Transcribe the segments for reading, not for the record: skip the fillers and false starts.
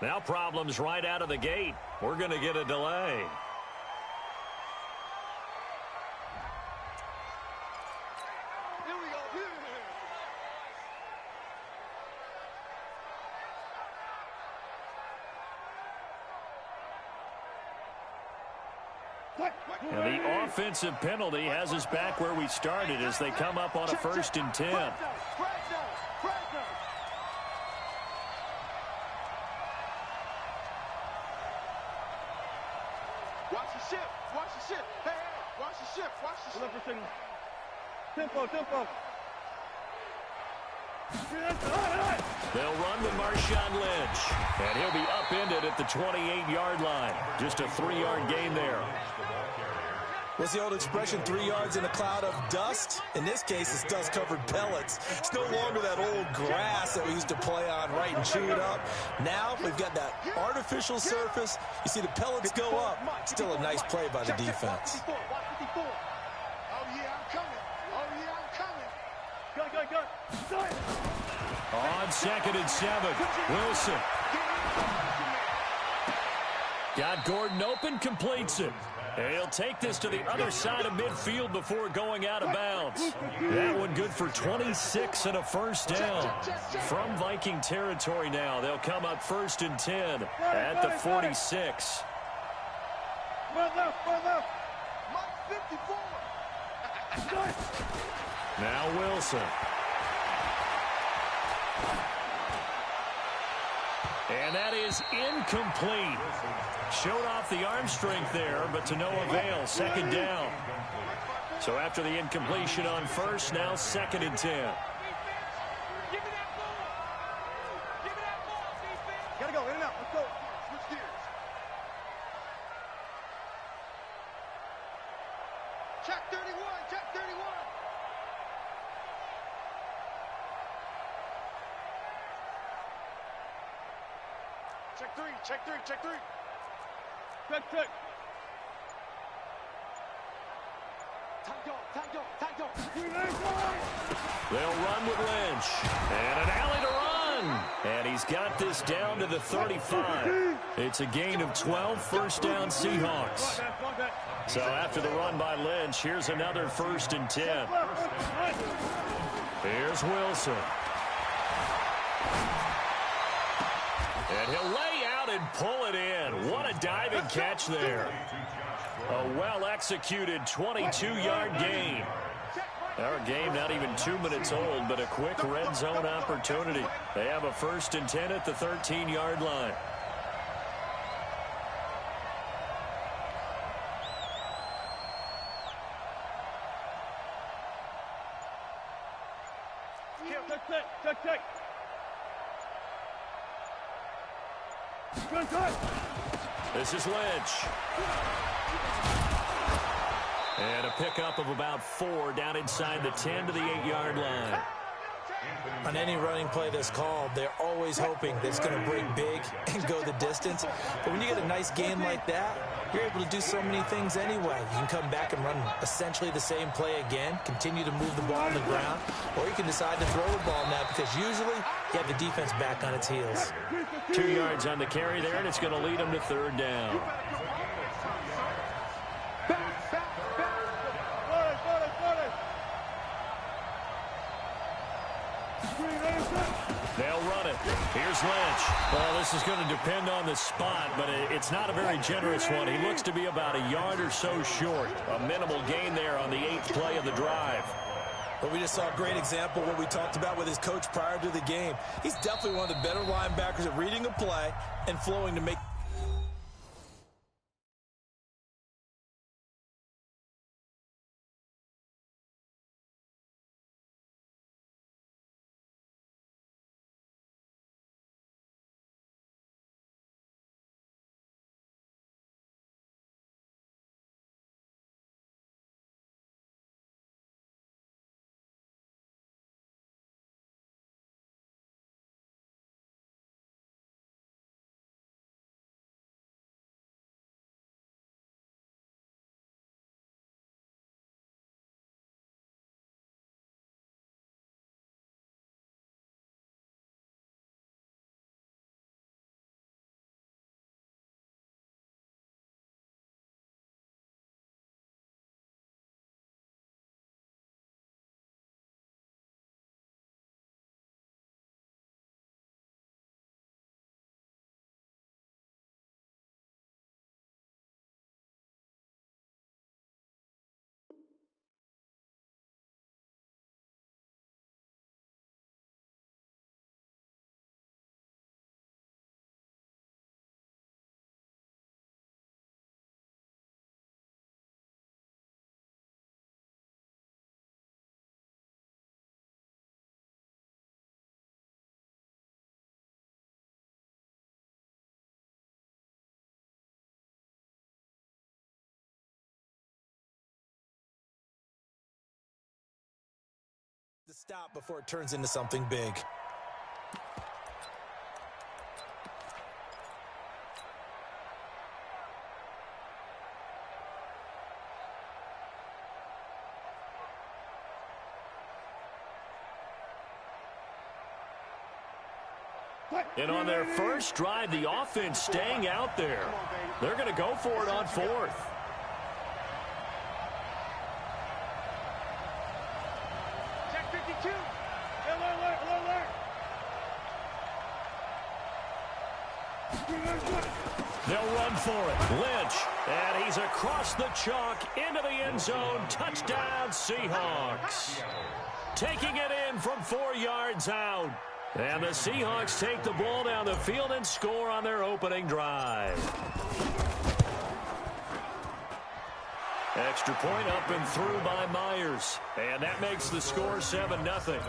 Now problems right out of the gate. We're going to get a delay. Here we go. And the offensive penalty has us back where we started as they come up on a 1st and 10. Watch the ship. Watch the ship. Hey, watch the ship. Watch the ship. Tempo. They'll run with Marshawn Lynch. And he'll be upended at the 28-yard line. Just a 3-yard gain there. What's the old expression, 3 yards in a cloud of dust? In this case, it's dust-covered pellets. It's no longer that old grass that we used to play on, right, and chew it up. Now we've got that artificial surface. You see the pellets go up. Still a nice play by the defense. Oh, yeah, I'm coming. Go. On 2nd and 7, Wilson. Got Gordon open, completes it. And he'll take this to the other side of midfield before going out of bounds. That one good for 26 and a 1st down. From Viking territory now, they'll come up 1st and 10 at the 46. Now Wilson. And that is incomplete. Showed off the arm strength there, but to no avail. 2nd down. So after the incompletion on 1st, now 2nd and 10. Gotta go, in and out. Let's go. Switch gears. Check 31. Check three. Check. Tango. They'll run with Lynch. And an alley to run. And he's got this down to the 35. It's a gain of 12, 1st down Seahawks. So after the run by Lynch, here's another 1st and 10. Here's Wilson. And he'll lay out and pull it in. What a diving catch there. A well-executed 22-yard gain. Our game not even 2 minutes old, but a quick red zone opportunity. They have a 1st and 10 at the 13-yard line. Check. This is Lynch. And a pickup of about 4 down inside the 10 to the 8-yard line. On any running play that's called, they're always hoping that it's going to break big and go the distance. But when you get a nice gain like that, you're able to do so many things anyway. You can come back and run essentially the same play again, continue to move the ball on the ground, or you can decide to throw the ball now because usually you have the defense back on its heels. 2 yards on the carry there, and it's going to lead them to 3rd down. They'll run it. Here's Lynch. Well, this is going to depend on the spot, but it's not a very generous one. He looks to be about a yard or so short. A minimal gain there on the 8th play of the drive. But we just saw a great example of what we talked about with his coach prior to the game. He's definitely one of the better linebackers at reading a play and flowing to make stop before it turns into something big. And on their first drive, the offense staying out there. They're going to go for it on fourth. Check 52. Alert. They'll run for it. Lynch. And he's across the chalk into the end zone. Touchdown, Seahawks. Taking it in from 4 yards out. And the Seahawks take the ball down the field and score on their opening drive. Extra point up and through by Myers. And that makes the score 7-0.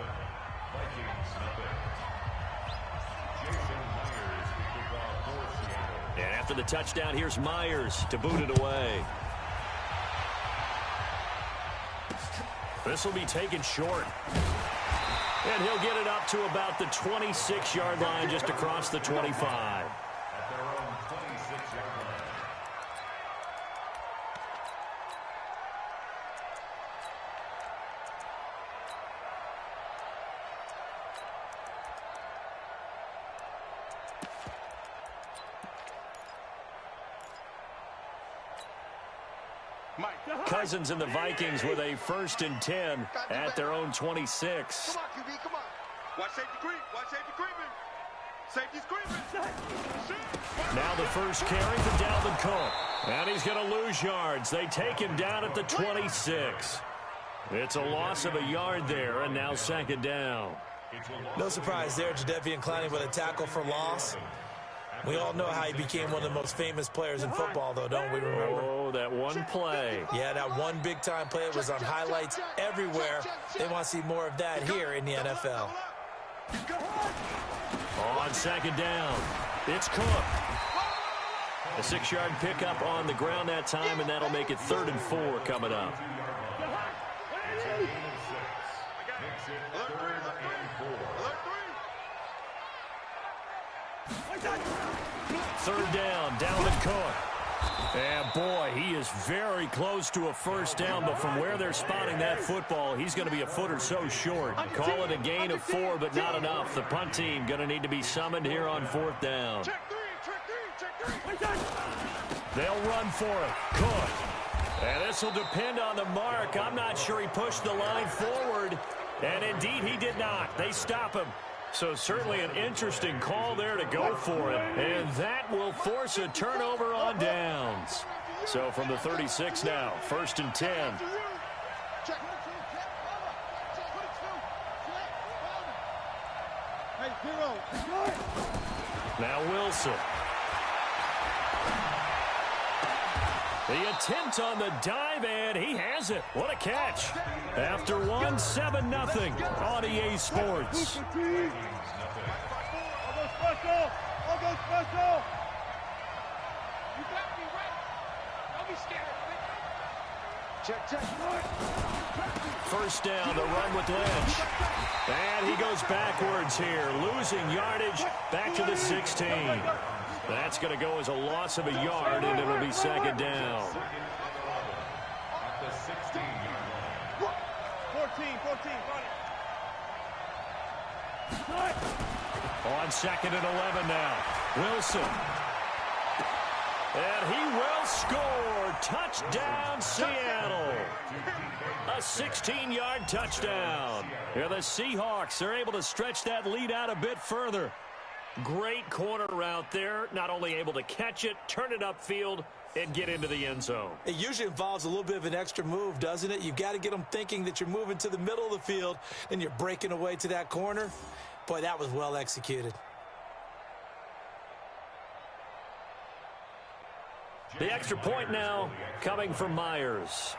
And after the touchdown, here's Myers to boot it away. This will be taken short. And he'll get it up to about the 26-yard line, just across the 25. At their own 26-yard line. Cousins and the Vikings with a 1st and 10 at their own 26. Come on, QB, come on. Watch safety creep. Watch safety creeping. Safety's creeping. Now the first carry for Dalvin Cook. And he's going to lose yards. They take him down at the 26. It's a loss of a yard there, and now 2nd down. No surprise there, Jadeveon Clowney with a tackle for loss. We all know how he became one of the most famous players in football, though, don't we remember? Oh, that one play. Yeah, that one big-time play was on highlights everywhere. They want to see more of that here in the NFL. On 2nd down, it's Cook. A 6-yard pickup on the ground that time, and that'll make it 3rd and 4 coming up. Third down, Dalvin Cook. And boy, he is very close to a first down, but from where they're spotting that football, he's going to be a foot or so short. Call it a gain of 4, but not enough. The punt team going to need to be summoned here on 4th down. Check three. They'll run for it. Cook. And this will depend on the mark. I'm not sure he pushed the line forward. And indeed, he did not. They stop him. So certainly an interesting call there to go for it. And that will force a turnover on downs. So from the 36 now, 1st and 10. Now Wilson. The attempt on the dive, and he has it. What a catch. After one, 7-0 on EA Sports. I'll go special. You got me right. Don't be scared. Check. First down, the run with Lynch. And he goes backwards here, losing yardage back to the 16. That's going to go as a loss of a yard, and it'll be 2nd down. At the 16-yard line. 14, On 2nd and 11 now, Wilson. And he will score. Touchdown, Seattle. A 16-yard touchdown. Here the Seahawks are able to stretch that lead out a bit further. Great corner route there. Not only able to catch it, turn it upfield, and get into the end zone. It usually involves a little bit of an extra move, doesn't it? You've got to get them thinking that you're moving to the middle of the field and you're breaking away to that corner. Boy, that was well executed. The extra point now coming from Myers.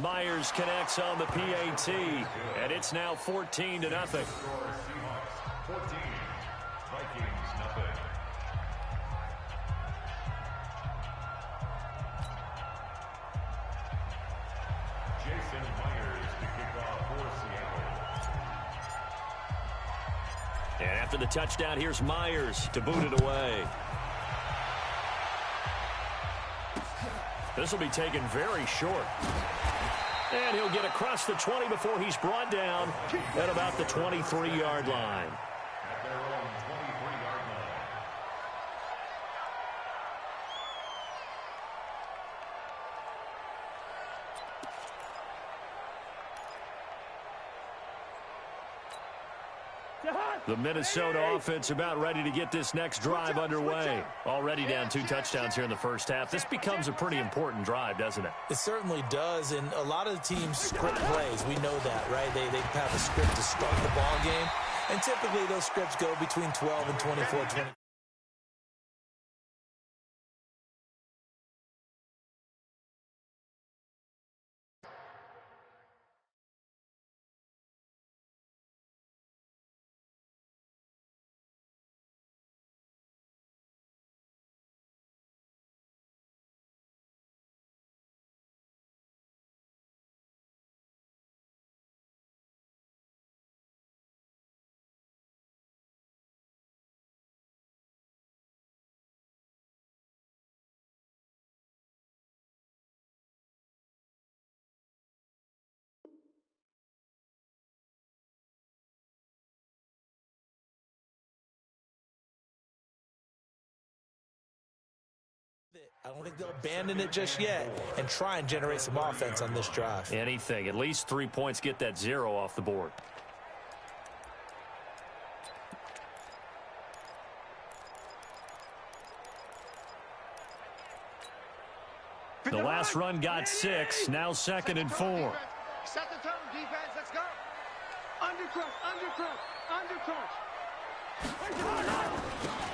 Myers connects on the PAT, and it's now 14-0. Seahawks 14, Vikings nothing. Jason Myers to kick off for Seattle. And after the touchdown, here's Myers to boot it away. This will be taken very short. And he'll get across the 20 before he's brought down at about the 23-yard line. At their own 23-yard line. The Minnesota offense about ready to get this next drive underway. Already down 2 touchdowns here in the first half. This becomes a pretty important drive, doesn't it? It certainly does, and a lot of the teams script plays. We know that, right? They have a script to start the ball game, and typically those scripts go between 12 and 24, 20. I don't think they'll abandon it just yet and try and generate some offense on this drive. Anything. At least 3 points, get that 0 off the board. The last run got 6. Now 2nd and 4. Set the tone, defense. Let's go. Undercrush.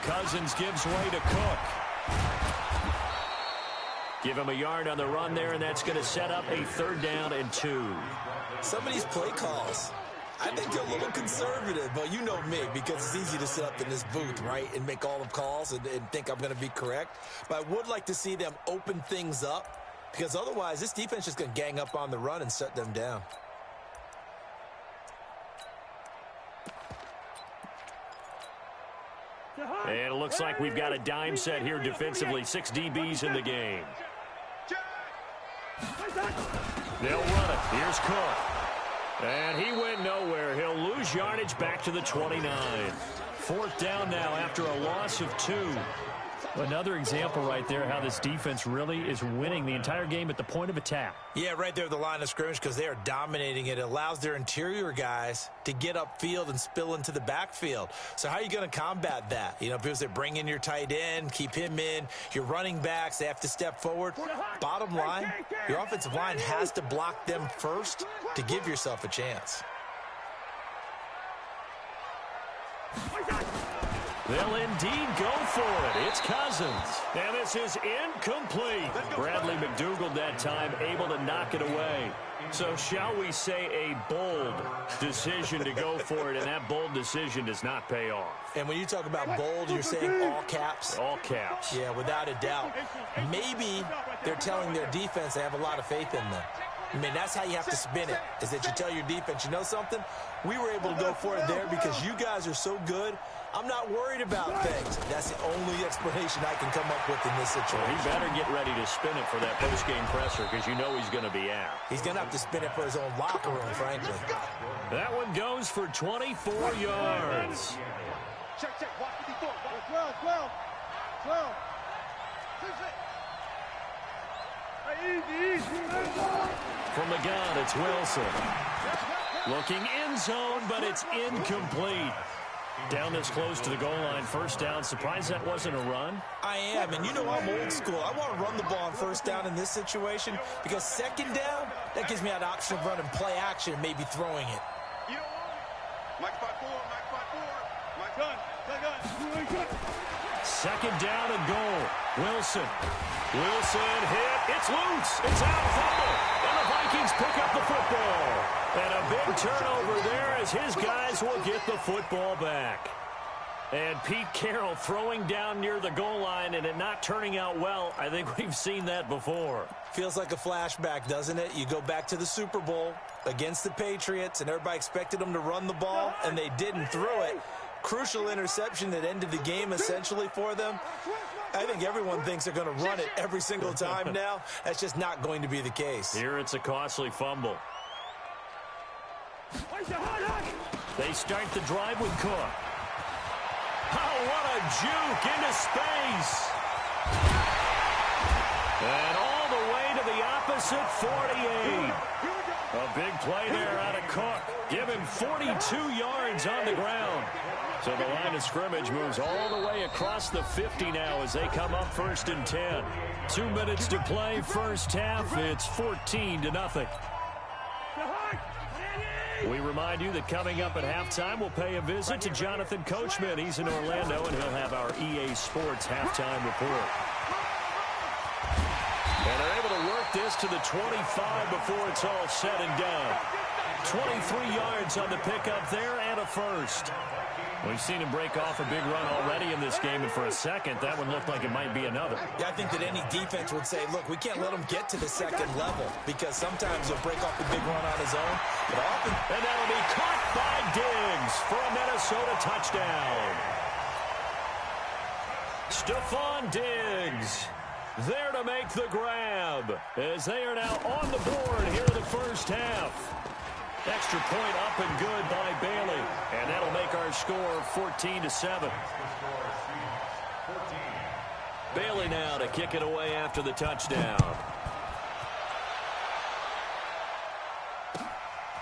Cousins gives way to Cook. Give him a yard on the run there, and that's going to set up a 3rd down and 2. Some of these play calls, I think they're a little conservative, but you know me, because it's easy to sit up in this booth, right, and make all the calls and think I'm going to be correct. But I would like to see them open things up, because otherwise this defense is just going to gang up on the run and shut them down. And it looks like we've got a dime set here defensively. 6 DBs in the game. They'll run it. Here's Cook. And he went nowhere. He'll lose yardage back to the 29. 4th down now after a loss of 2. Another example right there how this defense really is winning the entire game at the point of attack. Yeah, right there at the line of scrimmage, because they are dominating it. It allows their interior guys to get upfield and spill into the backfield. So how are you going to combat that? You know, because they bring in your tight end, keep him in. Your running backs, they have to step forward. Bottom line, your offensive line has to block them first to give yourself a chance. They'll indeed go for it. It's Cousins. And this is incomplete. Bradley McDougald that time able to knock it away. So shall we say a bold decision to go for it, and that bold decision does not pay off. And when you talk about bold, you're saying all caps? All caps. Yeah, without a doubt. Maybe they're telling their defense they have a lot of faith in them. I mean, that's how you have to spin it, is that you tell your defense, you know something? We were able to go for it there because you guys are so good. I'm not worried about things. That's the only explanation I can come up with in this situation. Well, he better get ready to spin it for that post-game presser because you know he's going to be out. He's going to have to spin it for his own locker room, frankly. That one goes for 24 yards. Check. Watch 54. 12. Easy. From the gun, it's Wilson. Looking end zone, but it's incomplete. Down this close to the goal line, 1st down. Surprised that wasn't a run? I am, and you know I'm old school. I want to run the ball on 1st down in this situation because 2nd down, that gives me an option of running play action and maybe throwing it. You don't want it. Mike 5-4. My gun. 2nd down and goal. Wilson hit. It's loose. It's out. Fumble. And the Vikings pick up the football. And a big turnover there as his guys will get the football back. And Pete Carroll throwing down near the goal line and it not turning out well. I think we've seen that before. Feels like a flashback, doesn't it? You go back to the Super Bowl against the Patriots, and everybody expected them to run the ball, and they didn't throw it. Crucial interception that ended the game essentially for them. I think everyone thinks they're going to run it every single time now. That's just not going to be the case. Here it's a costly fumble. They start the drive with Cook. Oh, what a juke into space. And all the way to the opposite 48. A big play there out of Cook. Give him 42 yards on the ground. So the line of scrimmage moves all the way across the 50 now as they come up 1st and 10. 2 minutes to play, first half. It's 14-0. We remind you that coming up at halftime, we'll pay a visit to Jonathan Coachman. He's in Orlando, and he'll have our EA Sports halftime report. And they're able to work this to the 25 before it's all said and done. 23 yards on the pickup there and a first. We've seen him break off a big run already in this game, and for a second, that one looked like it might be another. Yeah, I think that any defense would say, look, we can't let him get to the second level because sometimes he'll break off a big run on his own. But often, and that'll be caught by Diggs for a Minnesota touchdown. Stephon Diggs there to make the grab as they are now on the board here in the first half. Extra point up and good by Bailey. And that'll make our score 14-7. Bailey now to kick it away after the touchdown.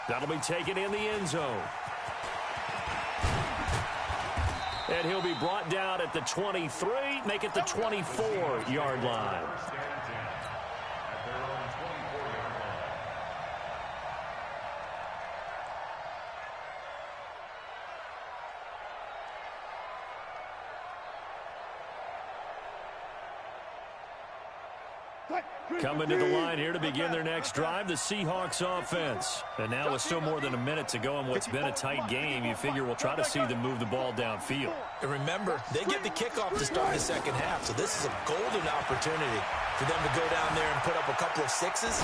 That'll be taken in the end zone. And he'll be brought down at the 23, make it the 24-yard line. Coming to the line here to begin their next drive, the Seahawks offense. And now with still more than a minute to go in what's been a tight game, you figure we'll try to see them move the ball downfield. And remember, they get the kickoff to start the second half, so this is a golden opportunity for them to go down there and put up a couple of sixes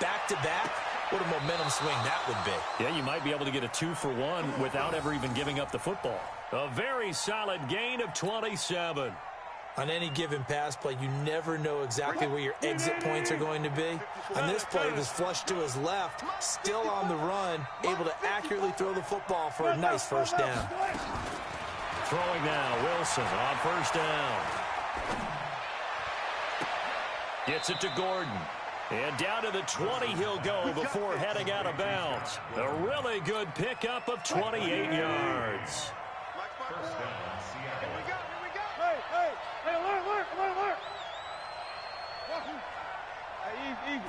back-to-back. What a momentum swing that would be. Yeah, you might be able to get a 2-for-1 without ever even giving up the football. A very solid gain of 27. On any given pass play, you never know exactly where your exit points are going to be. On this play, it was flushed to his left, still on the run, able to accurately throw the football for a nice first down. Throwing now, Wilson on first down. Gets it to Gordon. And down to the 20 he'll go before heading out of bounds. A really good pickup of 28 yards. First down, Seattle. Hey, alert. Hey, easy.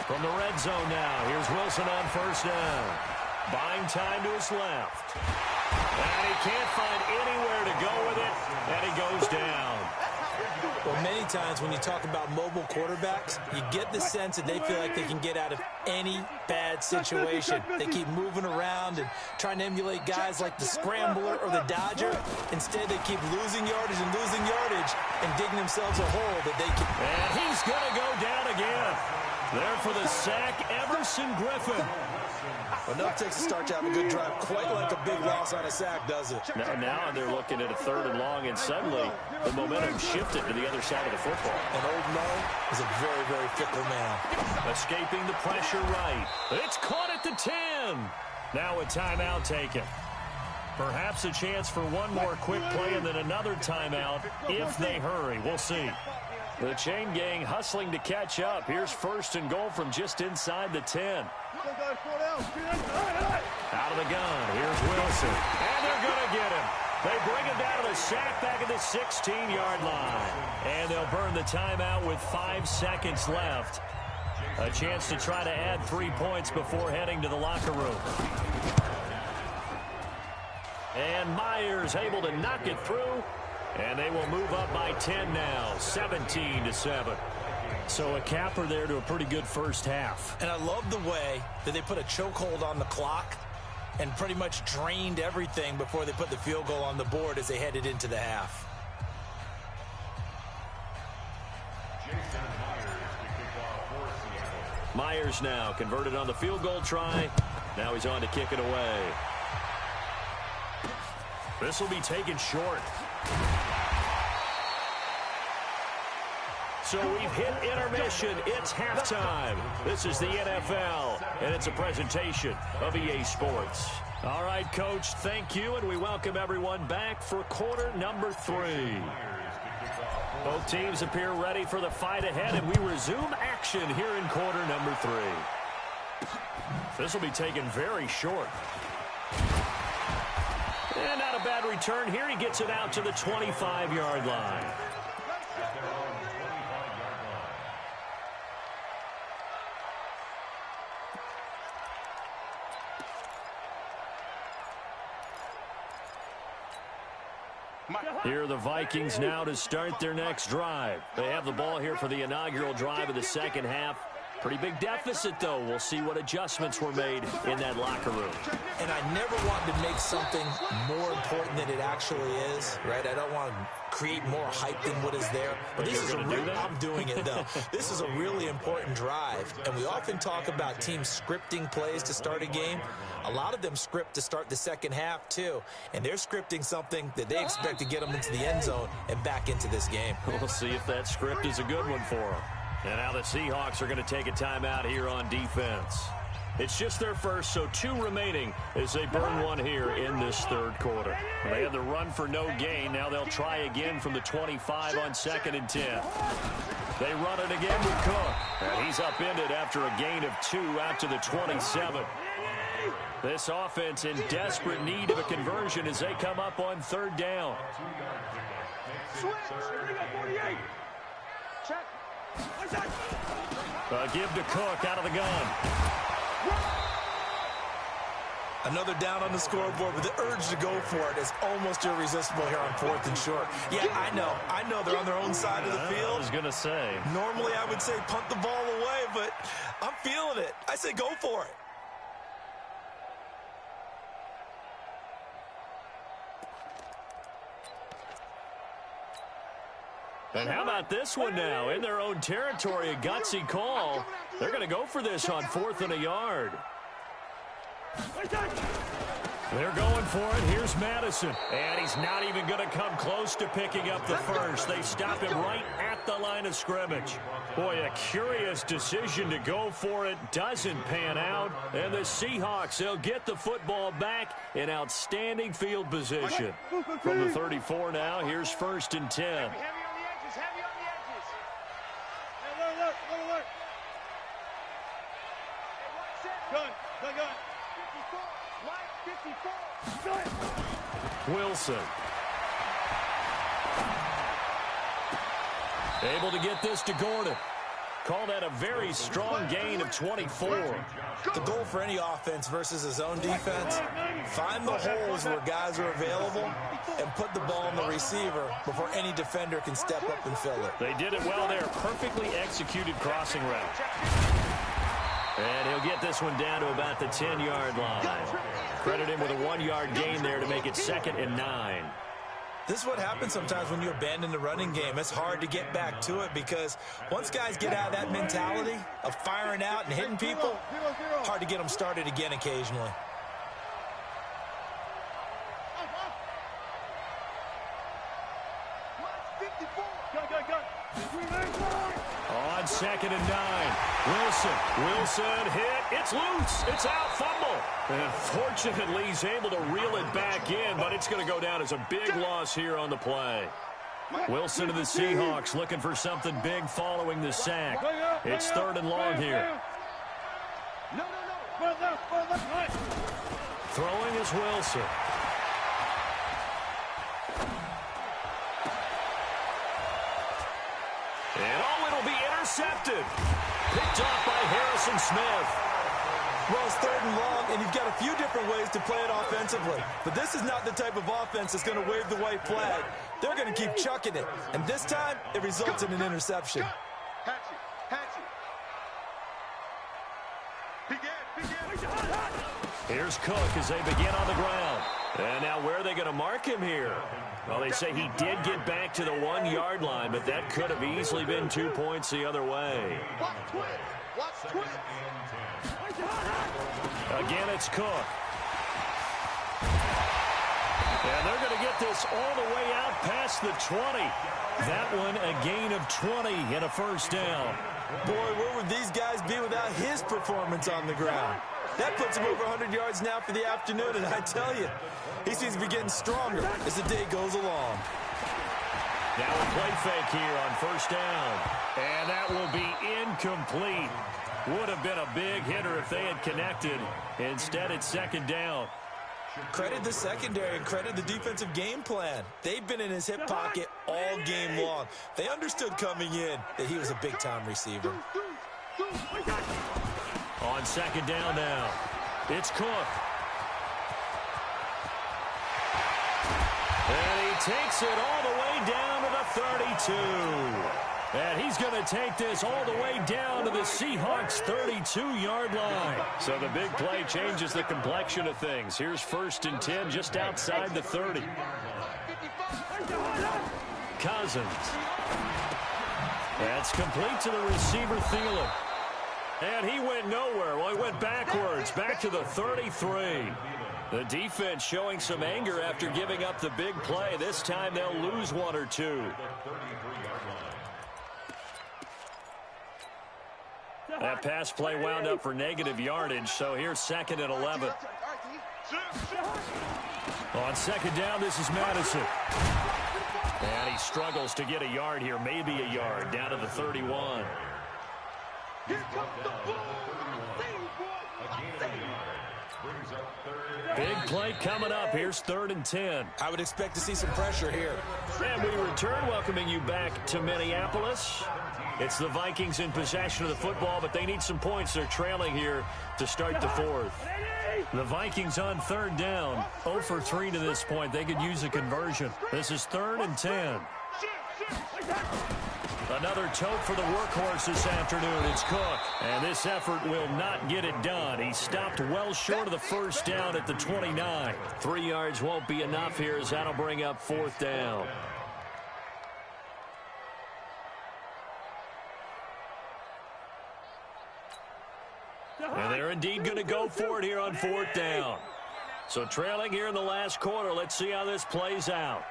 From the red zone now, here's Wilson on first down. Buying time to his left. And he can't find anywhere to go with it, and he goes down. Well, many times when you talk about mobile quarterbacks, you get the sense that they feel like they can get out of any bad situation. They keep moving around and trying to emulate guys like the Scrambler or the Dodger. Instead, they keep losing yardage and digging themselves a hole that they can. And he's going to go down again. There for the sack, Everson Griffin. Enough takes to start to have a good drive, quite like a big loss on a sack, does it? Now they're looking at a 3rd and long, and suddenly the momentum shifted to the other side of the football. And Old Mo is a very, very fickle man. Escaping the pressure right. It's caught at the 10. Now a timeout taken. Perhaps a chance for one more quick play and then another timeout if they hurry. We'll see. The chain gang hustling to catch up. Here's 1st and goal from just inside the 10. Out of the gun. Here's Wilson. And they're going to get him. They bring him down to the sack back at the 16-yard line. And they'll burn the timeout with 5 seconds left. A chance to try to add 3 points before heading to the locker room. And Myers able to knock it through. And they will move up by 10 now, 17-7. So a capper there to a pretty good first half. And I love the way that they put a chokehold on the clock and pretty much drained everything before they put the field goal on the board as they headed into the half. Myers now converted on the field goal try. Now he's on to kick it away. This will be taken short. So we've hit intermission. It's halftime. This is the NFL, and it's a presentation of EA Sports. All right, Coach, thank you, and we welcome everyone back for quarter number 3. Both teams appear ready for the fight ahead, and we resume action here in quarter number 3. This will be taken very short. And not a bad return here. He gets it out to the 25-yard line. Here are the Vikings now to start their next drive. They have the ball here for the inaugural drive of the second half. Pretty big deficit, though. We'll see what adjustments were made in that locker room. And I never want to make something more important than it actually is, right? I don't want to create more hype than what is there. But this is a real, I'm doing it, though. This is a really important drive. And we often talk about teams scripting plays to start a game. A lot of them script to start the second half, too. And they're scripting something that they expect to get them into the end zone and back into this game. We'll see if that script is a good one for them. And now the Seahawks are going to take a timeout here on defense. It's just their first, so 2 remaining as they burn one here in this third quarter. They had the run for no gain. Now they'll try again from the 25 on 2nd and 10. They run it again with Cook. And he's upended after a gain of 2 out to the 27. This offense in desperate need of a conversion as they come up on 3rd down. Give to Cook out of the gun. Another down on the scoreboard, but the urge to go for it is almost irresistible here on 4th and short. Yeah, I know they're on their own side of the field. I was going to say. Normally I would say punt the ball away, but I'm feeling it. I say go for it. And how about this one now? In their own territory, a gutsy call. They're going to go for this on 4th and a yard. They're going for it. Here's Madison. And he's not even going to come close to picking up the first. They stop him right at the line of scrimmage. Boy, a curious decision to go for it. Doesn't pan out. And the Seahawks, they'll get the football back in outstanding field position. From the 34 now, here's 1st and 10. Wilson. Able to get this to Gordon. Call that a very strong gain of 24. The goal for any offense versus a zone defense, find the holes where guys are available and put the ball on the receiver before any defender can step up and fill it. They did it well there. Perfectly executed crossing route. And he'll get this one down to about the 10-yard line. Credit him with a 1-yard gain there to make it 2nd and 9. This is what happens sometimes when you abandon the running game. It's hard to get back to it because once guys get out of that mentality of firing out and hitting people, hard to get them started again occasionally. On 2nd and 9. Wilson hit. It's loose. It's out. Fumble. And fortunately, he's able to reel it back in, but it's going to go down as a big loss here on the play. Wilson and the Seahawks looking for something big following the sack. It's 3rd and long here. Throwing is Wilson. And it'll be intercepted. Picked off by Harrison Smith. Well, it's 3rd and long, and you've got a few different ways to play it offensively. But this is not the type of offense that's going to wave the white flag. They're going to keep chucking it. And this time, it results in an interception. Here's Cook as they begin on the ground. And now where are they going to mark him here? Well, they say he did get back to the 1-yard line, but that could have easily been 2 points the other way. Again, it's Cook. And they're going to get this all the way out past the 20. That one a gain of 20 and a first down. Boy, where would these guys be without his performance on the ground? That puts him over 100 yards now for the afternoon, and I tell you, he seems to be getting stronger as the day goes along. Now a play fake here on first down. And that will be incomplete. Would have been a big hitter if they had connected. Instead, it's second down. Credit the secondary and credit the defensive game plan. They've been in his hip pocket all game long. They understood coming in that he was a big-time receiver. On second down now, it's Cook. And he takes it all the way down to the 32. And he's going to take this all the way down to the Seahawks' 32-yard line. So the big play changes the complexion of things. Here's 1st and 10 just outside the 30. Cousins. That's complete to the receiver, Thielen. And he went nowhere. Well, he went backwards, back to the 33. The defense showing some anger after giving up the big play. This time they'll lose 1 or 2. That pass play wound up for negative yardage, so here's 2nd and 11. On second down, this is Madison. And he struggles to get a yard here, maybe a yard, down to the 31. Big play coming up. Here's 3rd and 10. I would expect to see some pressure here. And we return, welcoming you back to Minneapolis. It's the Vikings in possession of the football, but they need some points. They're trailing here to start the 4th. The Vikings on 3rd down. 0 for 3 to this point. They could use a conversion. This is 3rd and 10. Another tote for the workhorse this afternoon. It's Cook. And this effort will not get it done. He stopped well short of the first down at the 29. 3 yards won't be enough here as that'll bring up 4th down. And they're indeed going to go for it here on 4th down. So trailing here in the last quarter. Let's see how this plays out.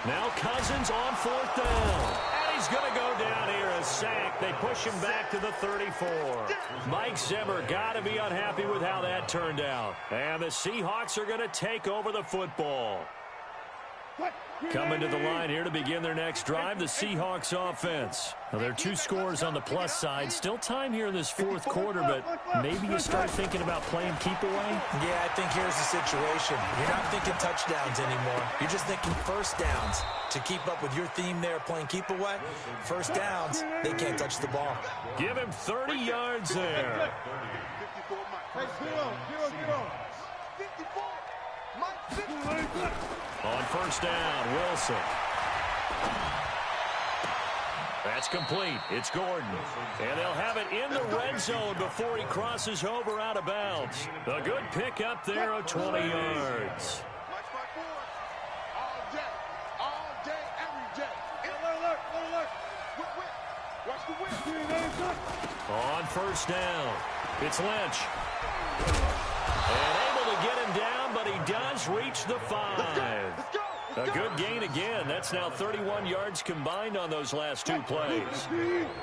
Now Cousins on 4th down. And he's going to go down here, a sack. They push him back to the 34. Mike Zimmer got to be unhappy with how that turned out. And the Seahawks are going to take over the football. Coming to the line here to begin their next drive, the Seahawks offense. Now, there are 2 scores on the plus side. Still time here in this 4th quarter, but maybe you start thinking about playing keep away? Yeah, I think here's the situation. You're not thinking touchdowns anymore. You're just thinking first downs. To keep up with your theme there, playing keep away, first downs, they can't touch the ball. Give him 30 yards there. Hey, get on. 54. On first down, Wilson. That's complete. It's Gordon. And they'll have it in the red zone before he crosses over out of bounds. A good pickup there of 20 yards. All day, every day. Alert. Watch the whip. On first down, it's Lynch. And able to get him down, but he does reach the 5. A good gain again. That's now 31 yards combined on those last 2 plays.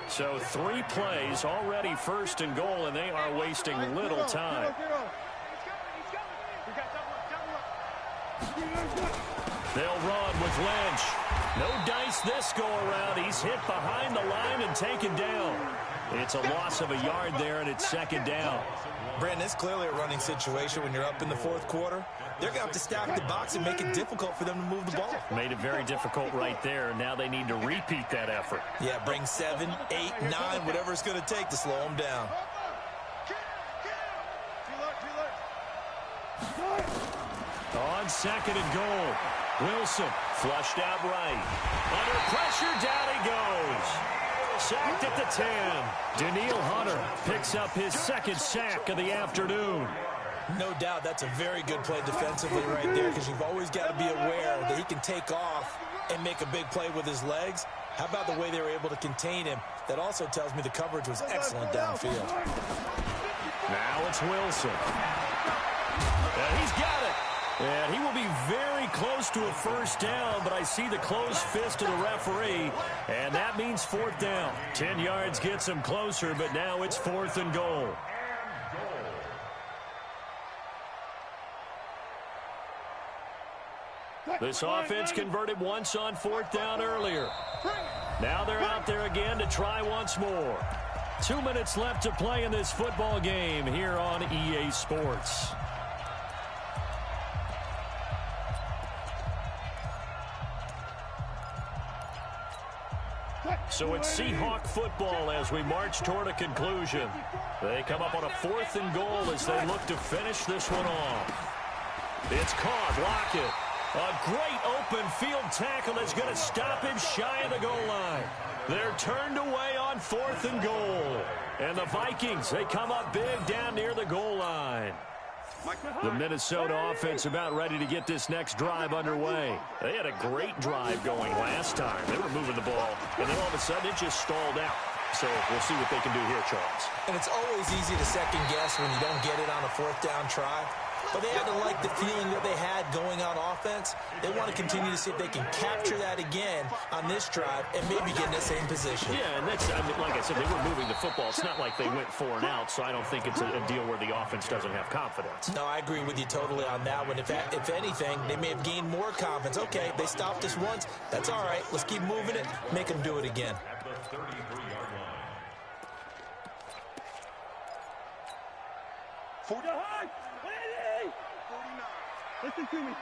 So 3 plays, already 1st and goal, and they are wasting little time. They'll run with Lynch. No dice this go-around. He's hit behind the line and taken down. It's a loss of a yard there, and it's 2nd down. Brandon, it's clearly a running situation when you're up in the 4th quarter. They're going to have to stack the box and make it difficult for them to move the ball. Made it very difficult right there. Now they need to repeat that effort. Yeah, bring 7, 8, 9, whatever it's going to take to slow them down. On 2nd and goal, Wilson flushed out right. Under pressure, down he goes. Sacked at the 10. Danielle Hunter picks up his second sack of the afternoon. No doubt that's a very good play defensively right there, because you've always got to be aware that he can take off and make a big play with his legs. How about the way they were able to contain him? That also tells me the coverage was excellent downfield. Now it's Wilson. And he's got it. And he will be very close to a first down, but I see the closed fist of the referee, and that means fourth down. 10 yards gets him closer, but now it's 4th and goal. This offense converted once on 4th down earlier. Now they're out there again to try once more. 2 minutes left to play in this football game here on EA Sports. So it's Seahawk football as we march toward a conclusion. They come up on a 4th and goal as they look to finish this one off. It's caught. Lockett. A great open field tackle that's going to stop him shy of the goal line. They're turned away on 4th and goal. And the Vikings, they come up big down near the goal line. The Minnesota offense about ready to get this next drive underway. They had a great drive going last time. They were moving the ball, and then all of a sudden it just stalled out. So we'll see what they can do here, Charles. And it's always easy to second guess when you don't get it on a 4th down try. But they had to like the feeling that they had going on offense. They want to continue to see if they can capture that again on this drive and maybe get in the same position. Yeah, and that's, I mean, like I said, they were moving the football. It's not like they went 4 and out, so I don't think it's a deal where the offense doesn't have confidence. No, I agree with you totally on that one. If anything, they may have gained more confidence. Okay, they stopped us once. That's all right. Let's keep moving it. Make them do it again. At the 33-yard line. 49. Listen to me.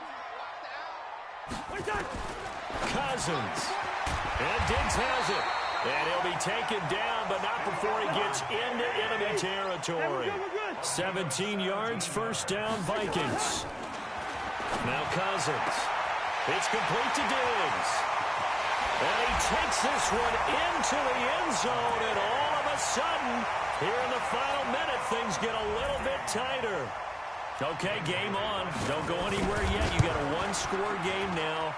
Cousins. And Diggs has it. And he'll be taken down, but not before he gets into enemy territory. 17 yards, first down, Vikings. Now Cousins. It's complete to Diggs. And he takes this one into the end zone, and all of a sudden, here in the final minute, things get a little bit tighter. Okay, game on. Don't go anywhere yet. You got a one-score game now.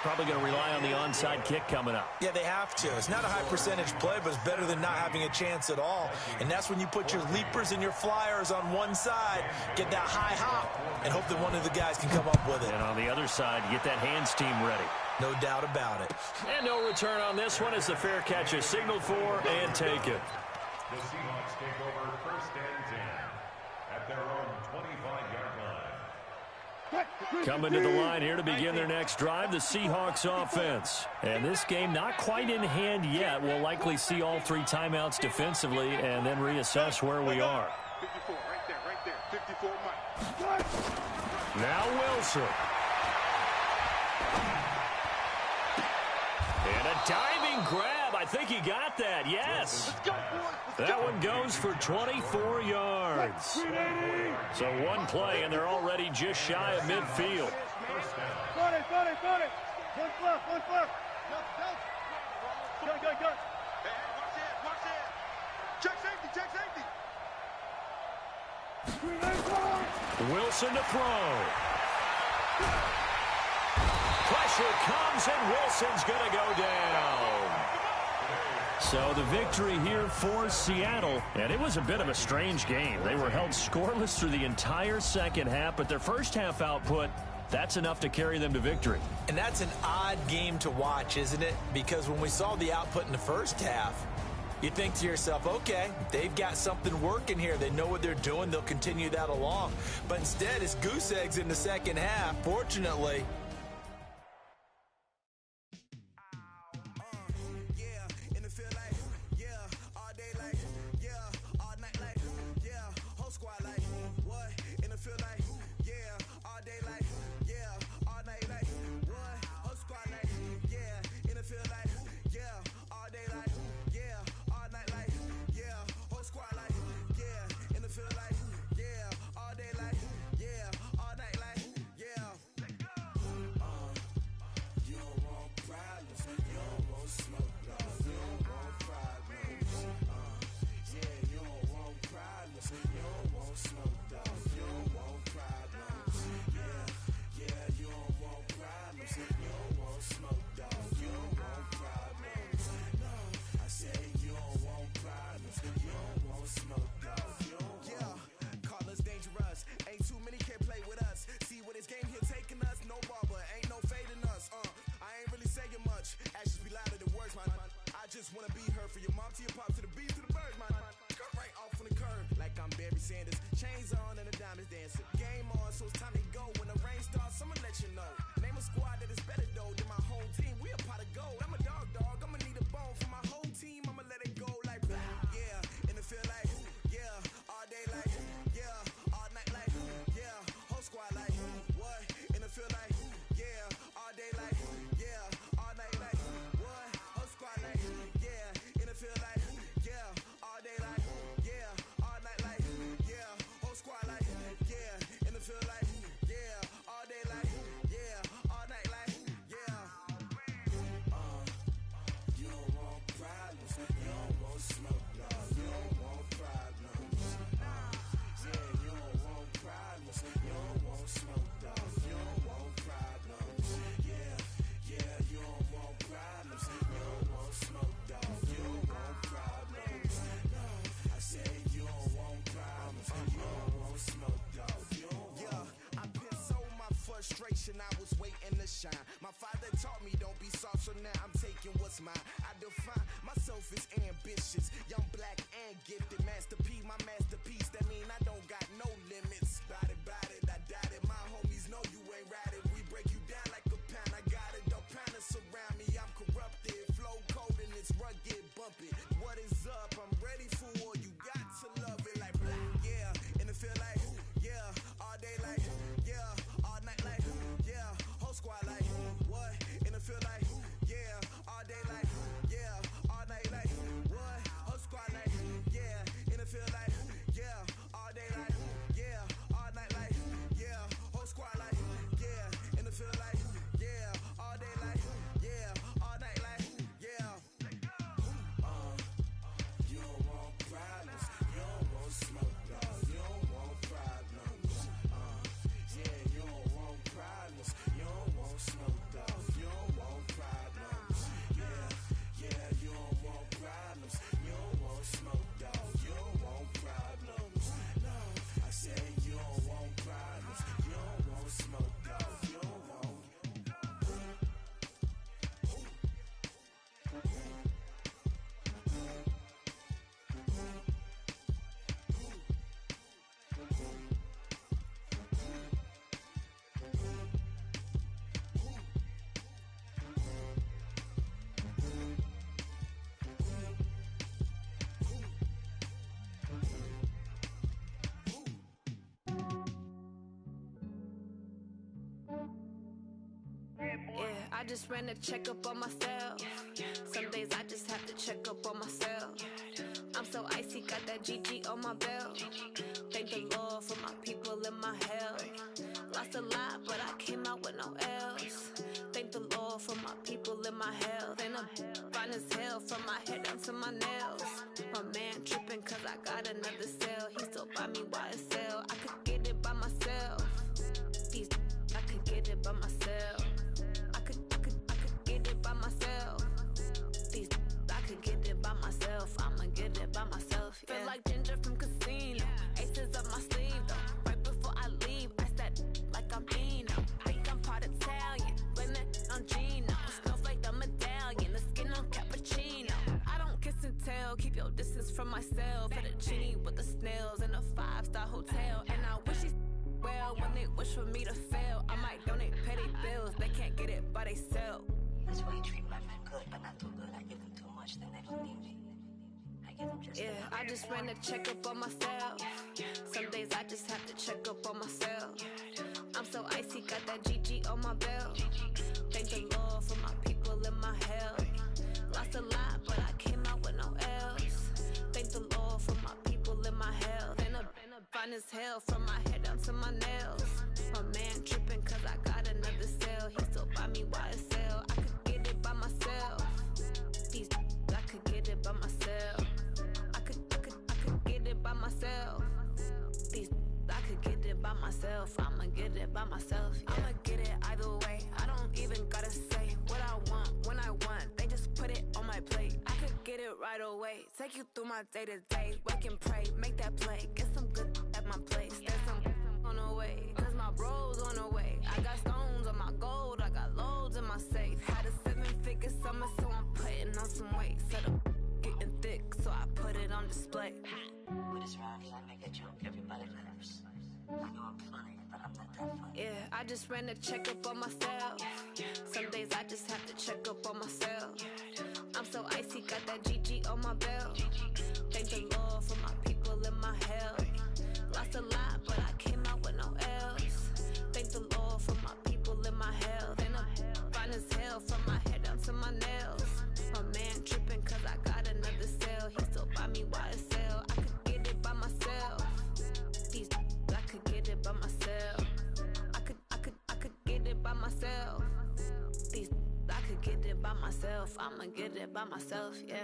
Probably going to rely on the onside kick coming up. Yeah, they have to. It's not a high-percentage play, but it's better than not having a chance at all. And that's when you put your leapers and your flyers on one side, get that high hop, and hope that one of the guys can come up with it. And on the other side, get that hands team ready. No doubt about it. And no return on this one as the fair catch is signaled for and taken. The Seahawks take over 1st and 10 at their own 25-yard line. Coming to the line here to begin their next drive, the Seahawks offense. And this game not quite in hand yet. We'll likely see all 3 timeouts defensively and then reassess where we are. 54, right there. 54, Mike. Now Wilson. And a diving grab. I think he got that. Yes. That one goes for 24 yards. So one play, and they're already just shy of midfield. Got it. One flip. Go. Hey, watch it. Check safety. Wilson to throw. Pressure comes, and Wilson's going to go down. So the victory here for Seattle, and it was a bit of a strange game. They were held scoreless through the entire second half, but their first half output, that's enough to carry them to victory. And that's an odd game to watch, isn't it? Because when we saw the output in the first half, you think to yourself, okay, they've got something working here. They know what they're doing. They'll continue that along. But instead, it's goose eggs in the second half. Fortunately, what's mine. I define myself as ambitious, young, black, and gifted. Master P, my masterpiece. That mean I don't got no limits. Bout it, I doubt it. My homies know you ain't ratted. We break you down like a pound. I got it, don't pound us around me. I'm corrupted, flow cold and it's rugged, bumpy. What is up? I'm ready for war. You got to love it like yeah, and it feel like yeah, all day like yeah, all night like yeah, whole squad like what? And it feel like yeah, all day like yeah, all night like what? Whole squad like yeah, and it feel like yeah, all day like yeah, all night like yeah, whole squad like yeah, and it feel like yeah, all day like yeah, all night like yeah. You don't want problems, you don't want smoke, dog. You don't want problems. Yeah, you don't want problems, you don't want smoke, dog. You don't want problems. Yeah, you don't want problems, you don't want smoke, dog. You don't want problems. No, I said you don't want problems, you don't want smoke, dog. You don't want. Yeah, I just ran a checkup on myself. Some days I just have to check up on myself. I'm so icy, got that GG on my belt. Thank the Lord for my people in my health. Lost a lot, but I came out with no L's. Thank the Lord for my people in my health. And I'm fine as hell from my head down to my nails. My man tripping cause I got another cell. He still buy me YSL. I could get it by myself. These I could get it by myself. I could get it by myself. These I could get it by myself. I'ma get it by myself. Yeah. Feel like Ginger from Casino. Aces up my sleeve though. Right before I leave, I said like I'm Dino. Think I'm part Italian. Blame that on Gino. Snowflake the medallion. The skin on cappuccino. I don't kiss and tell. Keep your distance from myself. At a genie with the snails in a 5-star hotel. And I wish he's well when they wish for me to fail. I might donate petty bills. They can't get it by they sell. That's why you treat my friend good, but not too good. I give them too much, then they don't need me. I give them just yeah, I just ran a checkup on myself. Some days I just have to check up on myself. I'm so icy, got that GG on my belt. Thank the Lord for my people in my health. Lost a lot, but I came out with no L's. Thank the Lord for my people in my health. And I'm fine as hell from my head down to my nails. My man tripping cause I got another cell. He still buy me YSL. I could get it by myself. These I could get it by myself. I could get it by myself. These I could get it by myself. I'ma get it by myself. Yeah. I'ma get it either way. I don't even gotta say what I want when I want. They just put it on my plate. I could get it right away. Take you through my day to day. Wake and pray, make that play. Get some good at my place. There's some on the way. Cause my bro's on the way. I got stones on my gold. I got loads in my safe. Had a 7-figure summer, so I'm putting on some weight. Set up getting thick, so I put it on display. with this rhymes, I make a joke, everybody laughs. I know I'm funny, but I'm not that funny. Yeah, I just ran a checkup on myself. Some days I just have to check up on myself. I'm so icy, got that GG on my belt. Thank the Lord for my people in my health. Lost a lot, but I came out with no L's. Thank the Lord for my people in my health. And I'm fine as hell from my head down to my nails. My man tripping cause I got another cell. He still buy me YSL. I could get it by myself. These I could get it by myself. I could get it by myself. These I could get it by myself. I'ma get it by myself, yeah.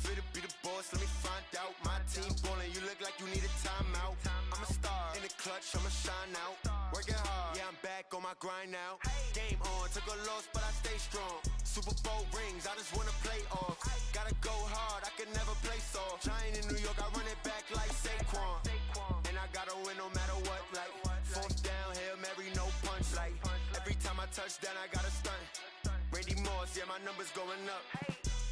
fit to be the boss? Let me find out. My team ballin', you look like you need a timeout. I'm a star in the clutch, I'ma shine out. Working hard, yeah, I'm back on my grind now. Game on, took a loss, but I stay strong. Super Bowl rings, I just wanna play off. Gotta go hard, I can never play soft. Giant in New York, I run it back like Saquon. And I gotta win no matter what, like fourth down, Hail Mary, no punch. Like every time I touch down, I gotta stunt. Randy Moss, yeah, my numbers going up.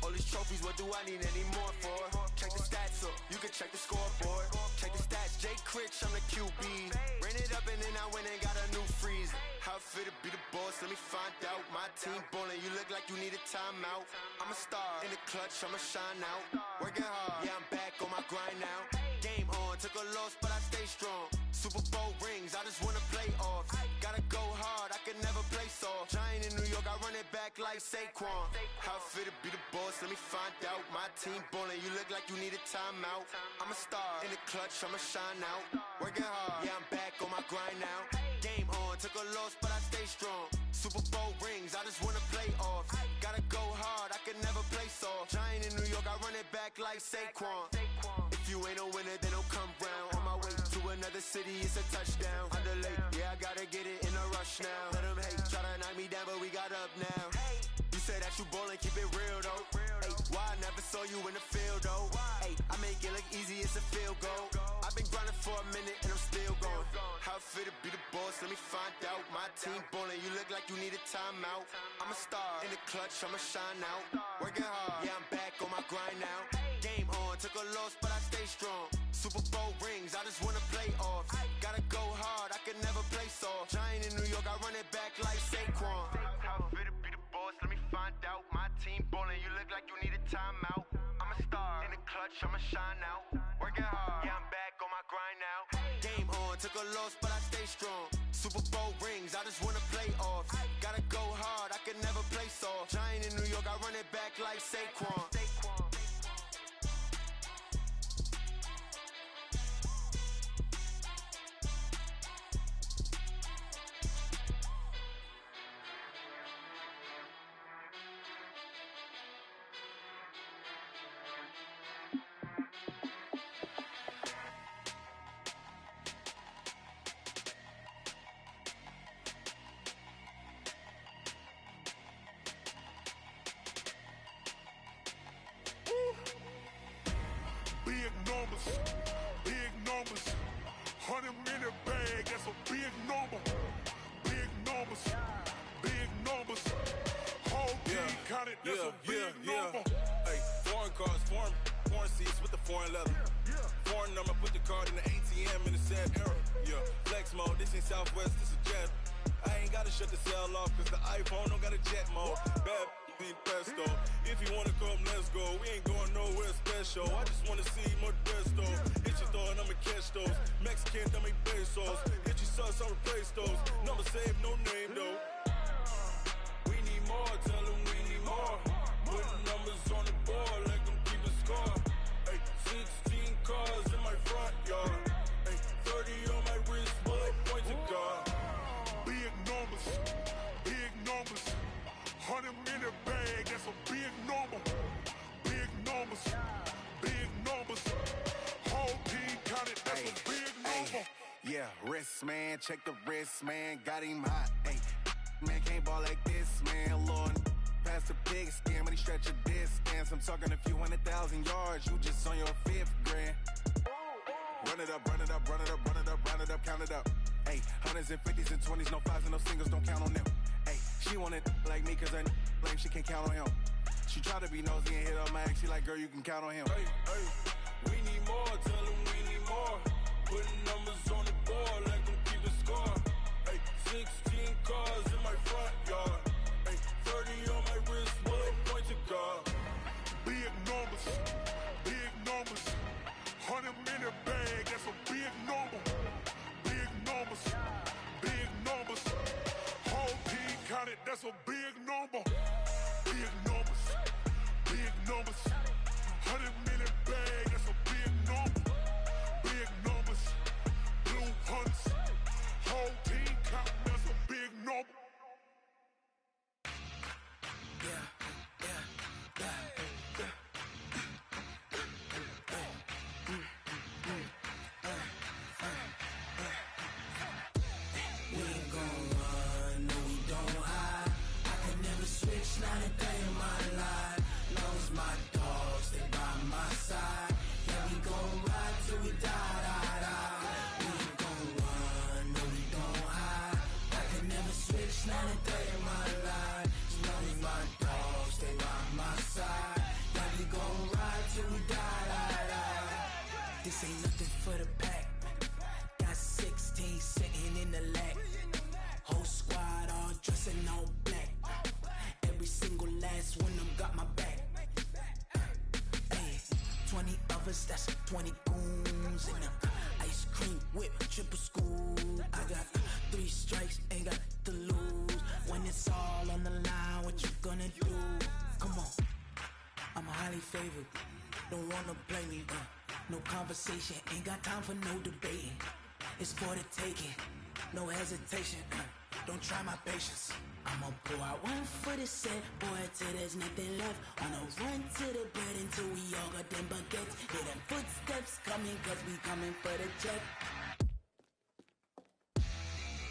All these trophies, what do I need any more for? Check the stats up, you can check the scoreboard. Check the stats, Jay Critch, I'm the QB. Ran it up and then I went and got a new freeze. How fit to be the boss, let me find out. My team ballin', you look like you need a timeout. I'm a star, in the clutch, I'ma shine out. Working hard, yeah, I'm back on my grind now. Game on, took a loss, but I stay strong. Super Bowl rings, I just wanna play off. Gotta go hard, I can never play soft. Giant in New York, I run it back like Saquon. How fit to be the boss, let me find out. My team ballin', you look like you need a timeout. I'm a star, in the clutch, I'ma shine out. Working hard, yeah, I'm back on my grind now. Game on, took a loss, but I stay strong. Super Bowl rings, I just wanna play off. Gotta go hard, I can never play soft. Giant in New York, I run it back like Saquon. If you ain't a winner, then don't come round. On my way to another city, it's a touchdown. Underlay, yeah, I gotta get it in a rush now. Let them hate, try to knock me down, but we got up now. You say that you ballin', keep it real though. Ay, why I never saw you in the field though? Ay, I make it look easy, it's a field goal. I've been grinding for a minute and I'm still going. How fit to be the boss, let me find out. My team ballin', you look like you need a timeout. I'm a star, in the clutch, I'ma shine out. Working hard, yeah, I'm back on my grind now. Game on, took a loss, but I stay strong. Super Bowl rings, I just wanna play off. Gotta go hard, I can never play soft. Giant in New York, I run it back like Saquon. How fit to be the boss, let me find out. My team ballin', you look like you need a timeout. I'm a star, in the clutch, I'ma shine out. Working hard, yeah, I'm back on my grind now. Game on, took a loss, but I stay strong. Super Bowl rings, I just wanna play off. Gotta go hard, I can never play soft. Giant in New York, I run it back like Saquon. Big numbers, 100-minute bag, that's a big number. Big numbers, whole team counted, that's a big number. Hey, foreign cars, foreign seats with the foreign leather. Foreign number, put the card in the ATM in the sad era. Yeah, flex mode, this ain't Southwest, this is jet. I ain't gotta shut the cell off, cause the iPhone don't got a jet mode. Bad need pesto. If you wanna come, let's go. We ain't going nowhere special. I just wanna see Modesto. Hit your thought, I'ma catch those. Mexican, I make pesos. Hit your sus, I'll replace those. Number saved, no name though. We need more, tell them we need more. Putting numbers on the board, like them keep a score. Ay, 16 cars in my front yard. Ay, 30 on my wrist, bullet point to God. Big numbers, 100-minute bag, that's a big number. Big numbers, whole team counted, that's a big number. Yeah, wrist man, check the wrist man, got him hot. Ay, man can't ball like this, man. Lord, past the pig skin, when he stretch a distance. I'm talking a few 100,000 yards, you just on your 5th grand. Run it up, count it up. Ay, hundreds and 50s and 20s, no 5s and no singles, don't count on them. Ay, she want it like me, cause her lame, she can't count on him. She try to be nosy and hit up my ex, she like, girl, you can count on him. Hey, we need more, tell them we need more. Putting numbers on the board, like them keep a score. Hey, 16 cars in my front yard. Hey, 30 on my wrist, bullet point to God. Big numbers, 100-minute bag, that's a big number. Big numbers, whole team counted, that's a big number. Big numbers, 100-minute bag, that's a big number. Big numbers, blue hunts, whole team counting, that's a big number. hours, that's 20 goons in them. Ice cream whip, triple scoop. I got 3 strikes, ain't got to lose. When it's all on the line, what you gonna do? Come on, I'm highly favored. Don't wanna blame me, no conversation, ain't got time for no debating. It's for the taking, no hesitation, don't try my patience. I'ma pull out 1 foot and set, boy, till there's nothing left. On a run to the bed until we all got them baguettes. Hear them footsteps coming, cause we coming for the check.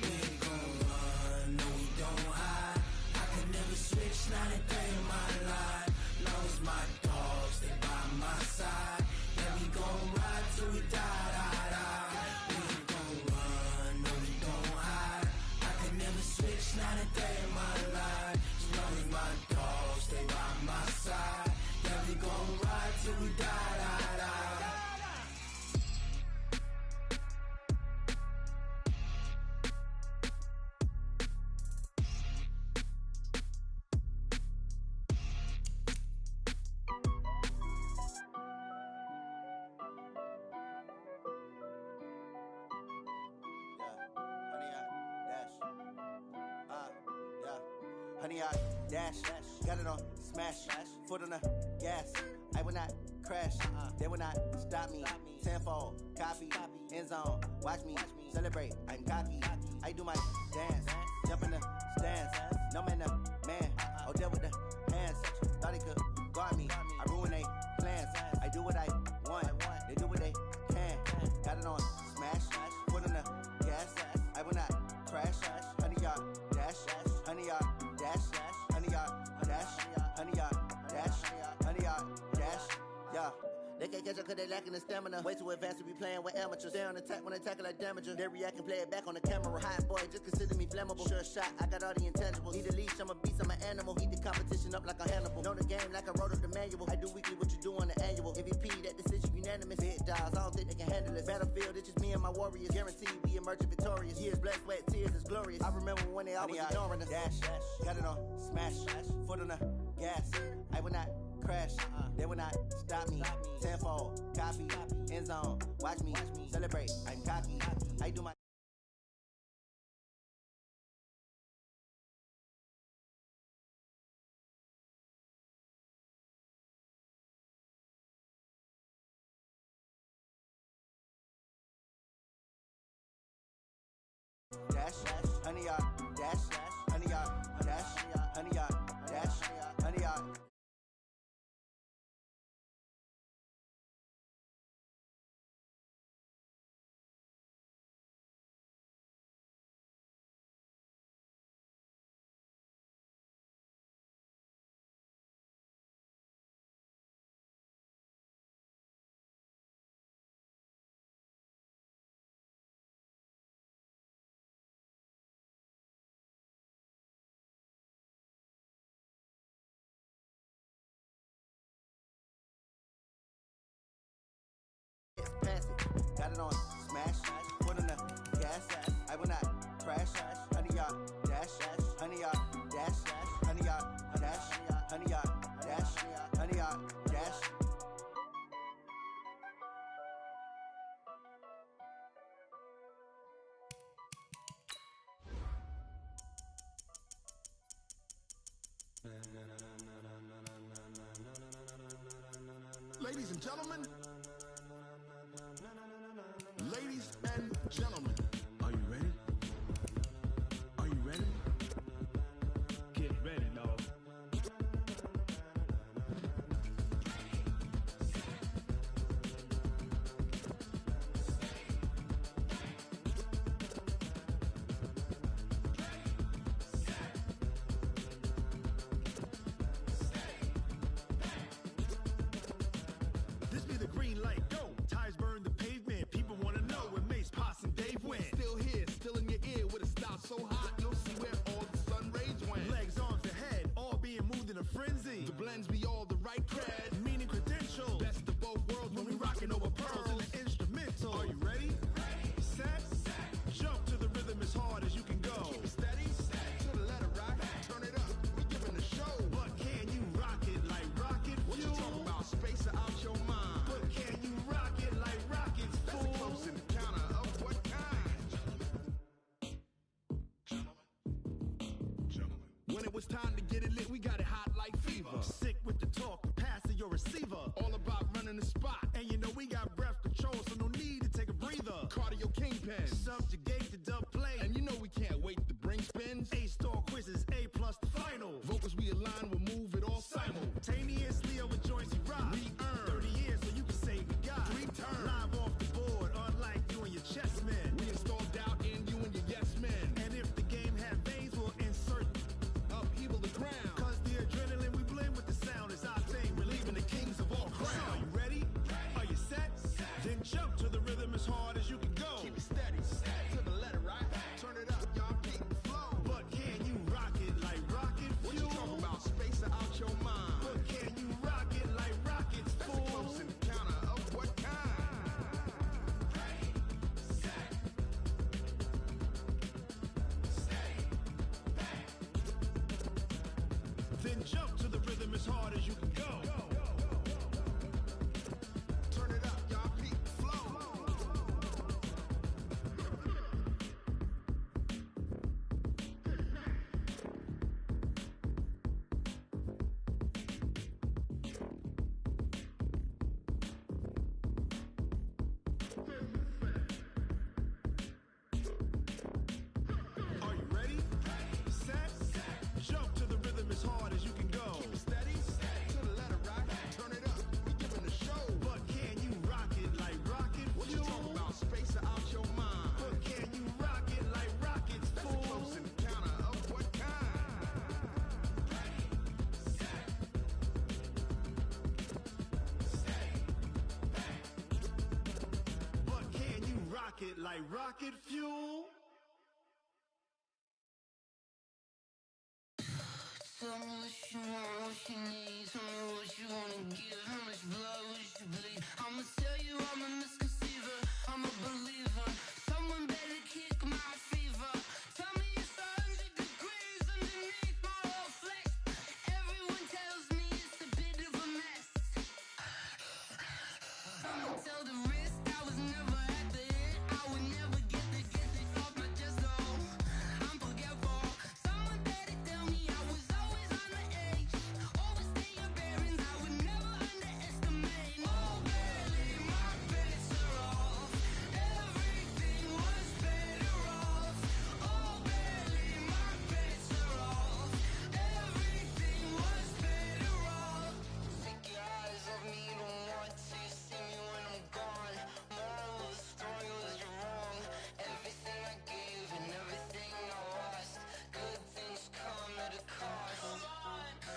We ain't gon' run, no we don't hide. I can never switch, not a day in my life. Long as my dogs, they by my side. Yeah, we gon' ride till we die, die, die. We ain't gon' run, no we don't hide. I can never switch, not a day in my life. As long as my dogs, they by my side. Yeah, we gon' ride till we die, die, die. Honey, I dash, got it on smash, foot on the gas. I will not crash, they will not stop me. Tenfold, copy, end zone, watch me celebrate. I'm cocky, I do my dance, jump in the stands. No man, the man, oh, deal with the hands. Thought he could guard me, I ruin they plans. I do what I want, they do what they can. Got it on smash, foot on the gas. I will not crash, honey, y'all dash, honey, y'all dash, honey, y'all dash, honey, y'all dash, honey, y'all dash, yeah. They can't catch up cause they lacking the stamina. Way too advanced to be playing with amateurs. Stay on attack when they tackle like damager. They react and play it back on the camera. Hot boy, just consider me flammable. Sure shot, I got all the intangibles. Need a leash, I'm a beast, I'm an animal. Heat the competition up like a Hannibal. Know the game like I wrote up the manual. I do weekly what you do on the annual. MVP, that decision unanimous. Big dials, I don't think they can handle this. Battlefield, it's just me and my warriors. Guaranteed we emerging victorious. Years, blood, sweat, tears, it's glorious. I remember when they always ignoring us. Dash, got it on smash, foot on the gas. I will not crash, they will not stop me. Tenfold, copy, end zone, watch me celebrate. I'm cocky, I do my. Dash, honey, y'all dash, honey, y'all dash, honey, y'all dash, honey, y'all. Pass it, got it on smash, foot on the gas. I will not crash, honey, y'all dash, honey, y'all dash, honey, y'all dash, honey, y'all dash, honey, y'all dash. Ladies and gentlemen, ladies and gentlemen, are you ready? Are you ready? Get ready, dog. This be the green light, go. Tires burn the pavement. People wanna know where Mace, Pops, and Dave went. Still here, still in your ear with a style so hot, you'll see where all the sun rays went. Legs, arms, the head, all being moved in a frenzy. The blends be all the right cred, meaning credentials. Best of both worlds when we rockin' over pearls in the instrumental. Are you ready? Set, jump to the rhythm as hard as you can go. Keep it steady, to the letter rock, turn it up, we giving a show. But can you rock it like rocket fuel? What you talking about, space or out your mind? But can you it's time to get it lit, we got it hot like fever. Sick with the talk, passing your receiver. All about running the spot. And you know we got breath control, so no need to take a breather. Cardio kingpin, subjugate the dub play. And you know we can't wait to bring spins. A-star quizzes, A+ the final. Vocals we align, we'll move it all simultaneously over joints we rock. We earn 30 years so you can say we got 3 turns. Live off the board, unlike you and your chess men. We installed doubt in you and your yes men. And if the game had veins, we'll insert upheaval the ground. Cause the adrenaline we blend with the sound is our thing. We're leaving the kings of all crowns. So are you ready? Are you set? Then jump to the rhythm as hard as you can go. Keep it steady, to the letter, right? Turn it up, y'all keep the flow. But can you rock it like rocket fuel? What you talking about? Space out your mind. But can you rock it like rockets, fool? That's a close encounter of what kind? Ready, set, stay back. Then jump to the rhythm as hard as you can go. Turn it up, y'all keep the flow. Are you ready? Set, jump to the rhythm as hard as you can go. Keep it steady, to the letter, right? Turn it up, we giving a show. But can you rock it like rocket fuel? What you talking about? Space out your mind. But can you rock it like rockets, fool? That's a close encounter of what kind? Ready, set, stay back. But can you rock it like rocket fuel? Tell me what you want, what you need. Tell me what you wanna give. How much blood would you bleed? I'ma tell you I'm a misconceiver. I'm a believer. Someone better kick my fever. Tell me it's 100 degrees underneath my whole flesh. Everyone tells me it's a bit of a mess. I'ma tell the risk I was never at the end. I would never get the off my chest though. I'm forgetful. Someone better tell me I was always on the edge. Overstay your bearings, I would never underestimate. Oh barely, my bets are off. Everything was better off. Oh barely, my bets are off. Everything was better off. Take your eyes off me, don't want to see me when I'm gone. Moral of the story was you're wrong. Everything I gave and everything I lost. Good things come at a cost.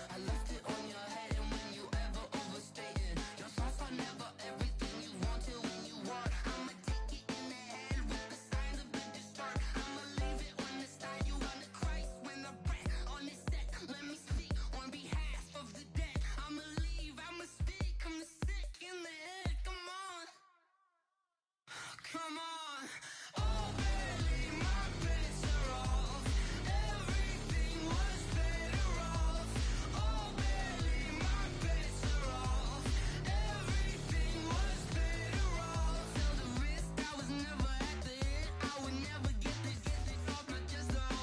I left it on your head, and when you ever overstated, your thoughts are never everything you wanted when you want. I'ma take it in the head with the signs of the distort. I'ma leave it on the side. You wanna Christ when I breath on this set. Let me speak on behalf of the dead. I'ma leave, I'ma speak. I'm the sick in the head. Come on, come on. Oh, barely, my bets are off. Everything was better off. Oh, barely, my bets are off. Everything was better off. Tell the risk I was never at the end. I would never get this off my chest though.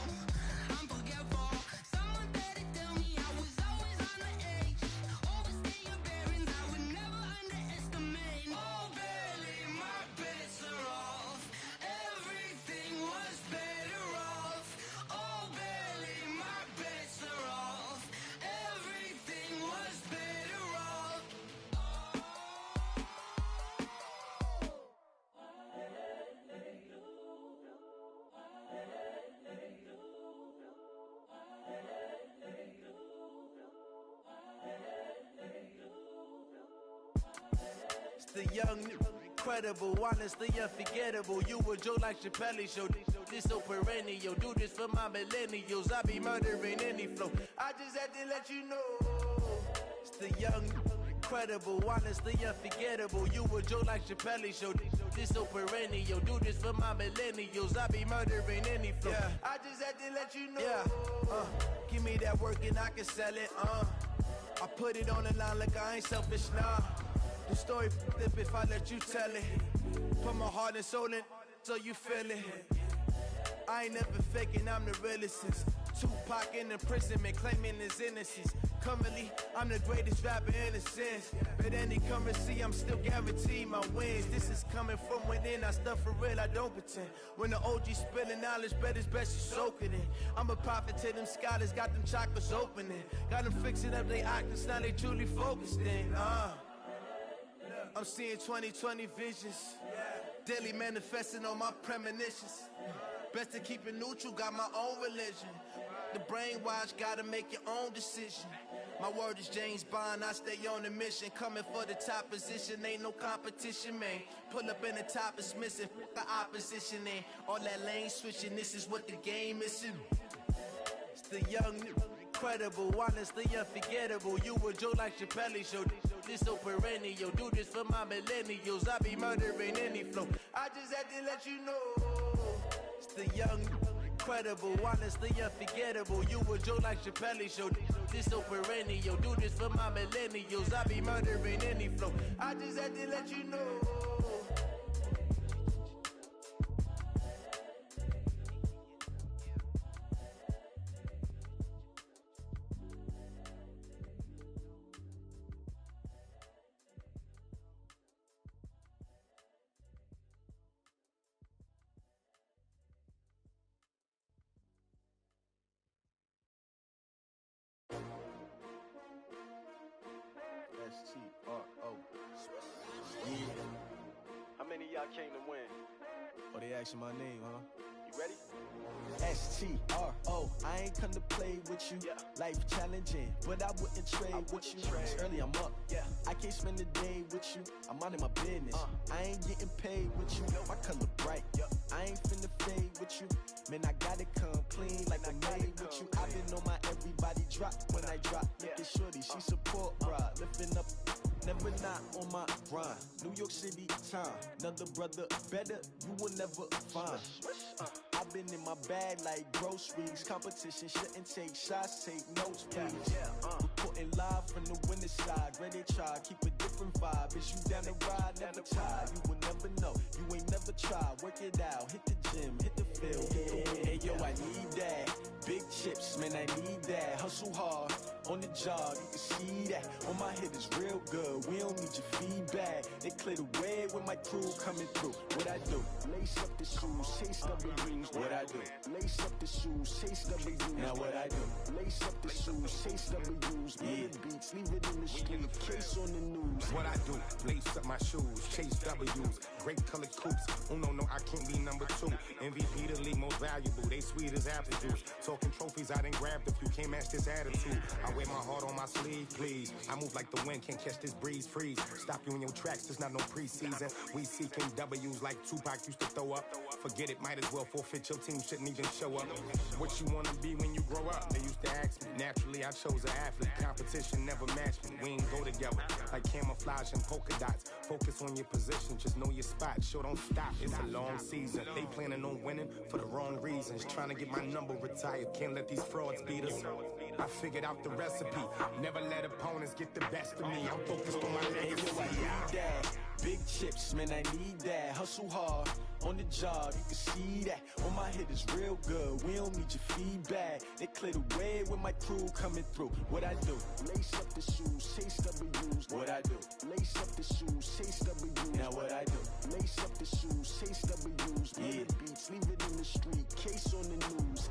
I'm forgetful. Someone better tell me I was always on the edge. Overstay your bearings, I would never underestimate. Oh, barely, my bets are off. Everything was better off. Oh, barely, my bets are off. Everything was better off. It's the young, incredible, honestly unforgettable. You a joke like Chappelle show. This so perennial. Do this for my millennials. I be murdering any flow. I just had to let you know. It's the young, incredible, honestly unforgettable. You a joke like Chappelle show. This so perennial. Do this for my millennials. I be murdering any flow. Yeah. I just had to let you know. Yeah. Give me that work and I can sell it. I put it on the line like I ain't selfish, nah. The story f***ed up if I let you tell it. Put my heart and soul in so you feel it. I ain't never faking, I'm the realest since Tupac in imprisonment, claiming his innocence. Currently, I'm the greatest rapper in a sense. But any currency, I'm still guaranteed my wins. This is coming from within, I stuff for real, I don't pretend. When the OG spilling knowledge, bet it's best you soak it in. I'm a prophet to them scholars, got them chakras opening. Got them fixing up their octaves, now they truly focused in. I'm seeing 2020 visions. Daily manifesting on my premonitions. Best to keep it neutral, got my own religion. The brainwash, gotta make your own decision. My word is James Bond, I stay on a mission. Coming for the top position, ain't no competition, man. Pull up in the top is missing, the opposition ain't. All that lane switching, this is what the game is. It's the young, incredible, honestly unforgettable. You a joke like Chappelle show. This so perennial, do this for my millennials. I be murdering any flow. I just had to let you know. It's the young, incredible, honestly unforgettable. You a joke like Chappelle show. This so perennial, do this for my millennials. I be murdering any flow. I just had to let you know. S-T-R-O. Yeah. How many of y'all came to win? Oh, they asking my name, huh? You ready? S-T-R-O. I ain't come to play with you. Life challenging, but I wouldn't trade with you. It's early, I'm up. I can't spend the day with you. I'm minding my business. I ain't getting paid with you. My color bright. I ain't finna fade with you. Man, I gotta come clean like I'm made with you. I've been on my everybody drop when I drop. Look at shorty, she support, bruh. Lifting up, never not on my grind. New York City time, another brother better, you will never find. I've been in my bag like groceries. Competition shouldn't take shots, take notes, please. Reporting live from the winning side. Ready to try, keep a different vibe. Is you down the ride, never tired. You will never know, you ain't never tried. Work it out, hit the gym, hit the field, hit the win. Hey yo, I need that. Big chips, man, I need that. Hustle hard, on the job, you can see that. On my head is real good, we don't need your feedback. They clear the way with my crew coming through. What I do? Lace up the shoes, chase W's. What I do? Lace up the shoes, chase W's. Now what I do? Lace up the shoes, chase W's. Yeah. Beats, leave it in the street, case on the news. What I do? Lace up my shoes, chase W's. Great colored coops. Oh no, I can't be number 2. MVP the league most valuable. They sweet as apple juice. Talking trophies, I didn't grab the few. Can't match this attitude. I wear my heart on my sleeve, please. I move like the wind, can't catch this breeze, freeze. Stop you in your tracks, there's not no preseason. We seeking W's like Tupac used to throw up. Forget it, might as well forfeit. Your team shouldn't even show up. What you wanna be when you grow up? They used to ask me. Naturally, I chose an athlete. Competition never matched me. We ain't go together like camouflage and polka dots. Focus on your position, just know your spot. Sure, don't stop. It's a long season. They planning on winning for the wrong reasons. Trying to get my number retired. Can't let these frauds beat us. I figured out the recipe. Never let opponents get the best of me. I'm focused on my legacy. I need that. Big chips, man, I need that. Hustle hard, on the job, you can see that. On my head is real good, we don't need your feedback. They clear the way with my crew coming through. What I do? Lace up the shoes, chase W's. What I do? Lace up the shoes, chase W's. Now what I do? Lace up the shoes, chase W's. Yeah. Beats, leave it in the street, case on the news.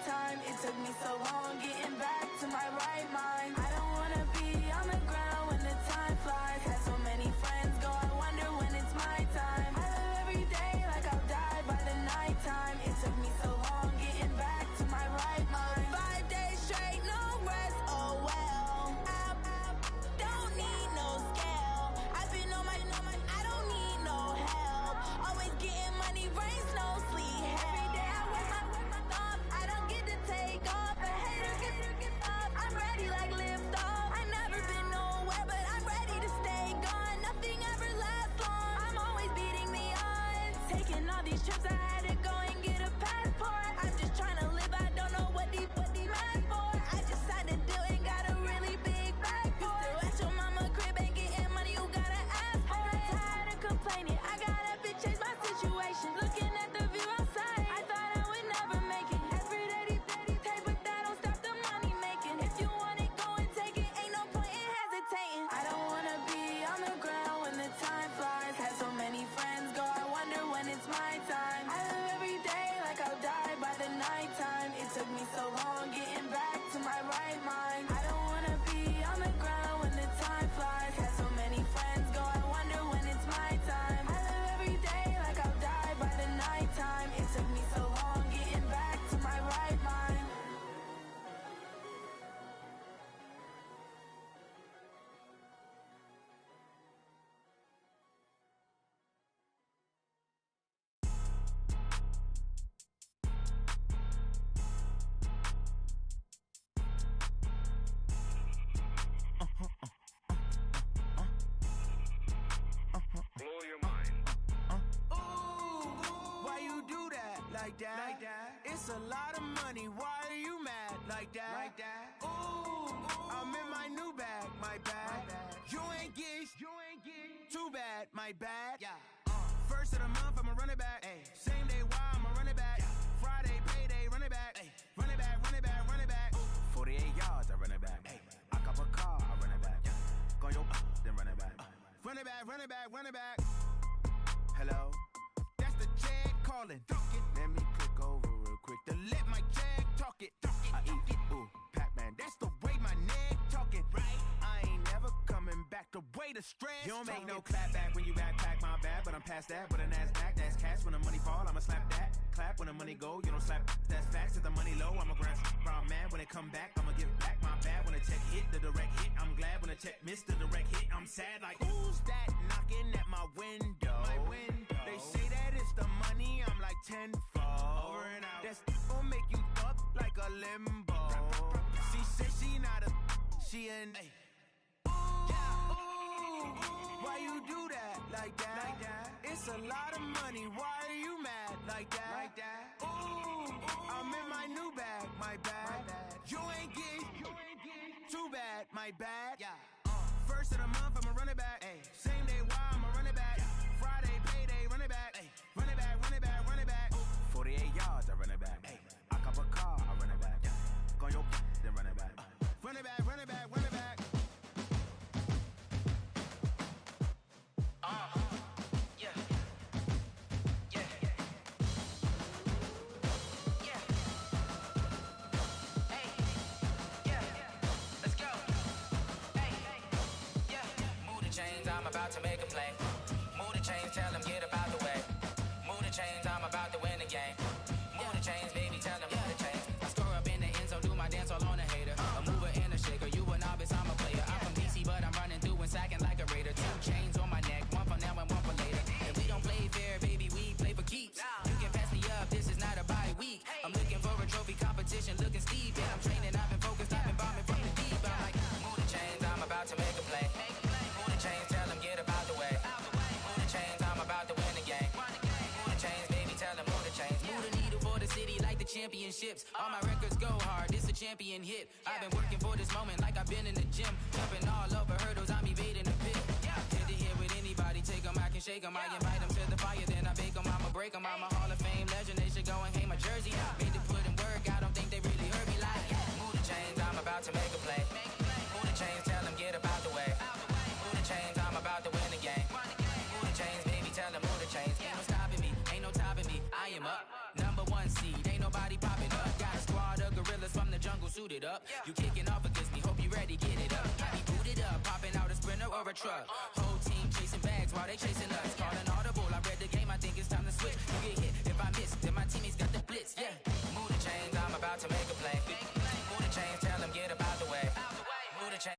time. It took me so long getting back to my right mind. I don't wanna be on the ground when the time flies. Had so many friends go, I wonder when it's my time. I live every day like I'll die by the nighttime. It took me so long getting back to my right mind. 5 days straight, no rest, oh well. I don't need no scale. I've been on my, I don't need no help. Always getting money, rain, snow, sleet. Every day I work my thumb. I don't get to take off. A hater get up. I'm ready like lift off. I never been nowhere, but I'm ready to stay gone. Nothing ever lasts long. I'm always beating the odds. Taking all these trips, I had to go and get a passport. I'm just trying to live. I don't know what these mad for. I just signed a deal and got a really big bag for it. Still at your mama crib ain't getting money, you gotta ask for it. I'm tired of complaining. I gotta bitch change my situation. Looking at the view outside, I thought I would never make it. Every day these take, but that don't stop the money making. If you want it, go and take it. Ain't no point in hesitating. I don't wanna be on the ground when the time flies. Had so many friends go, I wonder when it's my time. I live every day like I'll die by the nighttime. It took me so long getting back to my right mind. I don't wanna be on the ground when the time flies. Had so many friends go, I wonder when it's my time. I live every day like I'll die by the nighttime. It took me so long getting back to my right mind. Blow your mind. Why you do that? Like that? It's a lot of money. Why are you mad? Like that? Ooh, I'm in my new bag. My bad. You ain't get. Too bad. My bad. Yeah. First of the month, I'ma run it back. Ay. Same day, why I'ma run it back. Friday, payday, run it back. Ay. Run it back, run it back, run it back. 48 yards, I run it back. Ay. I cop a car, I run it back. Go your then run it back. Run it back, run it back, run it back. Hello? That's the check calling. Let me click over real quick to let my check talk it. I eat it, ooh, Pac-Man. That's the way my neck talking. Right? I ain't never coming back. The way the stress. You don't make no clap back when you backpack my bag, but I'm past that. With a NASDAQ, that's cash. When the money fall, I'ma slap that. Clap when the money go, you don't slap. That's facts. If the money low, I'ma grab brown man. When it come back, I'ma give back my bad. When the check hit, the direct hit. I'm glad when the check missed the direct hit. I'm sad like, who's that knocking at my window? They say that it's the money, I'm like tenfold. Over and out. That's gon' make you up like a limbo. She said she not a, she an. Ooh, why you do that? Like that? It's a lot of money, why are you mad? Like that? Ooh, I'm in my new bag, my bad. You ain't get too bad, my bad. Yeah. First of the month, I'ma run it back. Ay. Same day, why I'ma run it back. Friday, payday, run it back. Ay. Run it back, run it back, run it back. 48 yards, I run it back. Ay. I cop a car, I run it back. Go your then run it back. Run it back, run it back, run it back. Yeah. Hey. Yeah. Let's go. Hey. Yeah. Move the chains, I'm about to make a play. Move the chains, tell them get about the way. Move the chains, I'm about to win the game. Move the chains, baby, tell them move the chains. I score up in the end zone, do my dance all on a hater. A mover and a shaker, you a novice, I'm a player. I'm from DC, but I'm running through and sacking like a raider. 2 chains on my neck, one for now and one for later. If we don't play fair, baby, we play for keeps. You can pass me up, this is not a bye week. I'm looking for a trophy competition, looking steep. And I'm training, I've been focused, I've been bombing from the deep. I'm like, move the chains, I'm about to make a play. Move the chains, tell them get about the way. Move the chains, I'm about to win the game. Move the chains, baby, tell them move the chains. Move the needle for the city like the championships. All my records go hard, this a champion hit. I've been working for this moment like I've been in the gym. Jumping all over hurdles, I'm evading the pit. Head to head with anybody, take them, I can shake them. I invite them to the fire, then I bake them, I'ma break them. I'm a Hall of Fame legend, they should go and hang my jersey. Made to put in work, I don't think they really heard me like. Move the chains, I'm about to make a play. Move the chains, tell them get about the way. Move the chains, I'm about to win the game. Move the chains, baby, tell them move the chains. Ain't no stopping me, ain't no topping me, I am up. Number 1 seed, ain't nobody popping up. Got a squad up. You kicking off against me, hope you ready, get it up. I be booted up, popping out a Sprinter or a truck. Whole team chasing bags while they chasing us. Calling audible, I read the game, I think it's time to switch. You get hit, if I miss, then my teammates got the blitz, yeah. Move the chains, I'm about to make a play. Move the chains, tell them get about the way. Move the chains.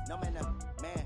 No man, a man.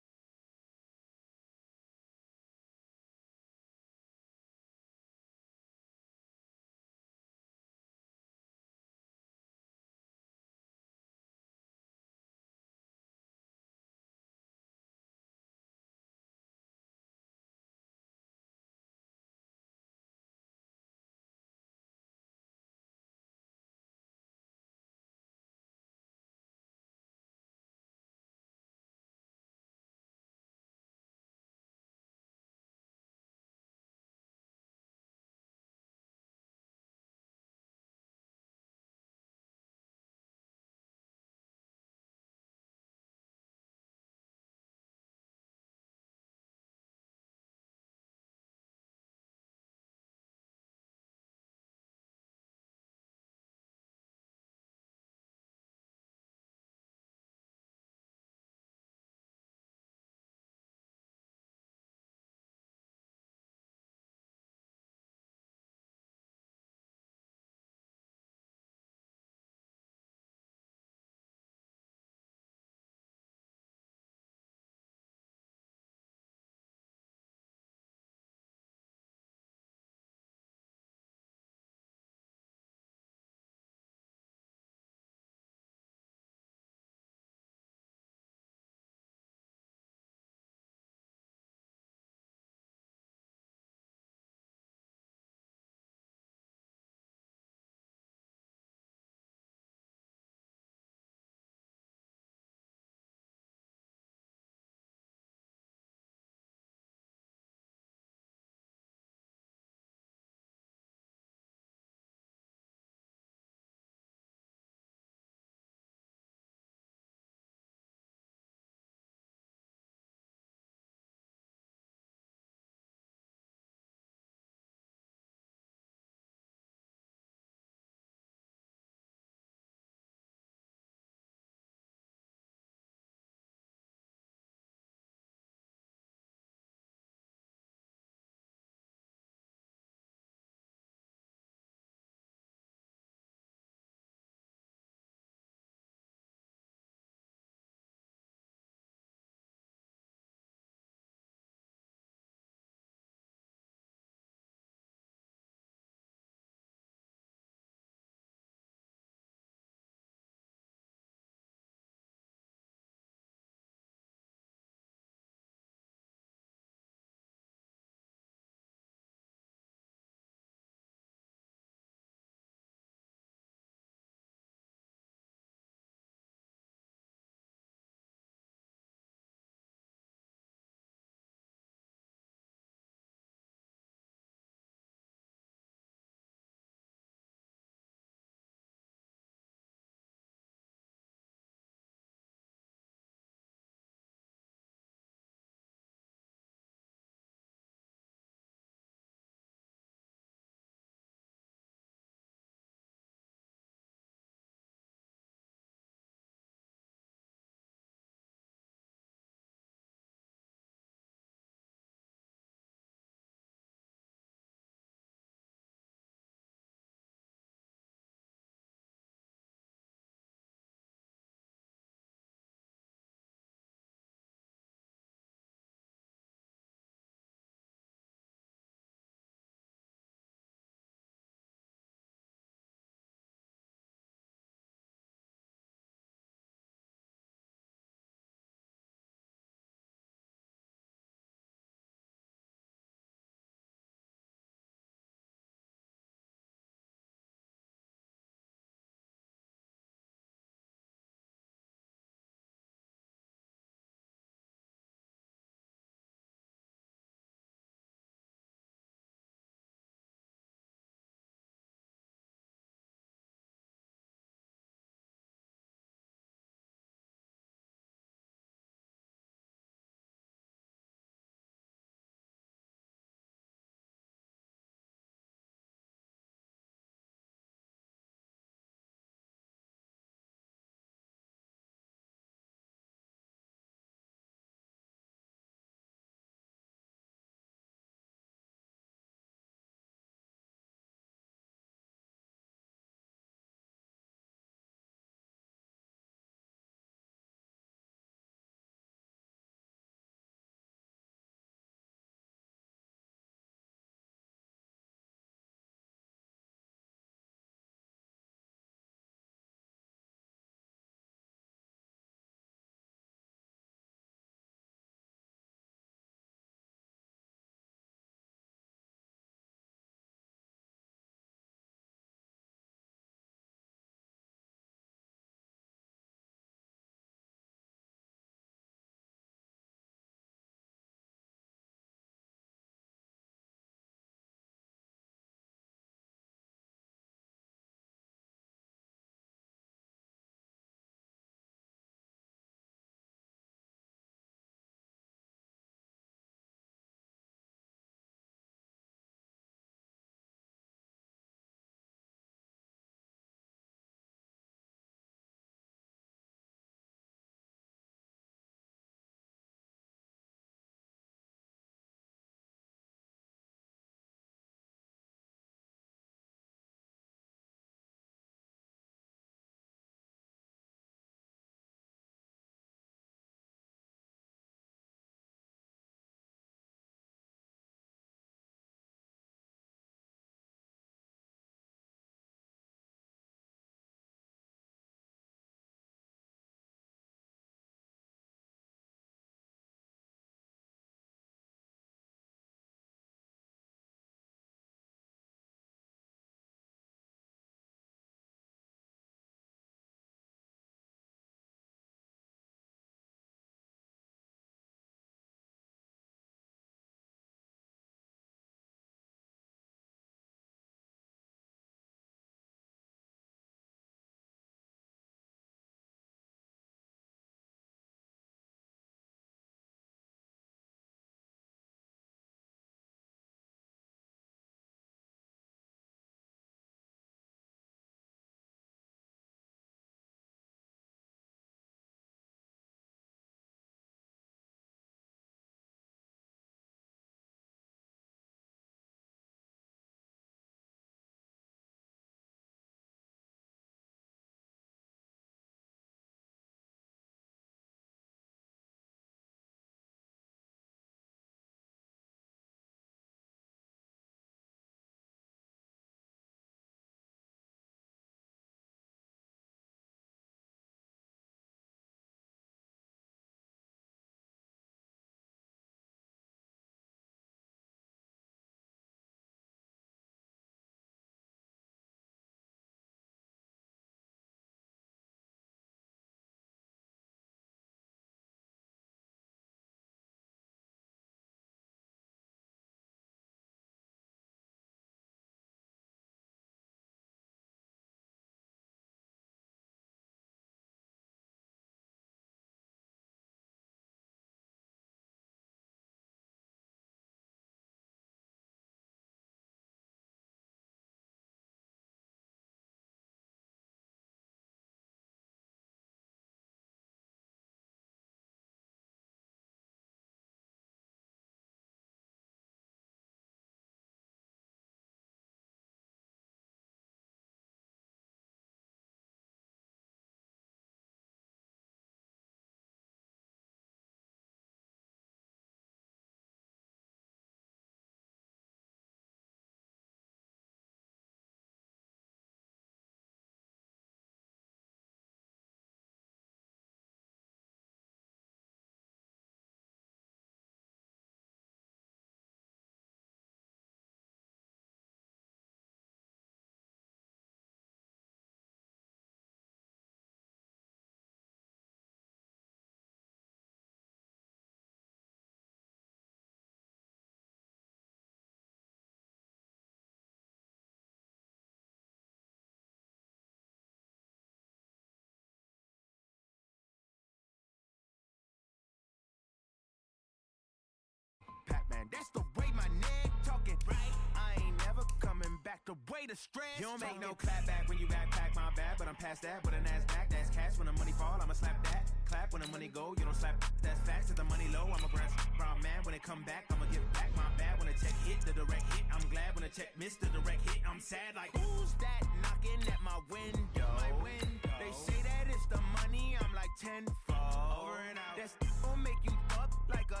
line. That's the way my neck talking. Right. I ain't never coming back. The way the stress. You don't make no clap back when you backpack my bad, but I'm past that. With a NASDAQ, that's cash. When the money fall, I'ma slap that. Clap when the money go, you don't slap. That's facts. If the money low, I'ma grab brown man. When it come back, I'ma give back my bad. When the check hit, the direct hit. I'm glad when the check missed the direct hit. I'm sad like who's that knocking at my window? My window. They say that it's the money. I'm like tenfold. Over and out. That's gonna make you up like a.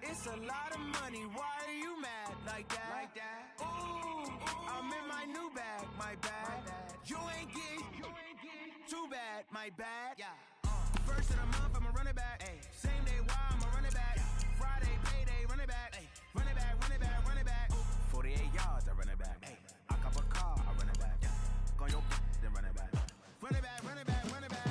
It's a lot of money, why are you mad like that? Ooh, I'm in my new bag, my bad. You ain't get too bad, my bad. First of the month, I'ma run it back. Same day, why I'ma run it back. Friday, payday, run it back. Run it back, run it back, run it back. 48 yards, I run it back. I cop a car, I run it back. Go on your then run it back. Run it back, run it back, run it back.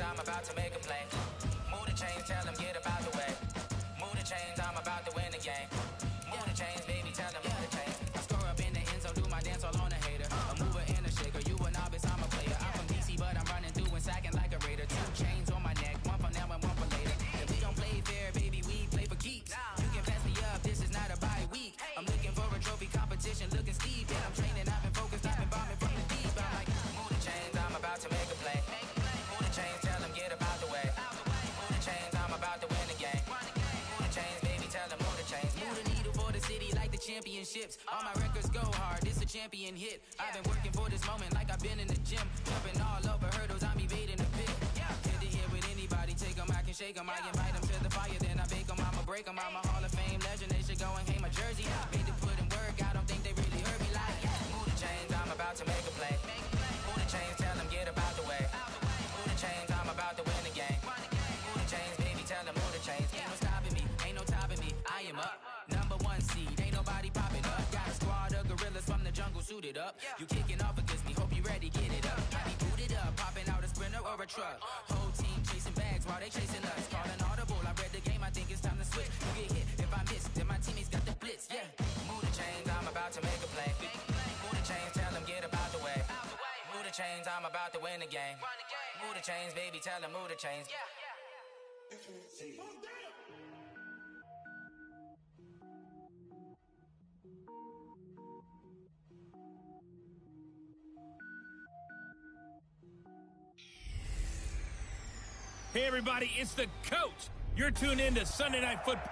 I'm about to make a play. Move the chains, tell them get about the way. Move the chains, I'm about to win the game. Move the chains, baby, tell them move the chains. I score up in the end zone, do my dance all on a hater. A mover and a shaker, you a novice, I'm a player. I'm from DC, but I'm running through and sacking like a raider. 2 chains on my neck, one for now and one for later. If we don't play fair, baby, we play for keeps. You can pass me up, this is not a bye week. I'm looking for a trophy competition, looking steep. And I'm training, I've been focused, I've been bombing from the deep. I'm like, move the chains, I'm about to make a play. Move the chains, tell them get about the way. Move the chains, I'm about to win the game. Move the chains, baby, tell them move the chains. Move the needle for the city like the championships. All my records go hard, this a champion hit. I've been working for this moment like I've been in the gym. Jumping all over hurdles, I'm evading the pit. Head to head with anybody, take them, I can shake them. I invite them to the fire, then I bake them, I'ma break them. I'm a Hall of Fame legend, they should go and hang my jersey. Made to put in work, I don't think they really heard me like. Move the chains, I'm about to make a play. Move the chains, tell them get about the way. Move the chains, I'm about to win the game. Move the chains, baby, tell them move the chains. Ain't no stopping me, ain't no topping me. I am up, number 1 seed, ain't nobody popping up. Got a squad of gorillas from the jungle suited up. You kicking off against me, hope you ready, get it up. I be booted up, popping out a sprinter or a truck. Whole team chasing bags while they chasing us. Calling audible, I read the game, I think it's time to switch. You get hit, if I miss, then my teammates got the blitz, yeah. Move the chains, I'm about to make a play. Move the chains, tell them get about the way. Move the chains, I'm about to win the game. Move the chains, baby, tell them move the chains. Hey, everybody, it's the coach. You're tuned in to Sunday Night Football.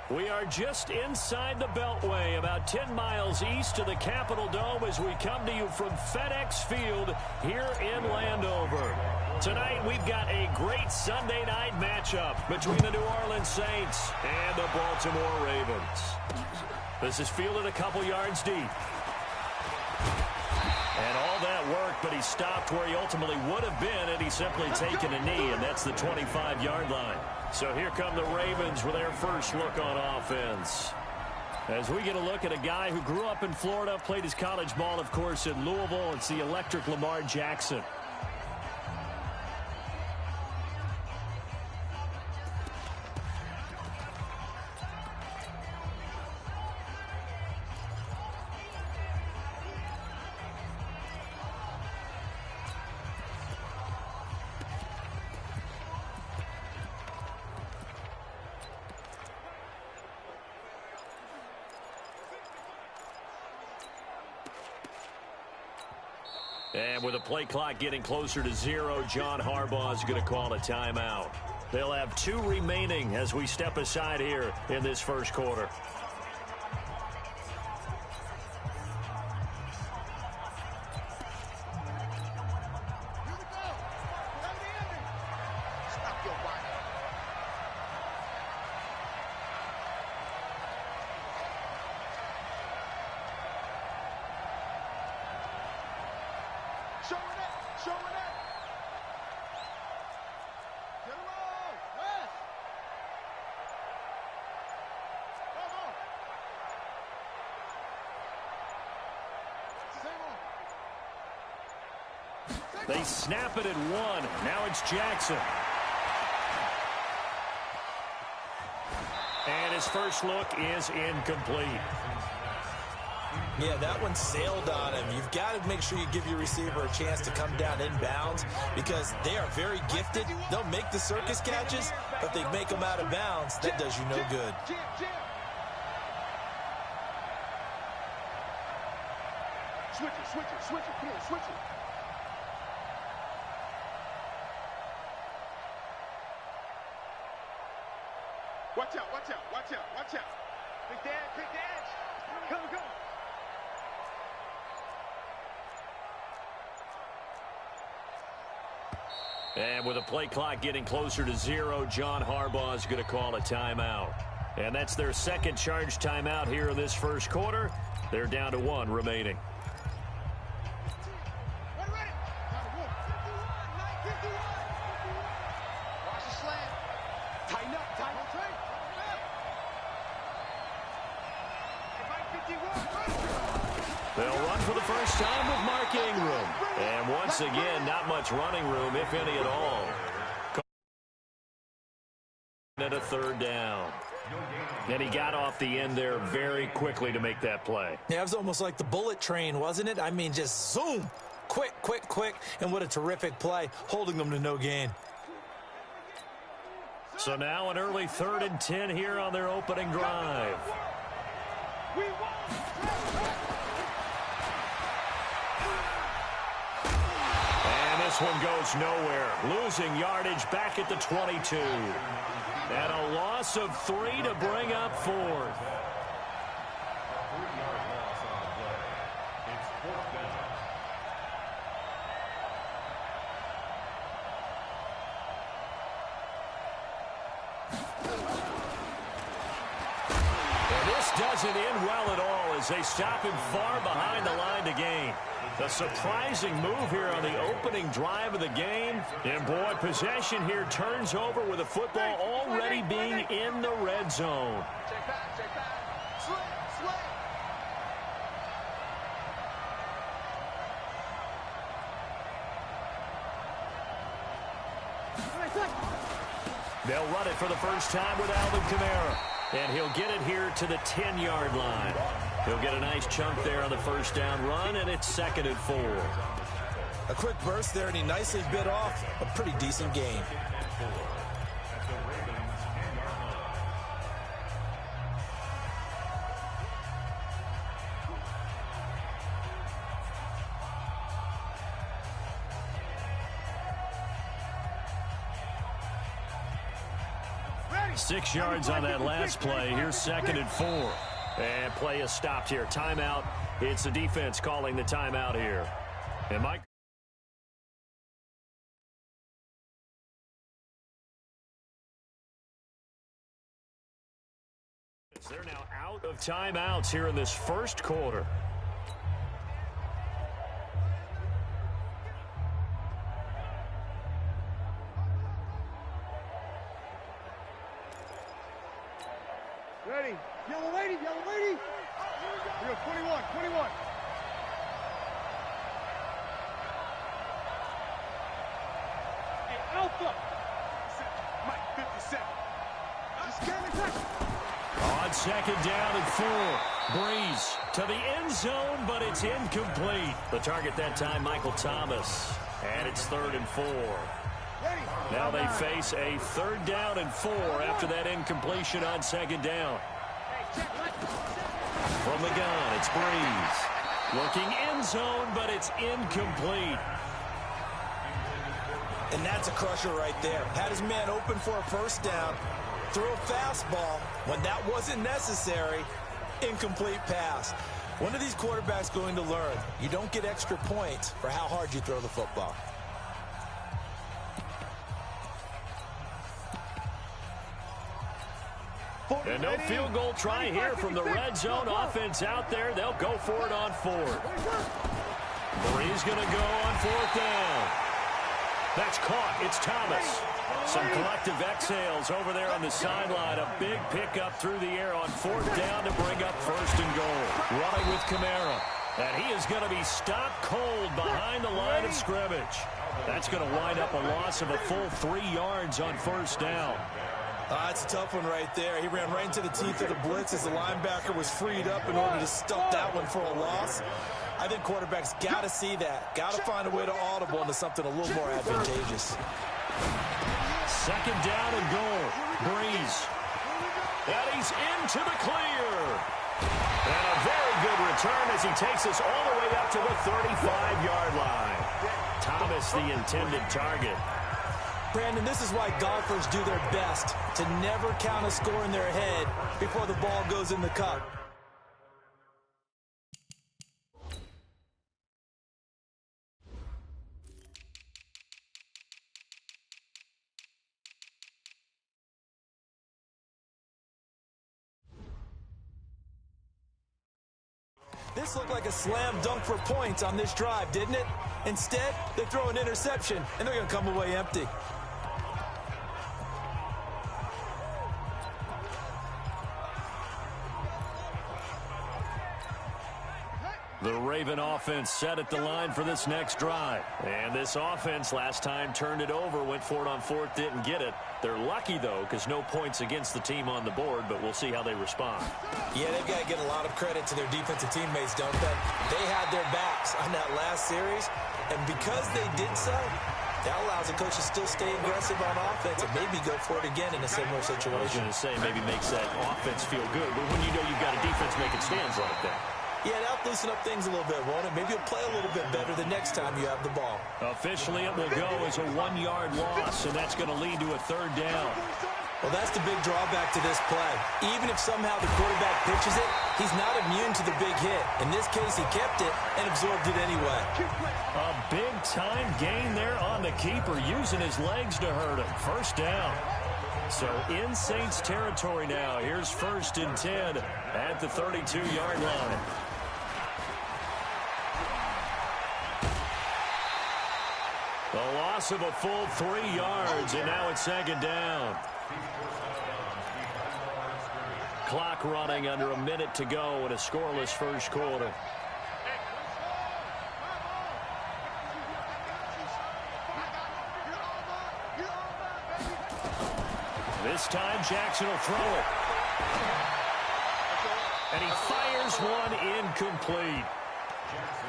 We are just inside the Beltway, about 10 miles east of the Capitol Dome as we come to you from FedEx Field here in Landover. Tonight, we've got a great Sunday night matchup between the New Orleans Saints and the Baltimore Ravens. This is fielded a couple yards deep. And all that work, but he stopped where he ultimately would have been had he simply taken a knee, and that's the 25-yard line. So here come the Ravens with their first look on offense. As we get a look at a guy who grew up in Florida, played his college ball, of course, in Louisville. It's the electric Lamar Jackson. And with the play clock getting closer to 0, John Harbaugh is going to call a timeout. They'll have 2 remaining as we step aside here in this first quarter. They snap it at 1. Now it's Jackson. And his first look is incomplete. Yeah, that one sailed on him. You've got to make sure you give your receiver a chance to come down inbounds because they are very gifted. They'll make the circus catches, but if they make them out of bounds, that does you no good. Switch it. Come on, switch it. Watch out. Big dance. Go. And with the play clock getting closer to 0, John Harbaugh is going to call a timeout. And that's their second charge timeout here in this first quarter. They're down to 1 remaining. They'll run for the first time with Mark Ingram. And once again, not much running room, if any at all. At a 3rd down. And he got off the end there very quickly to make that play. Yeah, it was almost like the bullet train, wasn't it? I mean, just zoom. Quick. And what a terrific play, holding them to no gain. So now an early 3rd and 10 here on their opening drive. This one goes nowhere, losing yardage back at the 22. And a loss of 3 to bring up 4th. 3-yard loss on the play. It's 4th down. And this doesn't end well at all as they stop him far behind the line to gain. A surprising move here on the opening drive of the game. And, boy, possession here turns over with the football already being in the red zone. Check back. Slip. They'll run it for the first time with Alvin Kamara. And he'll get it here to the 10-yard line. He'll get a nice chunk there on the first down run, and it's 2nd and 4. A quick burst there, and he nicely bit off a pretty decent gain. Ready. 6 yards on that last play. Here's 2nd and 4. And play is stopped here. Timeout. It's the defense calling the timeout here. And Mike. They're now out of timeouts here in this first quarter. Ready. Yellow lady. We go 21. Hey, Alpha. Mike, 57. Just get it. On 2nd down and 4. Breeze to the end zone, but it's incomplete. The target that time, Michael Thomas. And it's 3rd and 4. Now they face a 3rd down and 4 after that incompletion on 2nd down. From the gun, it's Breeze. Looking end zone, but it's incomplete. And that's a crusher right there. Had his man open for a first down. Throw a fastball when that wasn't necessary. Incomplete pass. When are these quarterbacks going to learn? You don't get extra points for how hard you throw the football. And no field goal try here from the red zone offense out there. They'll go for it on 4th. Breeze going to go on 4th down. That's caught. It's Thomas. Some collective exhales over there on the sideline. A big pickup through the air on 4th down to bring up 1st and goal. Running with Kamara. And he is going to be stopped cold behind the line of scrimmage. That's going to wind up a loss of a full 3 yards on first down. It's a tough one right there. He ran right into the teeth of the blitz as the linebacker was freed up in order to stuff that one for a loss. I think quarterbacks got to see that. Got to find a way to audible into something a little more advantageous. Second down and goal. Breeze. And he's into the clear. And a very good return as he takes us all the way up to the 35-yard line. Thomas, the intended target. Brandon, this is why golfers do their best to never count a score in their head before the ball goes in the cup. This looked like a slam dunk for points on this drive, didn't it? Instead, they throw an interception, and they're going to come away empty. The Raven offense set at the line for this next drive. And this offense last time turned it over, went for it on fourth, didn't get it. They're lucky, though, because no points against the team on the board, but we'll see how they respond. Yeah, they've got to get a lot of credit to their defensive teammates, don't they? They had their backs on that last series, and because they did so, that allows the coach to still stay aggressive on offense and maybe go for it again in a similar situation. I was going to say maybe makes that offense feel good, but when you know you've got a defense making stands like that. Yeah, that'll loosen up things a little bit, won't it? Maybe you'll play a little bit better the next time you have the ball. Officially, it will go as a 1-yard loss, and that's going to lead to a third down. Well, that's the big drawback to this play. Even if somehow the quarterback pitches it, he's not immune to the big hit. In this case, he kept it and absorbed it anyway. A big-time gain there on the keeper, using his legs to hurt him. First down. So in Saints territory now. Here's 1st and 10 at the 32-yard line. A loss of a full 3 yards, and now it's 2nd down. Clock running under a minute to go in a scoreless first quarter. This time, Jackson will throw it. And he fires one incomplete.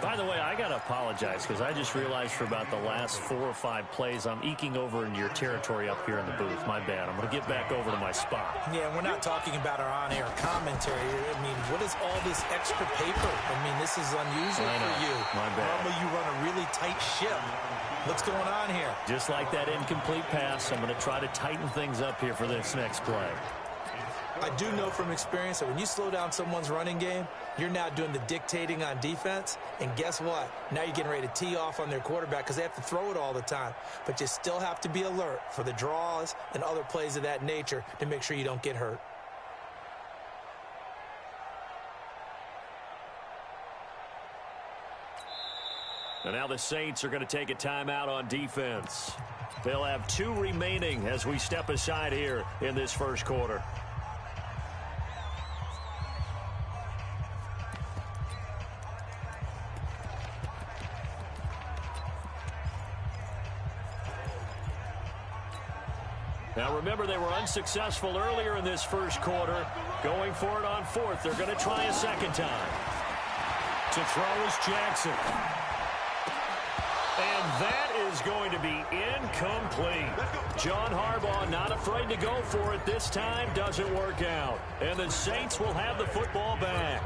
By the way, I got to apologize because I just realized for about the last 4 or 5 plays, I'm eking over into your territory up here in the booth. My bad. I'm going to get back over to my spot. Yeah, we're not talking about our on-air commentary. I mean, what is all this extra paper? I mean, this is unusual for you. My bad. Normally you run a really tight ship. What's going on here? Just like that incomplete pass, I'm going to try to tighten things up here for this next play. I do know from experience that when you slow down someone's running game, you're now doing the dictating on defense. And guess what? Now you're getting ready to tee off on their quarterback because they have to throw it all the time. But you still have to be alert for the draws and other plays of that nature to make sure you don't get hurt. And now the Saints are going to take a timeout on defense. They'll have 2 remaining as we step aside here in this first quarter. Now remember, they were unsuccessful earlier in this first quarter. Going for it on 4th. They're going to try a second time. To throw is Jackson. And that is going to be incomplete. John Harbaugh not afraid to go for it this time. Doesn't work out. And the Saints will have the football back.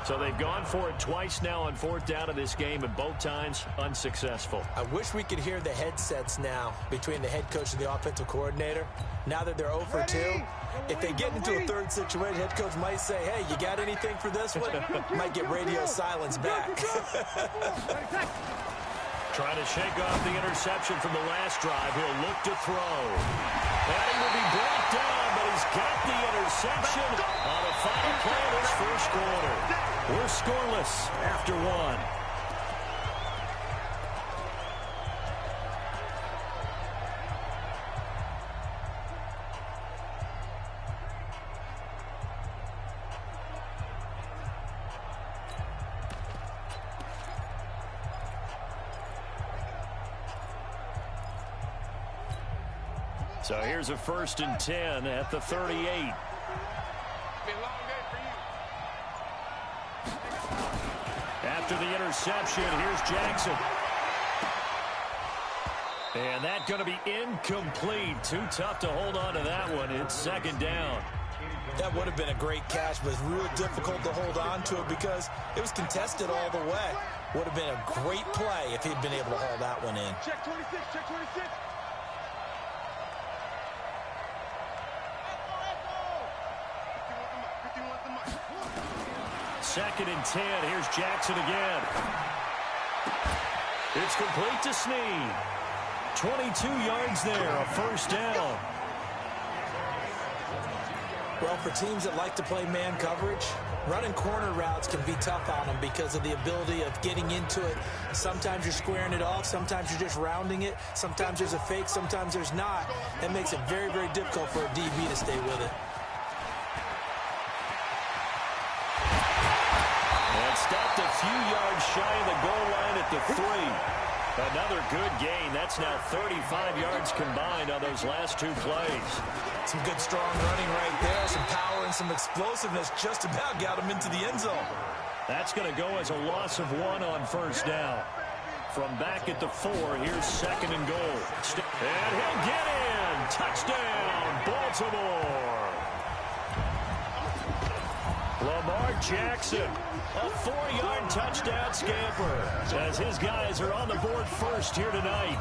So they've gone for it twice now on 4th down of this game, and both times unsuccessful. I wish we could hear the headsets now between the head coach and the offensive coordinator. Now that they're 0 for 2, if they get into a 3rd situation, head coach might say, hey, you got anything for this one? Might get radio silence back. Trying to shake off the interception from the last drive. He'll look to throw. And he will be brought down, but he's got the interception on the final play of this first quarter. We're scoreless after 1. So here's a 1st and 10 at the 38. After the interception, here's Jackson. And that's going to be incomplete. Too tough to hold on to that one. It's 2nd down. That would have been a great catch, but it's real difficult to hold on to it because it was contested all the way. Would have been a great play if he'd been able to haul that one in. Check 26, check 26. 2nd and 10. Here's Jackson again. It's complete to Snead. 22 yards there, a 1st down. Well, for teams that like to play man coverage, running corner routes can be tough on them because of the ability of getting into it. Sometimes you're squaring it off. Sometimes you're just rounding it. Sometimes there's a fake. Sometimes there's not. That makes it very, very difficult for a DB to stay with it. And stopped a few yards shy of the goal line at the 3. Another good gain. That's now 35 yards combined on those last 2 plays. Some good, strong running right there. Some power and some explosiveness just about got him into the end zone. That's going to go as a loss of 1 on 1st down. From back at the 4, here's 2nd and goal. And he'll get in. Touchdown, Baltimore. Lamar Jackson, a 4-yard touchdown scamper as his guys are on the board first here tonight.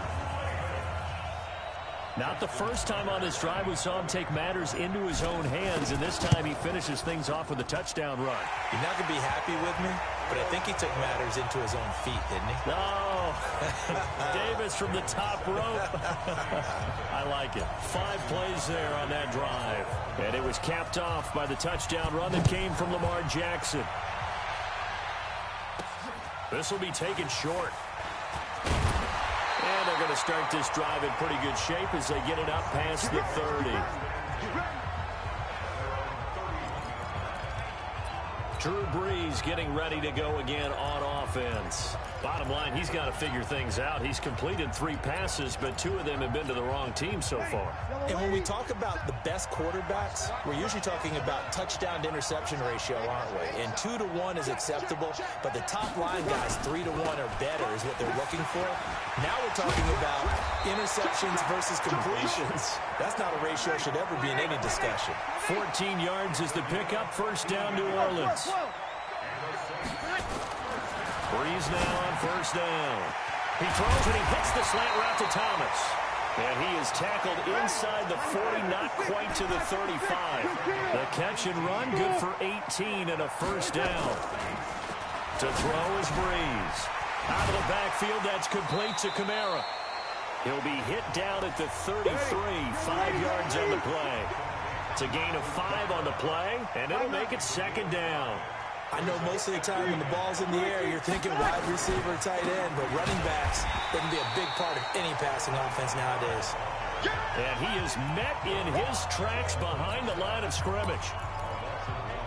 Not the first time on this drive we saw him take matters into his own hands, and this time he finishes things off with a touchdown run. You're not going to be happy with me, but I think he took matters into his own feet, didn't he? No. Davis from the top rope. I like it. 5 plays there on that drive. And it was capped off by the touchdown run that came from Lamar Jackson. This will be taken short. And they're going to start this drive in pretty good shape as they get it up past the 30. Drew Brees getting ready to go again on offense. Bottom line, he's got to figure things out. He's completed 3 passes, but 2 of them have been to the wrong team so far. And when we talk about the best quarterbacks, we're usually talking about touchdown to interception ratio, aren't we? And 2 to 1 is acceptable, but the top line guys, 3 to 1 or better is what they're looking for. Now we're talking about interceptions versus completions. That's not a ratio that should ever be in any discussion. 14 yards is the pickup. 1st down, New Orleans. Brees now on 1st down. He throws and he hits the slant route to Thomas. And he is tackled inside the 40, not quite to the 35. The catch and run, good for 18 and a 1st down. To throw is Brees. Out of the backfield, that's complete to Kamara. He'll be hit down at the 33, 5 yards on the play. It's a gain of 5 on the play, and it'll make it 2nd down. I know most of the time when the ball's in the air, you're thinking wide receiver, tight end, but running backs, they can be a big part of any passing offense nowadays. And he is met in his tracks behind the line of scrimmage.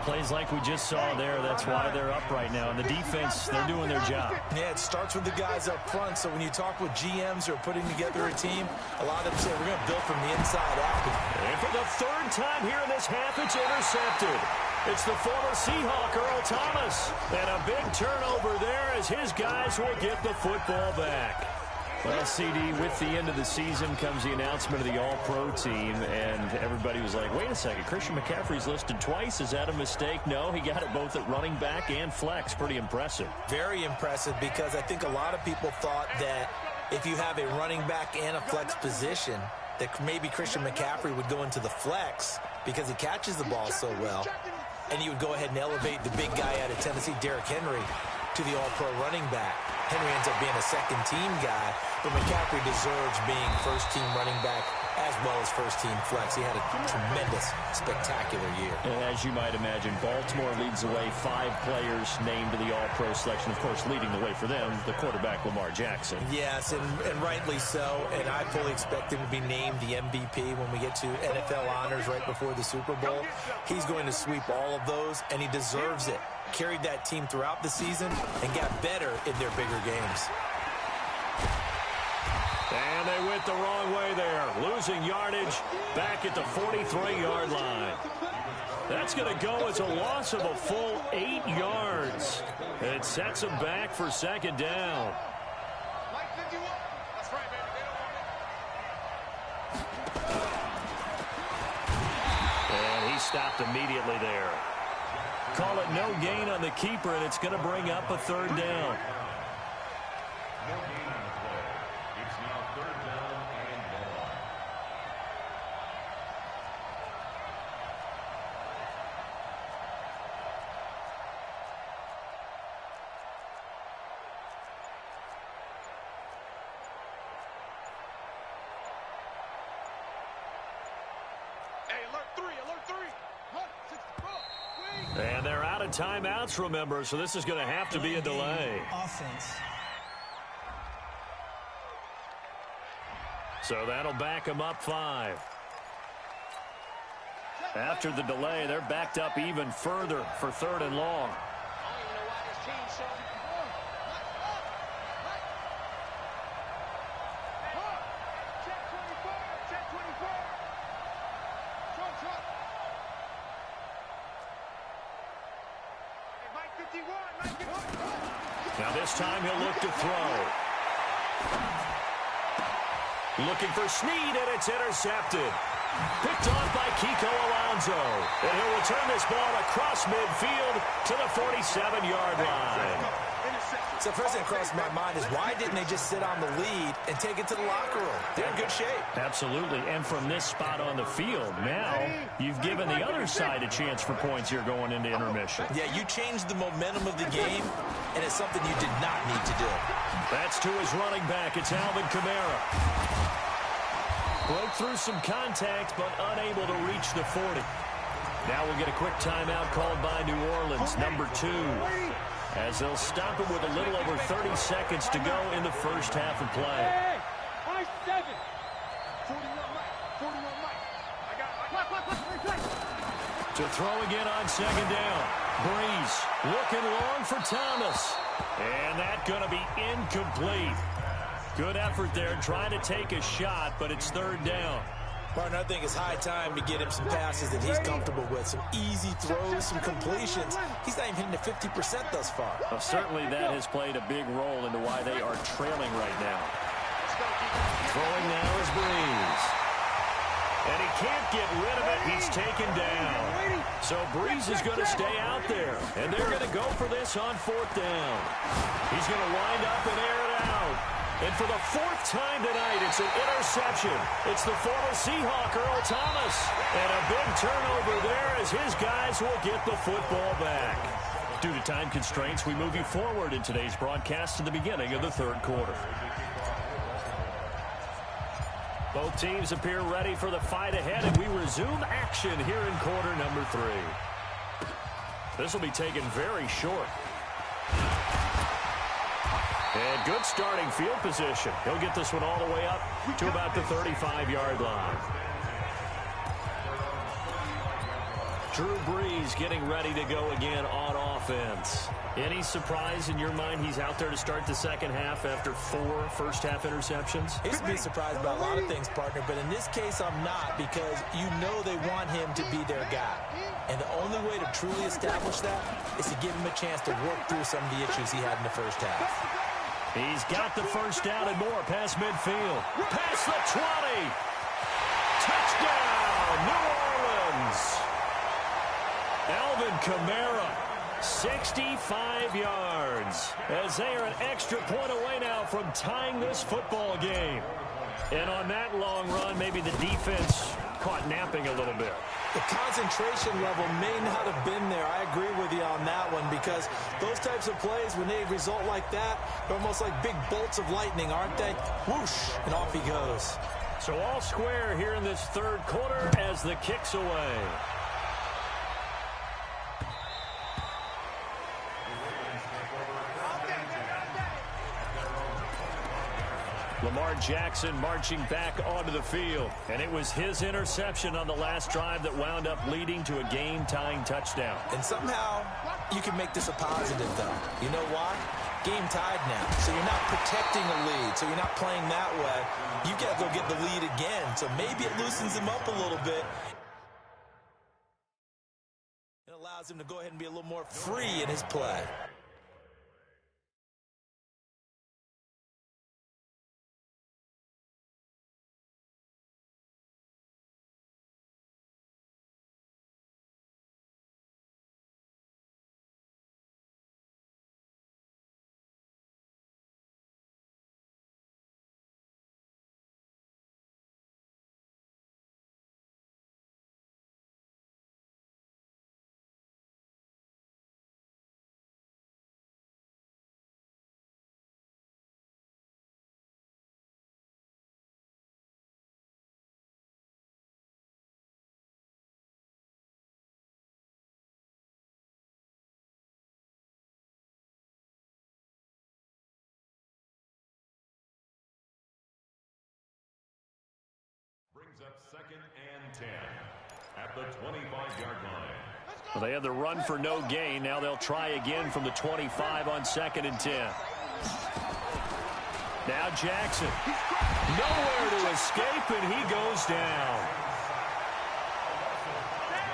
Plays like we just saw there, that's why they're up right now. And the defense, they're doing their job. Yeah, it starts with the guys up front. So when you talk with GMs who are putting together a team, a lot of them say we're going to build from the inside out. And for the 3rd time here in this half, it's intercepted. It's the former Seahawk, Earl Thomas. And a big turnover there as his guys will get the football back. Well, CD, with the end of the season comes the announcement of the All-Pro team, and everybody was like, wait a second, Christian McCaffrey's listed twice. Is that a mistake? No, he got it both at running back and flex. Pretty impressive. Very impressive, because I think a lot of people thought that if you have a running back and a flex position, that maybe Christian McCaffrey would go into the flex because he catches the ball so well. And he would go ahead and elevate the big guy out of Tennessee, Derrick Henry, to the All-Pro running back. Henry ends up being a 2nd-team guy, but McCaffrey deserves being 1st-team running back as well as 1st-team flex. He had a tremendous, spectacular year. And as you might imagine, Baltimore leads the way. 5 players named to the All-Pro selection. Of course, leading the way for them, the quarterback Lamar Jackson. Yes, and rightly so. And I fully expect him to be named the MVP when we get to NFL honors right before the Super Bowl. He's going to sweep all of those, and he deserves it. Carried that team throughout the season and got better in their bigger games. And they went the wrong way there, losing yardage back at the 43-yard line. That's going to go as a loss of a full 8 yards. It sets them back for second down. And he stopped immediately there. Call it no gain on the keeper, and it's going to bring up a third down. No gain on the play. It's now third down and long. Hey, alert 3, alert 3. And they're out of timeouts, remember, so this is going to have to be a delay. Offense. So that'll back them up 5. After the delay, they're backed up even further for third and long. Now this time he'll look to throw. Looking for Snead, and it's intercepted. Picked off by Kiko Alonso. And he'll return this ball across midfield to the 47-yard line. So first thing that crossed my mind is why didn't they just sit on the lead and take it to the locker room? They're in good shape. Absolutely. And from this spot on the field, now you've given the other side a chance for points here going into intermission. Yeah, you changed the momentum of the game, and it's something you did not need to do. That's to his running back. It's Alvin Kamara. Broke through some contact, but unable to reach the 40. Now we'll get a quick timeout called by New Orleans, number 2. As they'll stop him with a little over 30 seconds to go in the first half of play. To throw again on second down. Breeze looking long for Thomas. And that's going to be incomplete. Good effort there trying to take a shot, but it's third down. Partner, I think it's high time to get him some passes that he's comfortable with. Some easy throws, some completions. He's not even hitting the 50% thus far. Well, certainly that has played a big role into why they are trailing right now. Throwing now is Breeze. And he can't get rid of it. He's taken down. So Breeze is going to stay out there. And they're going to go for this on fourth down. He's going to wind up and air it out. And for the 4th time tonight, it's an interception. It's the former Seahawk, Earl Thomas. And a big turnover there as his guys will get the football back. Due to time constraints, we move you forward in today's broadcast to the beginning of the third quarter. Both teams appear ready for the fight ahead, and we resume action here in quarter number 3. This will be taken very short. And good starting field position. He'll get this one all the way up to about the 35-yard line. Drew Brees getting ready to go again on offense. Any surprise in your mind he's out there to start the second half after 4 first-half interceptions? He's been surprised by a lot of things, partner, but in this case I'm not, because you know they want him to be their guy. And the only way to truly establish that is to give him a chance to work through some of the issues he had in the first half. He's got the first down and more past midfield. Past the 20. Touchdown, New Orleans. Alvin Kamara, 65 yards. As they are an extra point away now from tying this football game. And on that long run, maybe the defense caught napping a little bit. The concentration level may not have been there. I agree with you on that one, because those types of plays, when they result like that, they're almost like big bolts of lightning, aren't they? Whoosh, and off he goes. So all square here in this third quarter as the kick's away. Lamar Jackson marching back onto the field. And it was his interception on the last drive that wound up leading to a game-tying touchdown. And somehow you can make this a positive, though. You know why? game tied now. So you're not protecting a lead. So you're not playing that way. You got to go get the lead again. So maybe it loosens him up a little bit. It allows him to go ahead and be a little more free in his play. Brings up 2nd and 10 at the 25-yard line. Well, they had the run for no gain. Now they'll try again from the 25 on 2nd and 10. Now Jackson. Nowhere to escape, and he goes down.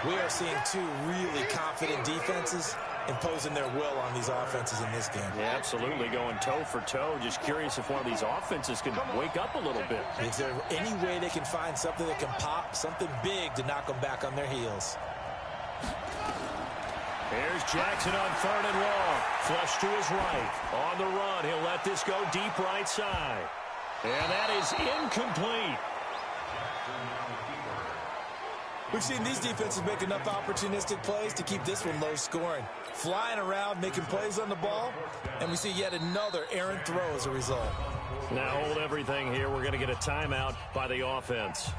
We are seeing two really confident defenses imposing their will on these offenses in this game. Yeah, absolutely, going toe for toe. Just curious if one of these offenses can wake up a little bit. Is there any way they can find something that can pop, something big to knock them back on their heels? Here's Jackson on 3rd and long. Flush to his right. On the run, he'll let this go deep right side. And that is incomplete. We've seen these defenses make enough opportunistic plays to keep this one low scoring. Flying around, making plays on the ball, and we see yet another errant throw as a result. Now hold everything here. We're going to get a timeout by the offense.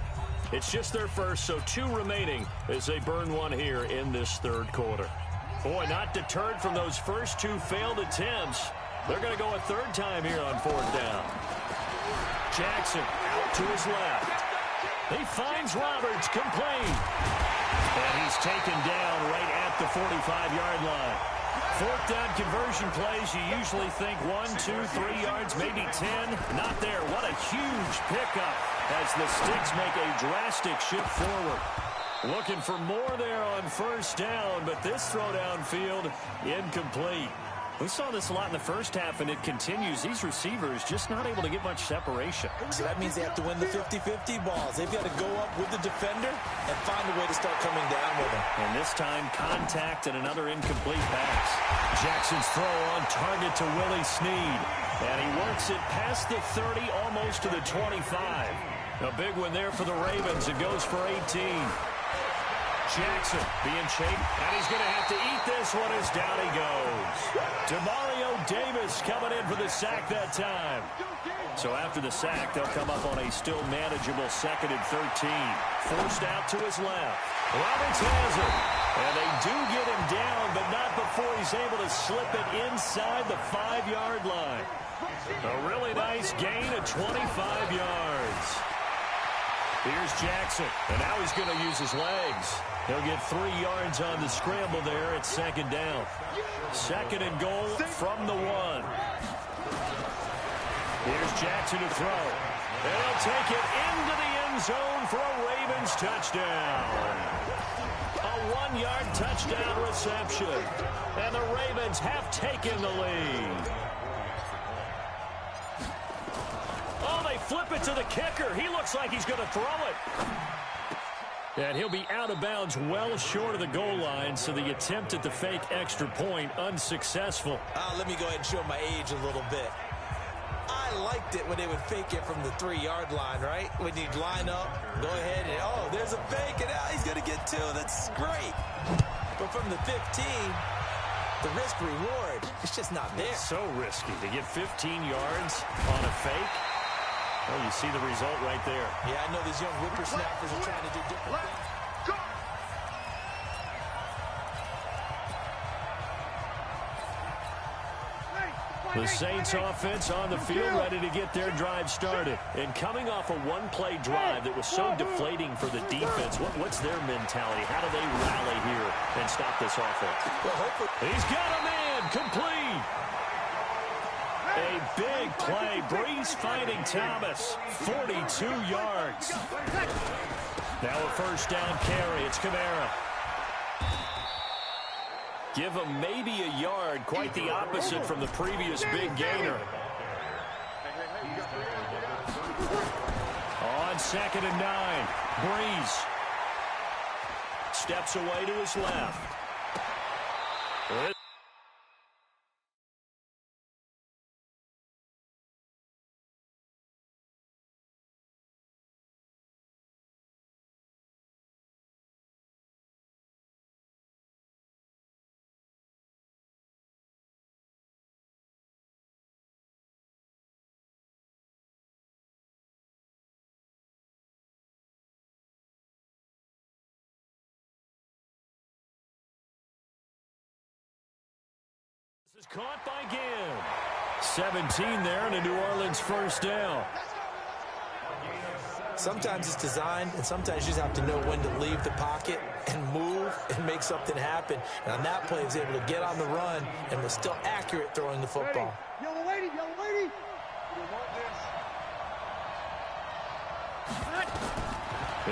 It's just their first, so 2 remaining as they burn one here in this 3rd quarter. Boy, not deterred from those first 2 failed attempts. They're going to go a 3rd time here on 4th down. Jackson out to his left. He finds Roberts, complete. And he's taken down right at the 45-yard line. 4th down conversion plays, you usually think 1, 2, 3 yards, maybe 10. Not there. What a huge pickup as the Sticks make a drastic shift forward. Looking for more there on 1st down, but this throw downfield incomplete. We saw this a lot in the first half, and it continues. These receivers just not able to get much separation. So that means they have to win the 50-50 balls. They've got to go up with the defender and find a way to start coming down with him. And this time, contact and another incomplete pass. Jackson's throw on target to Willie Snead. And he works it past the 30, almost to the 25. A big one there for the Ravens. It goes for 18. Jackson being chased, and he's going to have to eat this one as down he goes. Demario Davis coming in for the sack that time. So after the sack, they'll come up on a still manageable 2nd and 13. Forced out to his left. Roberts has it. And they do get him down, but not before he's able to slip it inside the 5-yard line. A really nice gain of 25 yards. Here's Jackson, and now he's going to use his legs. He'll get 3 yards on the scramble there at 2nd down. 2nd and goal from the 1. Here's Jackson to throw. And he'll take it into the end zone for a Ravens touchdown. A 1-yard touchdown reception. And the Ravens have taken the lead. Oh, they flip it to the kicker. He looks like he's going to throw it. And he'll be out of bounds well short of the goal line, so the attempt at the fake extra point unsuccessful. Let me go ahead and show my age a little bit. I liked it when they would fake it from the 3-yard line, right? When you'd line up, go ahead and, oh, there's a fake, and now he's going to get 2. That's great. But from the 15, the risk-reward, it's just not there. It's so risky to get 15 yards on a fake. Well, you see the result right there. Yeah, I know these young whippersnappers are trying to do different things. The Saints offense on the field, ready to get their drive started. And coming off a one-play drive that was so deflating for the defense, what's their mentality? How do they rally here and stop this offense? Well, hopefully. He's got a man, complete. A big play. Breeze finding Thomas. 42 yards. Now a first down carry. It's Kamara. Give him maybe a yard. Quite the opposite from the previous big gainer. On 2nd and 9. Breeze steps away to his left. This is caught by Gill. 17 there and a New Orleans first down. Sometimes it's designed, and sometimes you just have to know when to leave the pocket and move and make something happen. And on that play, he was able to get on the run and was still accurate throwing the football. Yellow lady, yellow lady.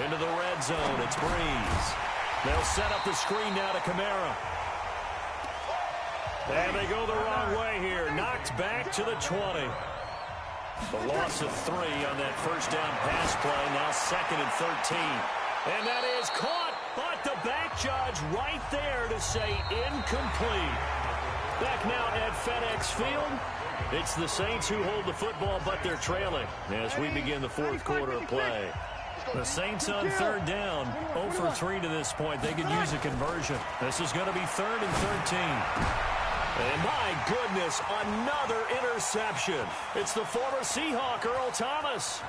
Into the red zone, it's Breeze. They'll set up the screen now to Kamara. And they go the wrong way here. Knocked back to the 20. The loss of 3 on that first down pass play. Now 2nd and 13. And that is caught. But the back judge right there to say incomplete. Back now at FedEx Field. It's the Saints who hold the football, but they're trailing as we begin the 4th quarter of play. The Saints on 3rd down. 0 for 3 to this point. They could use a conversion. This is going to be 3rd and 13. And my goodness, another interception. It's the former Seahawk, Earl Thomas.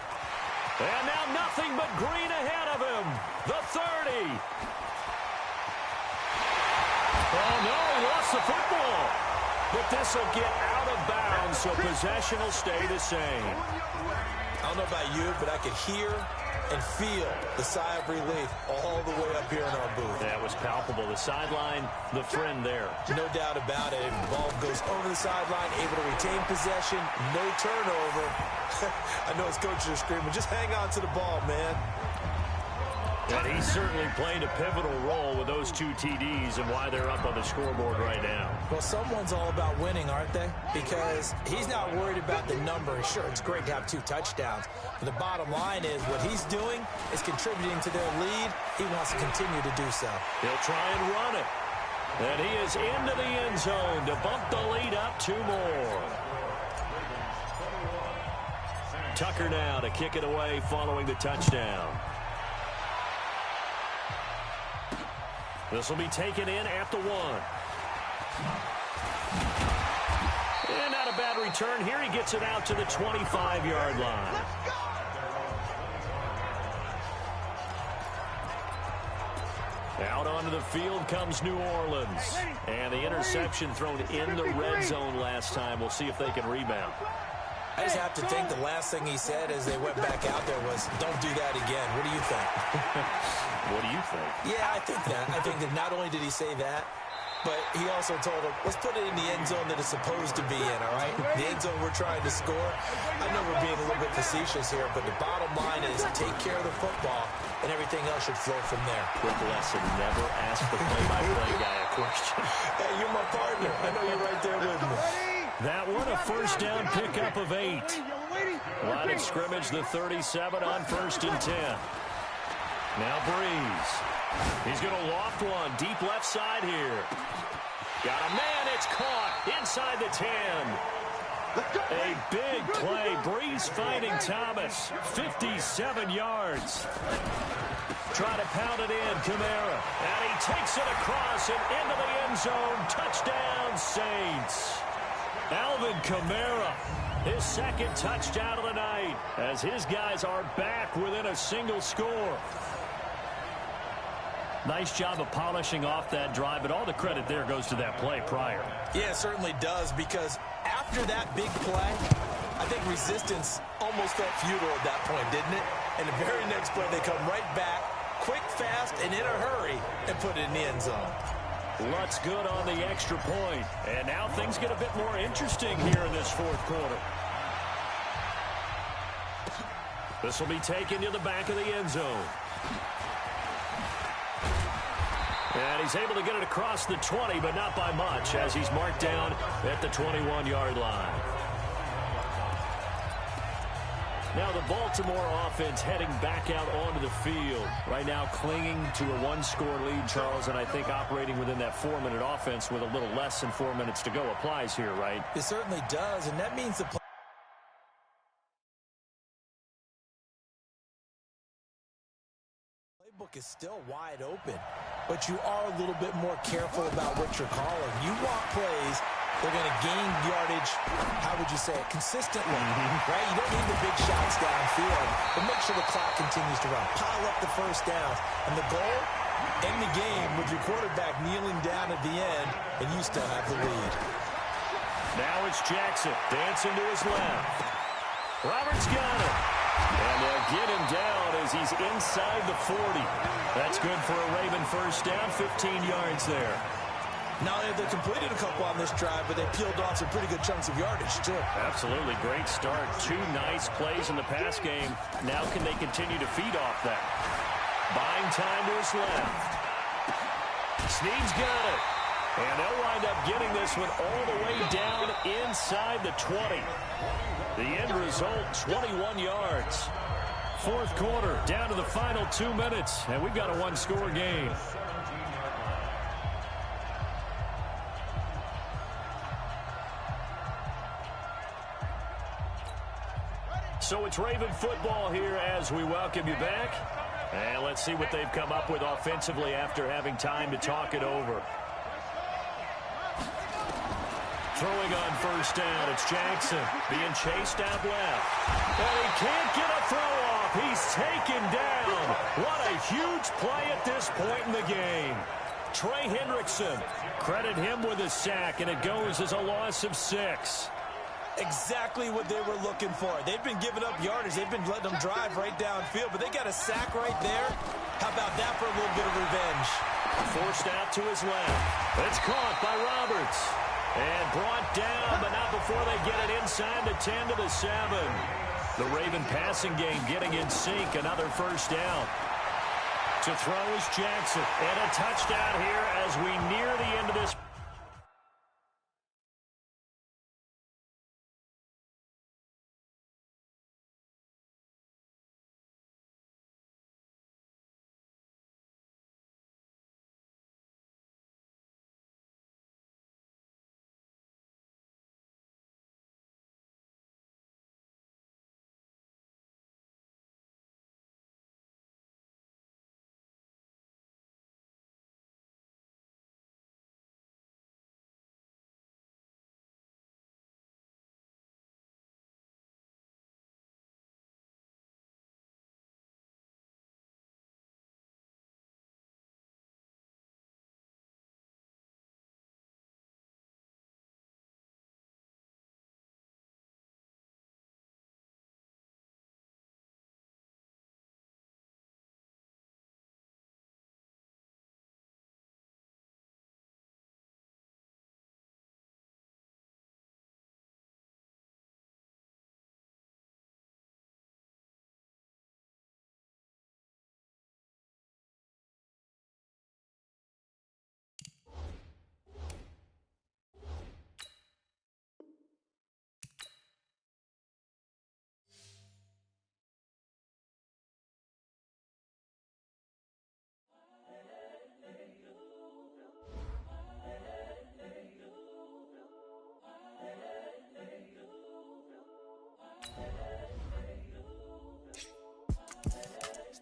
And now nothing but green ahead of him. The 30. Oh, no, he lost the football. But this will get out of bounds, so possession will stay the same. I don't know about you, but I could hear and feel the sigh of relief all the way up here in our booth. That was palpable. The sideline, the friend there. No doubt about it. The ball goes over the sideline, able to retain possession, no turnover. I know his coaches are screaming, just hang on to the ball, man. And he's certainly played a pivotal role with those 2 TDs and why they're up on the scoreboard right now. Well, someone's all about winning, aren't they? Because he's not worried about the number. Sure, it's great to have 2 touchdowns. But the bottom line is what he's doing is contributing to their lead. He wants to continue to do so. He'll try and run it. And he is into the end zone to bump the lead up 2 more. Tucker now to kick it away following the touchdown. This will be taken in at the 1. And not a bad return here. He gets it out to the 25-yard line. Out onto the field comes New Orleans. And the interception thrown in the red zone last time. We'll see if they can rebound. I just have to think the last thing he said as they went back out there was, don't do that again. What do you think? What do you think? Yeah, I think that. I think that not only did he say that, but he also told him, let's put it in the end zone that it's supposed to be in, all right? The end zone we're trying to score. I know we're being a little bit facetious here, but the bottom line is take care of the football, and everything else should flow from there. Quick lesson, never ask the play-by-play guy a question. Hey, you're my partner. I know you're right there with me. That one, a first down pickup of 8. Line of scrimmage, the 37 on 1st and 10. Now Breeze. He's going to loft one deep left side here. Got a man, it's caught inside the 10. A big play. Breeze finding Thomas. 57 yards. Try to pound it in, Kamara. And he takes it across and into the end zone. Touchdown, Saints. Alvin Kamara, his 2nd touchdown of the night, as his guys are back within a single score. Nice job of polishing off that drive, but all the credit there goes to that play prior. Yeah, it certainly does, because after that big play, I think resistance almost felt futile at that point, didn't it? And the very next play, they come right back, quick, fast, and in a hurry, and put it in the end zone. Lutt's good on the extra point. And now things get a bit more interesting here in this fourth quarter. This will be taken to the back of the end zone. And he's able to get it across the 20, but not by much, as he's marked down at the 21-yard line. Now the Baltimore offense heading back out onto the field. Right now clinging to a one-score lead, Charles, and I think operating within that 4-minute offense with a little less than 4 minutes to go applies here, right? It certainly does, and that means the playbook is still wide open, but you are a little bit more careful about what you're calling. You want plays they're going to gain yardage, how would you say it, consistently, right? You don't need the big shots downfield, but make sure the clock continues to run. Pile up the first downs. And the goal, end the game with your quarterback kneeling down at the end, and you still have the lead. Now it's Jackson dancing to his left. Roberts got it. And they'll get him down as he's inside the 40. That's good for a Raven first down, 15 yards there. Now, they completed a couple on this drive, but they peeled off some pretty good chunks of yardage, too. Absolutely. Great start. 2 nice plays in the pass game. Now can they continue to feed off that? Buying time to his left. Snead's got it. And they'll wind up getting this one all the way down inside the 20. The end result, 21 yards. Fourth quarter, down to the final 2 minutes, and we've got a one-score game. So it's Raven football here as we welcome you back. And let's see what they've come up with offensively after having time to talk it over. Throwing on first down, it's Jackson being chased out left. And he can't get a throw off. He's taken down. What a huge play at this point in the game. Trey Hendrickson, credit him with a sack, and it goes as a loss of 6. Exactly what they were looking for. They've been giving up yardage. They've been letting them drive right downfield, but they got a sack right there. How about that for a little bit of revenge? Forced out to his left. It's caught by Roberts. And brought down, but not before they get it inside the 10 to the 7. The Raven passing game getting in sync. Another first down. To throw is Jackson. And a touchdown here as we near the end of this.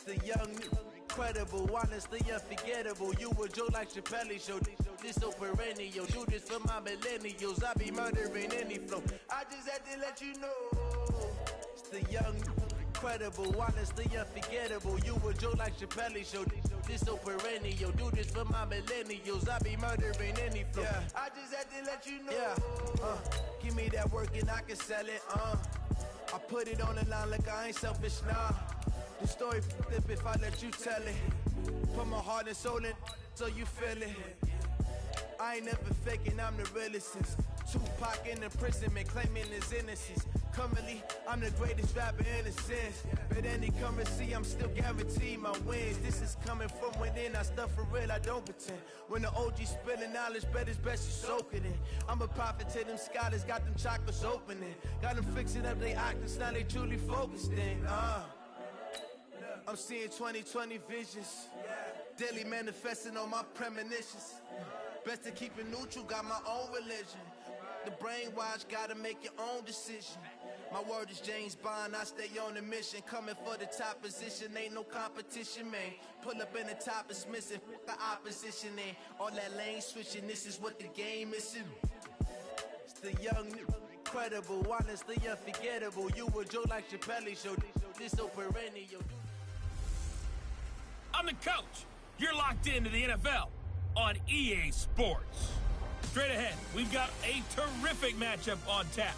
The young, incredible, honestly unforgettable. You a joke like Chappelle show. This so perennial. Do this for my millennials. I be murdering any flow. I just had to let you know. It's the young, incredible, honestly unforgettable. You a joke like Chappelle show. This so perennial. Do this for my millennials. I be murdering any flow. Yeah. I just had to let you know. Yeah. Give me that work and I can sell it. I put it on the line like I ain't selfish, nah. The story flip if I let you tell it. Put my heart and soul in so you feel it. I ain't never faking, I'm the realest since Tupac in imprisonment, claiming his innocence. Currently, I'm the greatest rapper in a sense. But any currency, I'm still guaranteed my wins. This is coming from within, I stuff for real, I don't pretend. When the OG spilling knowledge, bet it's best you soak it in. I'm a prophet to them scholars, got them chakras opening. Got them fixing up they octaves, now they truly focused in. I'm seeing 2020 visions. Daily manifesting on my premonitions. Best to keep it neutral, got my own religion. The brainwash, gotta make your own decision. My word is James Bond, I stay on a mission. Coming for the top position, ain't no competition, man. Pull up in the top, it's missing, the opposition ain't. All that lane switching, this is what the game is. It's the young, incredible, honestly unforgettable. You were Joe like Chappelle show, this so perennial. I'm the coach. You're locked into the NFL on EA Sports. Straight ahead, we've got a terrific matchup on tap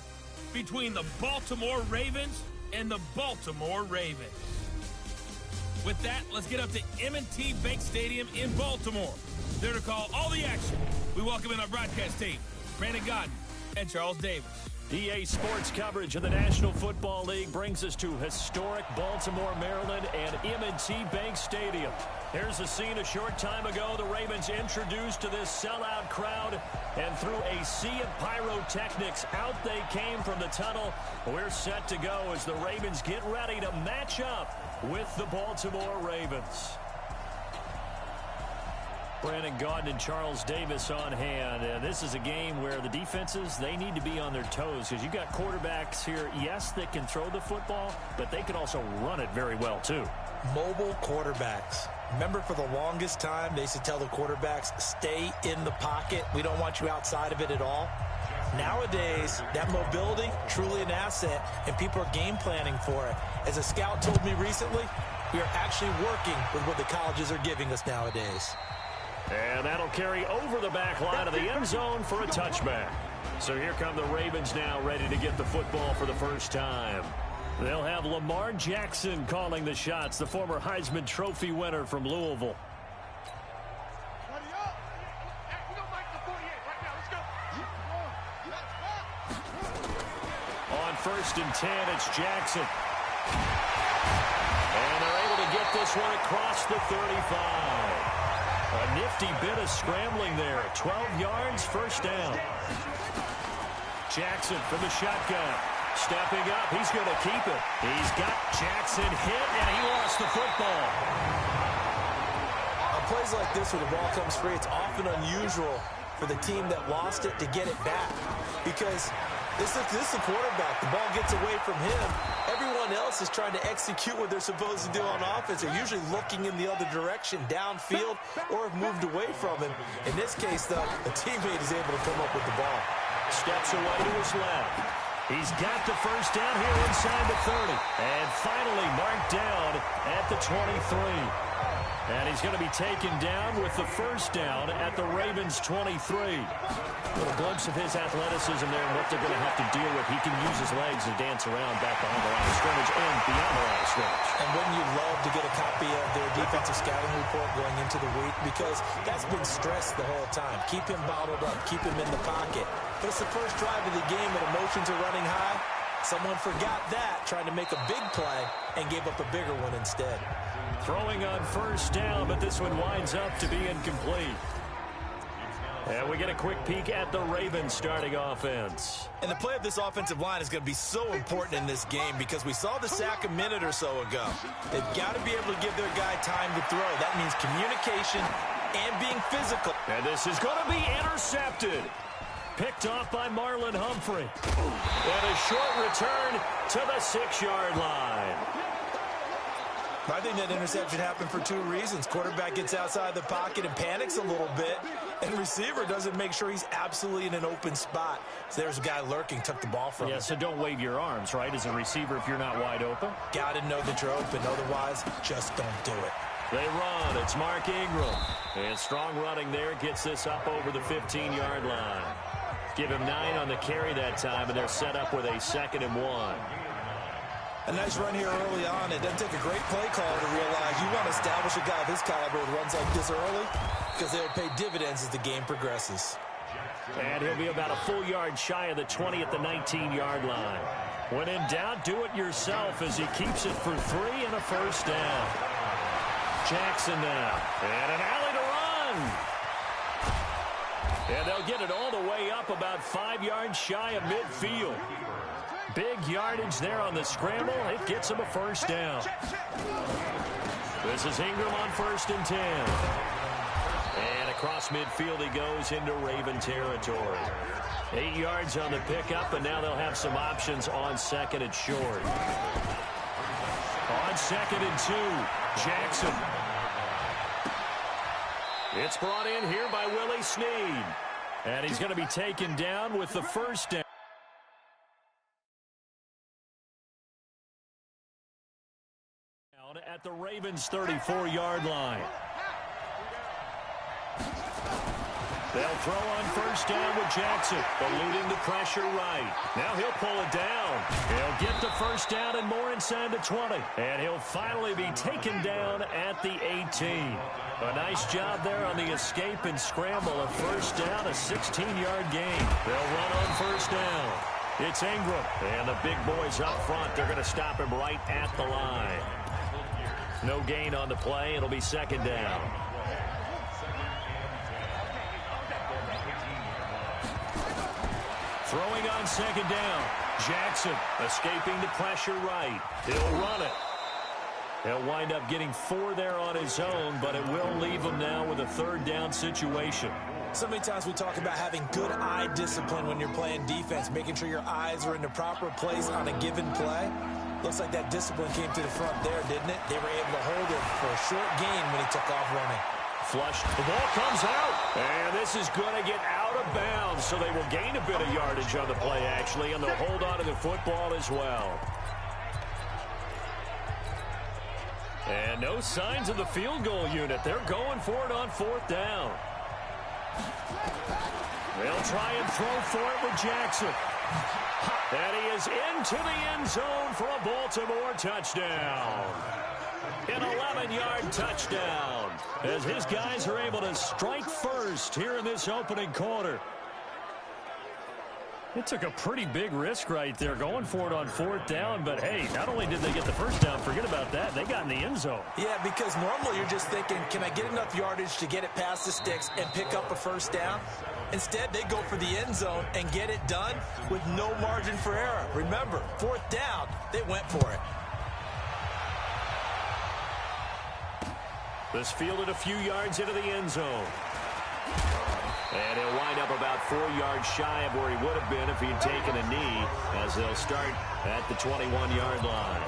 between the Baltimore Ravens and the Baltimore Ravens. With that, let's get up to M&T Bank Stadium in Baltimore. There to call all the action, we welcome in our broadcast team, Brandon Godden and Charles Davis. EA Sports coverage of the National Football League brings us to historic Baltimore, Maryland, and M&T Bank Stadium. Here's a scene a short time ago. The Ravens introduced to this sellout crowd, and through a sea of pyrotechnics, out they came from the tunnel. We're set to go as the Ravens get ready to match up with the Baltimore Ravens. Brandon Gaudin and Charles Davis on hand. And this is a game where the defenses, they need to be on their toes because you've got quarterbacks here, yes, that can throw the football, but they can also run it very well, too. Mobile quarterbacks. Remember, for the longest time, they used to tell the quarterbacks, stay in the pocket. We don't want you outside of it at all. Nowadays, that mobility, truly an asset, and people are game planning for it. As a scout told me recently, we are actually working with what the colleges are giving us nowadays. And that'll carry over the back line of the end zone for a touchback. So here come the Ravens now, ready to get the football for the first time. They'll have Lamar Jackson calling the shots, the former Heisman Trophy winner from Louisville. On 1st and 10, it's Jackson. And they're able to get this one across the 35. A nifty bit of scrambling there. 12 yards, first down. Jackson from the shotgun. Stepping up, he's going to keep it. He's got Jackson hit, and he lost the football. On plays like this where the ball comes free, it's often unusual for the team that lost it to get it back. Because this is the quarterback. The ball gets away from him. Everyone else is trying to execute what they're supposed to do on offense. They're usually looking in the other direction, downfield, or have moved away from him. In this case, though, the teammate is able to come up with the ball. Steps away to his left. He's got the first down here inside the 30. And finally marked down at the 23. And he's going to be taken down with the first down at the Ravens 23. A little glimpse of his athleticism there and what they're going to have to deal with. He can use his legs to dance around back behind the line of scrimmage and beyond the line of scrimmage. And wouldn't you love to get a copy of their defensive scouting report going into the week? Because that's been stressed the whole time. Keep him bottled up. Keep him in the pocket. But it's the first drive of the game and emotions are running high. Someone forgot that, trying to make a big play, and gave up a bigger one instead. Throwing on first down, but this one winds up to be incomplete. And we get a quick peek at the Ravens starting offense. And the play of this offensive line is going to be so important in this game because we saw the sack a minute or so ago. They've got to be able to give their guy time to throw. That means communication and being physical. And this is going to be intercepted. Picked off by Marlon Humphrey. And a short return to the 6-yard line. I think that interception happened for two reasons. Quarterback gets outside the pocket and panics a little bit, and receiver doesn't make sure he's absolutely in an open spot. So there's a guy lurking, took the ball from him. Yeah, so don't wave your arms, right, as a receiver if you're not wide open. Got to know that you're open. Otherwise, just don't do it. They run. It's Mark Ingram. And strong running there gets this up over the 15-yard line. Give him 9 on the carry that time, and they're set up with a 2nd and 1. A nice run here early on. It doesn't take a great play call to realize you want to establish a guy of his caliber with runs like this early because they'll pay dividends as the game progresses. And he'll be about a full yard shy of the 20 at the 19-yard line. When in doubt, do it yourself as he keeps it for 3 and a first down. Jackson now. And an alley to run. And they'll get it all the way up about 5 yards shy of midfield. Big yardage there on the scramble. It gets him a first down. This is Ingram on 1st and 10. And across midfield he goes into Raven territory. 8 yards on the pickup, and now they'll have some options on 2nd and short. On 2nd and 2, Jackson. It's brought in here by Willie Snead. And he's going to be taken down with the first down. At the Ravens' 34-yard line. They'll throw on first down with Jackson, eluding the pressure right. Now he'll pull it down. He'll get the first down and more inside the 20. And he'll finally be taken down at the 18. A nice job there on the escape and scramble. A first down, a 16-yard gain. They'll run on first down. It's Ingram. And the big boys up front, they're going to stop him right at the line. No gain on the play. It'll be 2nd down. Throwing on 2nd down. Jackson escaping the pressure right. He'll run it. He'll wind up getting 4 there on his own, but it will leave him now with a 3rd down situation. So many times we talk about having good eye discipline when you're playing defense, making sure your eyes are in the proper place on a given play. Looks like that discipline came to the front there, didn't it? They were able to hold him for a short gain when he took off running. Flushed. The ball comes out. And this is going to get out of bounds, so they will gain a bit of yardage on the play, actually, and they'll hold on to the football as well. And no signs of the field goal unit. They're going for it on 4th down. They'll try and throw for it with Jackson. And he is into the end zone for a Baltimore touchdown. An 11-yard touchdown as his guys are able to strike first here in this opening quarter. It took a pretty big risk right there going for it on 4th down, but hey, not only did they get the first down, forget about that, they got in the end zone. Yeah, because normally you're just thinking, can I get enough yardage to get it past the sticks and pick up a first down? Instead, they go for the end zone and get it done with no margin for error. Remember, 4th down, they went for it. This fielded a few yards into the end zone. And he'll wind up about 4 yards shy of where he would have been if he'd taken a knee, as they'll start at the 21-yard line.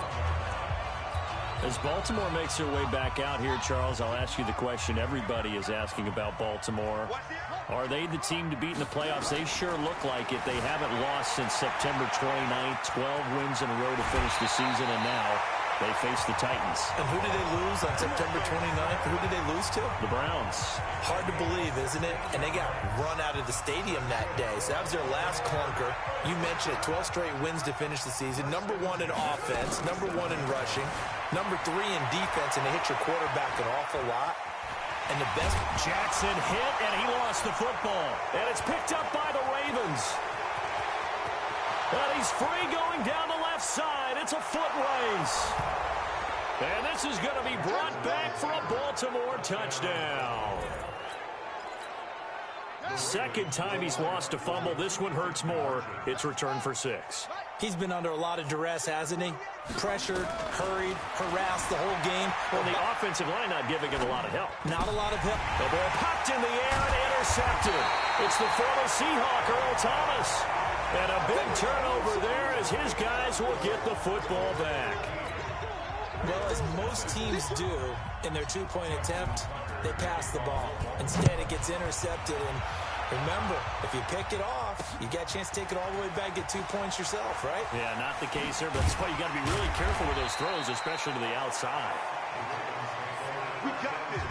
As Baltimore makes their way back out here, Charles, I'll ask you the question everybody is asking about Baltimore. Are they the team to beat in the playoffs? They sure look like it. They haven't lost since September 29th, 12 wins in a row to finish the season, and now they face the Titans. And who did they lose on September 29th? Who did they lose to? The Browns. Hard to believe, isn't it? And they got run out of the stadium that day. So that was their last clunker. You mentioned it, 12 straight wins to finish the season. Number 1 in offense, number 1 in rushing, number 3 in defense, and they hit your quarterback an awful lot. And the best... Jackson hit, and he lost the football. And it's picked up by the Ravens. And he's free going down the left side. It's a foot race. And this is going to be brought back for a Baltimore touchdown. Second time he's lost a fumble. This one hurts more. It's returned for 6. He's been under a lot of duress, hasn't he? Pressured, hurried, harassed the whole game. Well, the offensive line not giving him a lot of help. Not a lot of help. The ball popped in the air and intercepted. It's the former Seahawk, Earl Thomas. And a big turnover there as his guys will get the football back. Well, as most teams do in their two-point attempt, they pass the ball. Instead, it gets intercepted. And remember, if you pick it off, you got a chance to take it all the way back, get 2 points yourself, right? Yeah, not the case here, but that's why you got to be really careful with those throws, especially to the outside. We got this.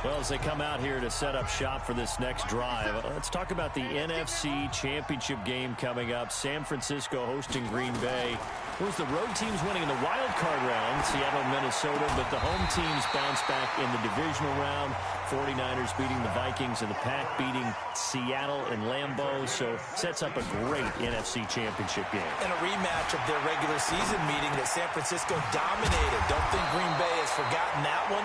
Well, as they come out here to set up shop for this next drive, let's talk about the NFC Championship game coming up. San Francisco hosting Green Bay. It was the road teams winning in the wild card round, Seattle, Minnesota, but the home teams bounced back in the divisional round. 49ers beating the Vikings and the Pack beating Seattle and Lambeau, so sets up a great NFC Championship game. And a rematch of their regular season meeting that San Francisco dominated. Don't think Green Bay has forgotten that one.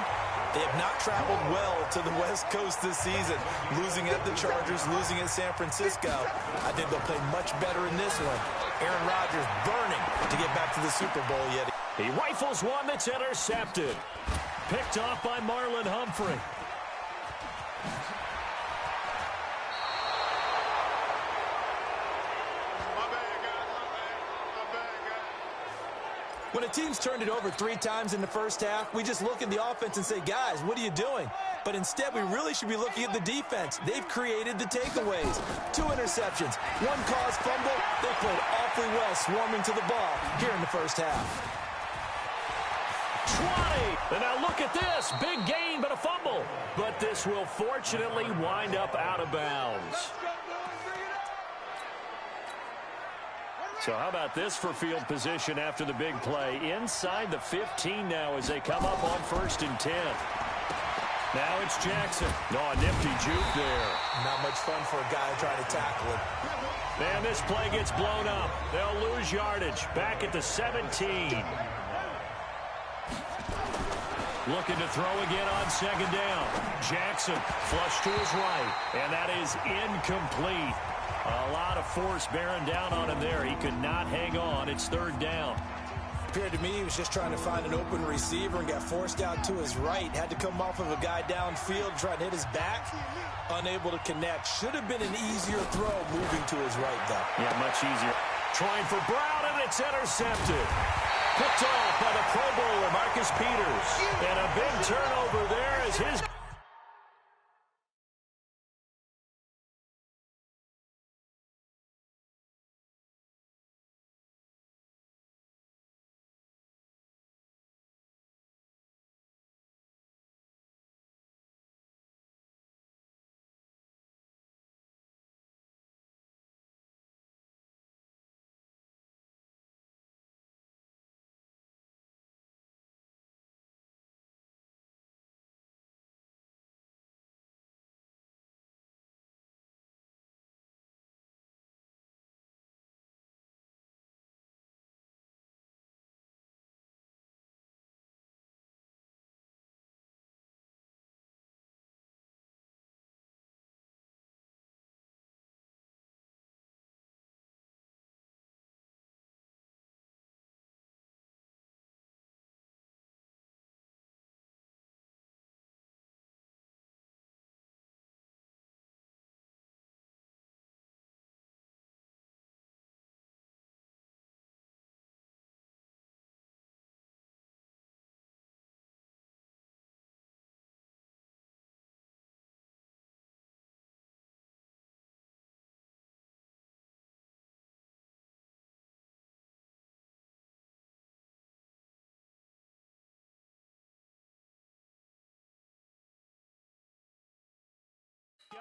They have not traveled well to the West Coast this season, losing at the Chargers, losing at San Francisco. I think they'll play much better in this one. Aaron Rodgers burning to get back to the Super Bowl yet. He rifles one that's intercepted. Picked off by Marlon Humphrey. When a team's turned it over 3 times in the first half, we just look at the offense and say, guys, what are you doing? But instead, we really should be looking at the defense. They've created the takeaways. 2 interceptions, 1 caused fumble. They played awfully well swarming to the ball here in the first half. 20. And now look at this. Big gain, but a fumble. But this will fortunately wind up out of bounds. So how about this for field position after the big play? Inside the 15 now as they come up on 1st and 10. Now it's Jackson. Oh, a nifty juke there. Not much fun for a guy trying to tackle it. Man, this play gets blown up. They'll lose yardage. Back at the 17. Looking to throw again on 2nd down. Jackson flush to his right. And that is incomplete. A lot of force bearing down on him there. He could not hang on. It's 3rd down. Appeared to me he was just trying to find an open receiver and got forced out to his right. Had to come off of a guy downfield, trying to hit his back. Unable to connect. Should have been an easier throw moving to his right, though. Yeah, much easier. Trying for Brown, and it's intercepted. Picked off by the Pro Bowler, Marcus Peters. And a big turnover there as his...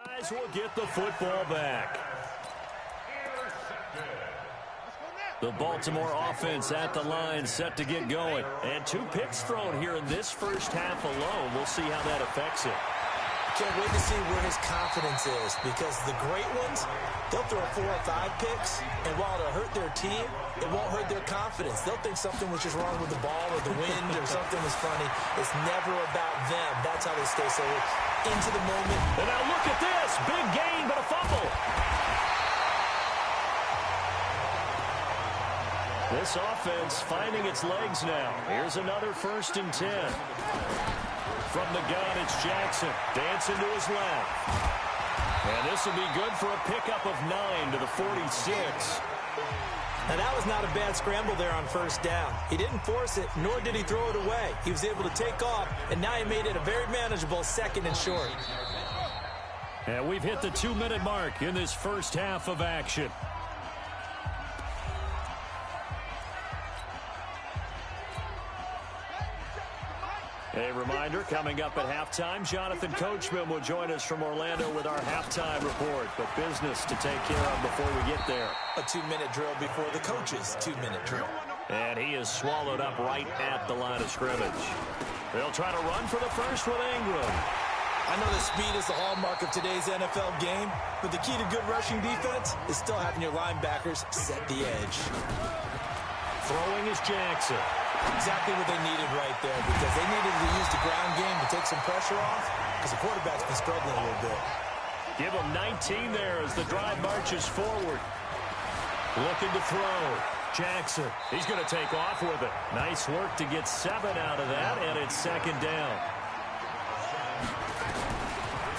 Guys will get the football back. The Baltimore offense at the line, set to get going. And 2 picks thrown here in this first half alone. We'll see how that affects it. Can't wait to see where his confidence is, because the great ones, they'll throw 4 or 5 picks, and while it'll hurt their team, it won't hurt their confidence. They'll think something was just wrong with the ball or the wind or something was funny. It's never about them. That's how they stay so into the moment. And now look at this. Big gain, but a fumble. This offense finding its legs now. Here's another 1st and 10. From the gun, it's Jackson. Dancing to his left. And this will be good for a pickup of 9 to the 46. Now, that was not a bad scramble there on 1st down. He didn't force it, nor did he throw it away. He was able to take off, and now he made it a very manageable 2nd and short. And we've hit the 2-minute mark in this first half of action. A reminder, coming up at halftime, Jonathan Coachman will join us from Orlando with our halftime report. But business to take care of before we get there. A 2-minute drill before the coach's 2-minute drill. And he is swallowed up right at the line of scrimmage. They'll try to run for the first with Ingram. I know that speed is the hallmark of today's NFL game, but the key to good rushing defense is still having your linebackers set the edge. Throwing is Jackson. Exactly what they needed right there, because they needed to use the ground game to take some pressure off, because the quarterback's been struggling a little bit. Give him 19 there as the drive marches forward. Looking to throw. Jackson, he's going to take off with it. Nice work to get 7 out of that, and it's second down.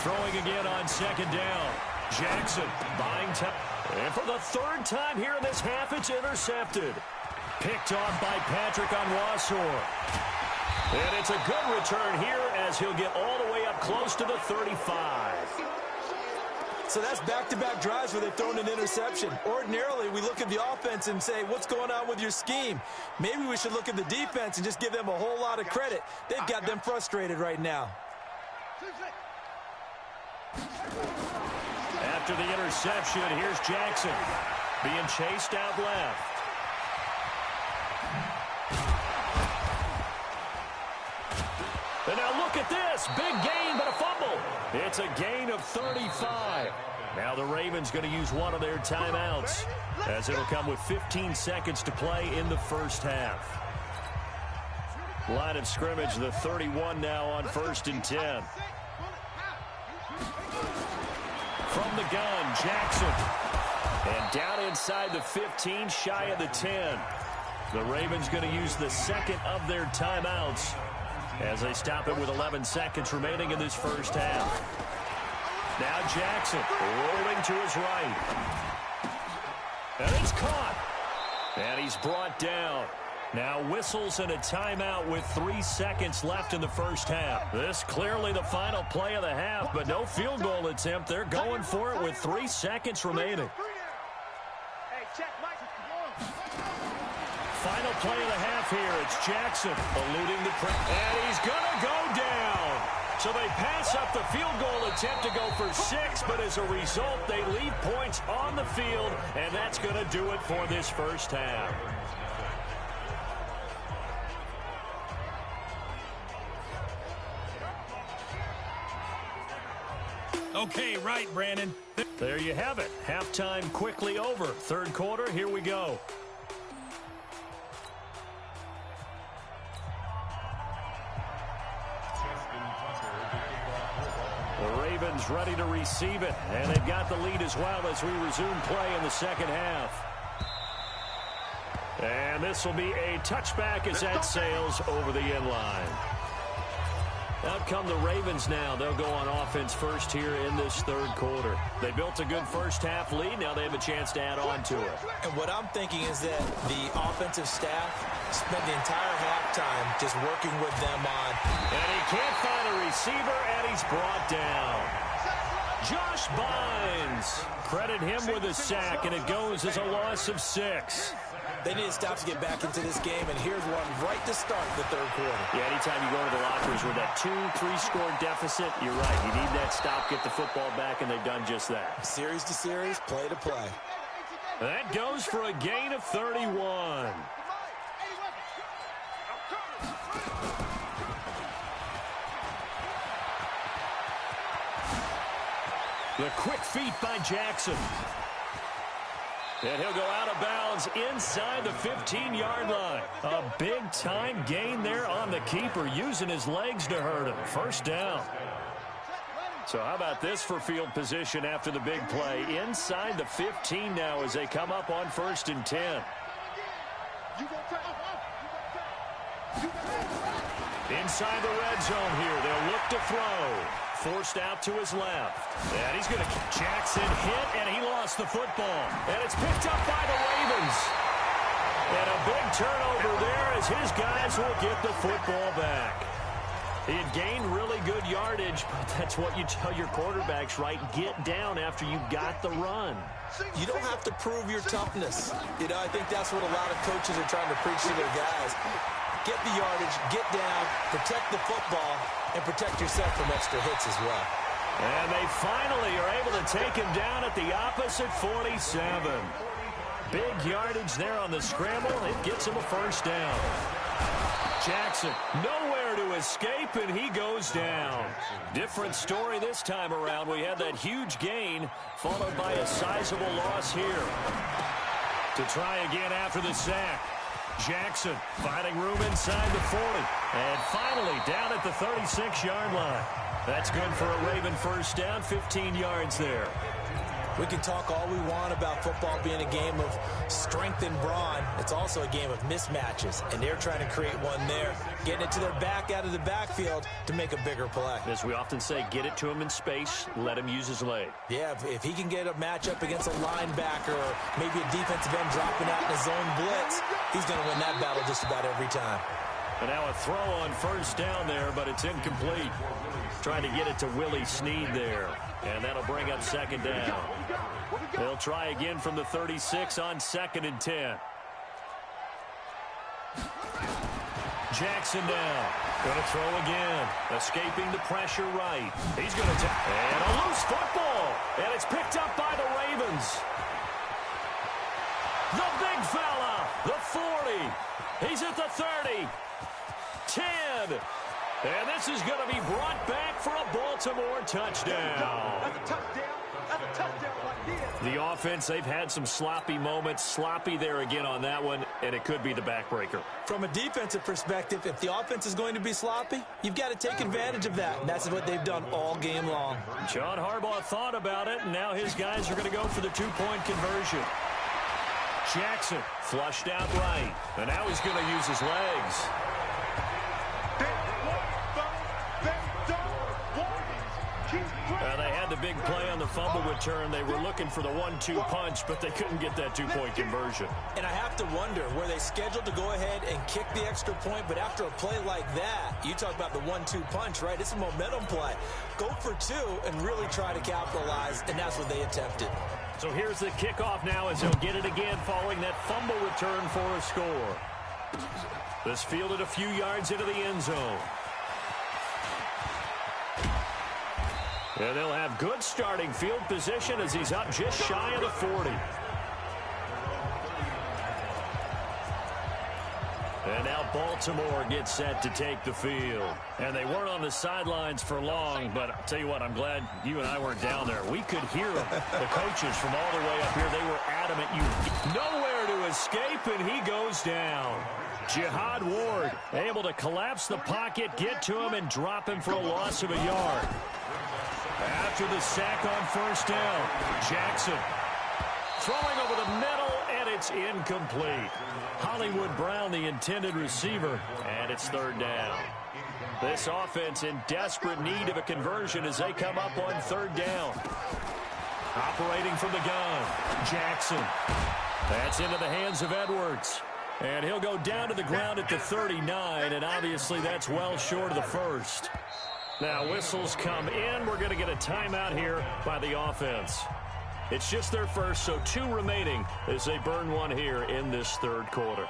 Throwing again on second down. Jackson buying time. And for the third time here in this half, it's intercepted. Picked off by Patrick Onwuasor. And it's a good return here as he'll get all the way up close to the 35. So that's back-to-back drives where they've thrown an interception. Ordinarily, we look at the offense and say, what's going on with your scheme? Maybe we should look at the defense and just give them a whole lot of credit. They've got them frustrated right now. After the interception, here's Jackson being chased out left. And now look at this. Big gain, but a fumble. It's a gain of 35. Now the Ravens going to use one of their timeouts, as it'll come with 15 seconds to play in the first half. Line of scrimmage, the 31 now on 1st and 10. From the gun, Jackson. And down inside the 15, shy of the 10. The Ravens going to use the second of their timeouts as they stop it with 11 seconds remaining in this first half. Now Jackson rolling to his right. And it's caught. And he's brought down. Now whistles and a timeout with 3 seconds left in the first half. This clearly the final play of the half, but no field goal attempt. They're going for it with 3 seconds remaining. Final play of the half here. It's Jackson eluding the pressure. And he's going to go down. So they pass up the field goal attempt to go for 6, but as a result, they leave points on the field, and that's going to do it for this first half. Okay, right, Brandon. There you have it. Halftime quickly over. Third quarter, here we go. The Ravens ready to receive it, and they've got the lead as well as we resume play in the second half. And this will be a touchback as that sails over the end line. Out come the Ravens now. They'll go on offense first here in this third quarter. They built a good first half lead. Now they have a chance to add on to it. And what I'm thinking is that the offensive staff spent the entire halftime just working with them on. And he can't find a receiver, and he's brought down. Josh Bynes. Credit him with a sack, and it goes as a loss of 6. They need to stop to get back into this game, and here's one right to start the third quarter. Yeah, anytime you go to the lockers with that 2-3 score deficit, you're right. You need that stop, get the football back, and they've done just that. Series to series, play to play. That goes for a gain of 31. The quick feet by Jackson. And he'll go out of bounds inside the 15-yard line. A big-time gain there on the keeper, using his legs to hurt him. First down. So how about this for field position after the big play? Inside the 15 now as they come up on 1st and 10. Inside the red zone here. They'll look to throw. Forced out to his left. And he's going to Jackson hit, and he lost the football. And it's picked up by the Ravens. And a big turnover there as his guys will get the football back. He had gained really good yardage, but that's what you tell your quarterbacks, right? Get down after you got the run. You don't have to prove your toughness. You know, I think that's what a lot of coaches are trying to preach to their guys. get the yardage, get down, protect the football, and protect yourself from extra hits as well. And they finally are able to take him down at the opposite 47. Big yardage there on the scramble. It gets him a first down. Jackson nowhere to escape, and he goes down. Different story this time around. We had that huge gain followed by a sizable loss here. To try again after the sack. Jackson finding room inside the 40. And finally down at the 36-yard line. That's good for a Raven first down, 15 yards there. We can talk all we want about football being a game of strength and brawn. It's also a game of mismatches, and they're trying to create one there, getting it to their back out of the backfield to make a bigger play. As we often say, get it to him in space, let him use his leg. Yeah, if he can get a matchup against a linebacker or maybe a defensive end dropping out in a zone blitz, he's going to win that battle just about every time. And now a throw on first down there, but it's incomplete. Trying to get it to Willie Snead there. And that'll bring up second down. They'll try again from the 36 on 2nd and 10. Jackson down. Going to throw again. Escaping the pressure right. He's going to take. And a loose football. And it's picked up by the Ravens. The big fella. The 40. He's at the 30. 10. And this is going to be brought back for a Baltimore touchdown. That's a touchdown. That's a touchdown right there. The offense, they've had some sloppy moments. Sloppy there again on that one, and it could be the backbreaker. From a defensive perspective, if the offense is going to be sloppy, you've got to take advantage of that. And that's what they've done all game long. John Harbaugh thought about it, and now his guys are going to go for the two-point conversion. Jackson flushed out right, and now he's going to use his legs. They had the big play on the fumble return. They were looking for the 1-2 punch, but they couldn't get that two-point conversion. And I have to wonder, were they scheduled to go ahead and kick the extra point, but after a play like that, you talk about the 1-2 punch, right? It's a momentum play. Go for two and really try to capitalize, and that's what they attempted. So here's the kickoff now as they'll get it again following that fumble return for a score. This fielded a few yards into the end zone. And they'll have good starting field position as he's up just shy of the 40. And now Baltimore gets set to take the field. And they weren't on the sidelines for long, but I'll tell you what, I'm glad you and I weren't down there. We could hear them, the coaches from all the way up here. They were adamant. Nowhere to escape, and he goes down. Jihad Ward able to collapse the pocket, get to him, and drop him for a loss of a yard. After the sack on first down, Jackson throwing over the middle, and it's incomplete. Hollywood Brown, the intended receiver, and it's third down. This offense in desperate need of a conversion as they come up on third down. Operating from the gun, Jackson. That's into the hands of Edwards. And he'll go down to the ground at the 39, and obviously that's well short of the first. Now whistles come in. We're going to get a timeout here by the offense. It's just their first, so 2 remaining as they burn one here in this third quarter.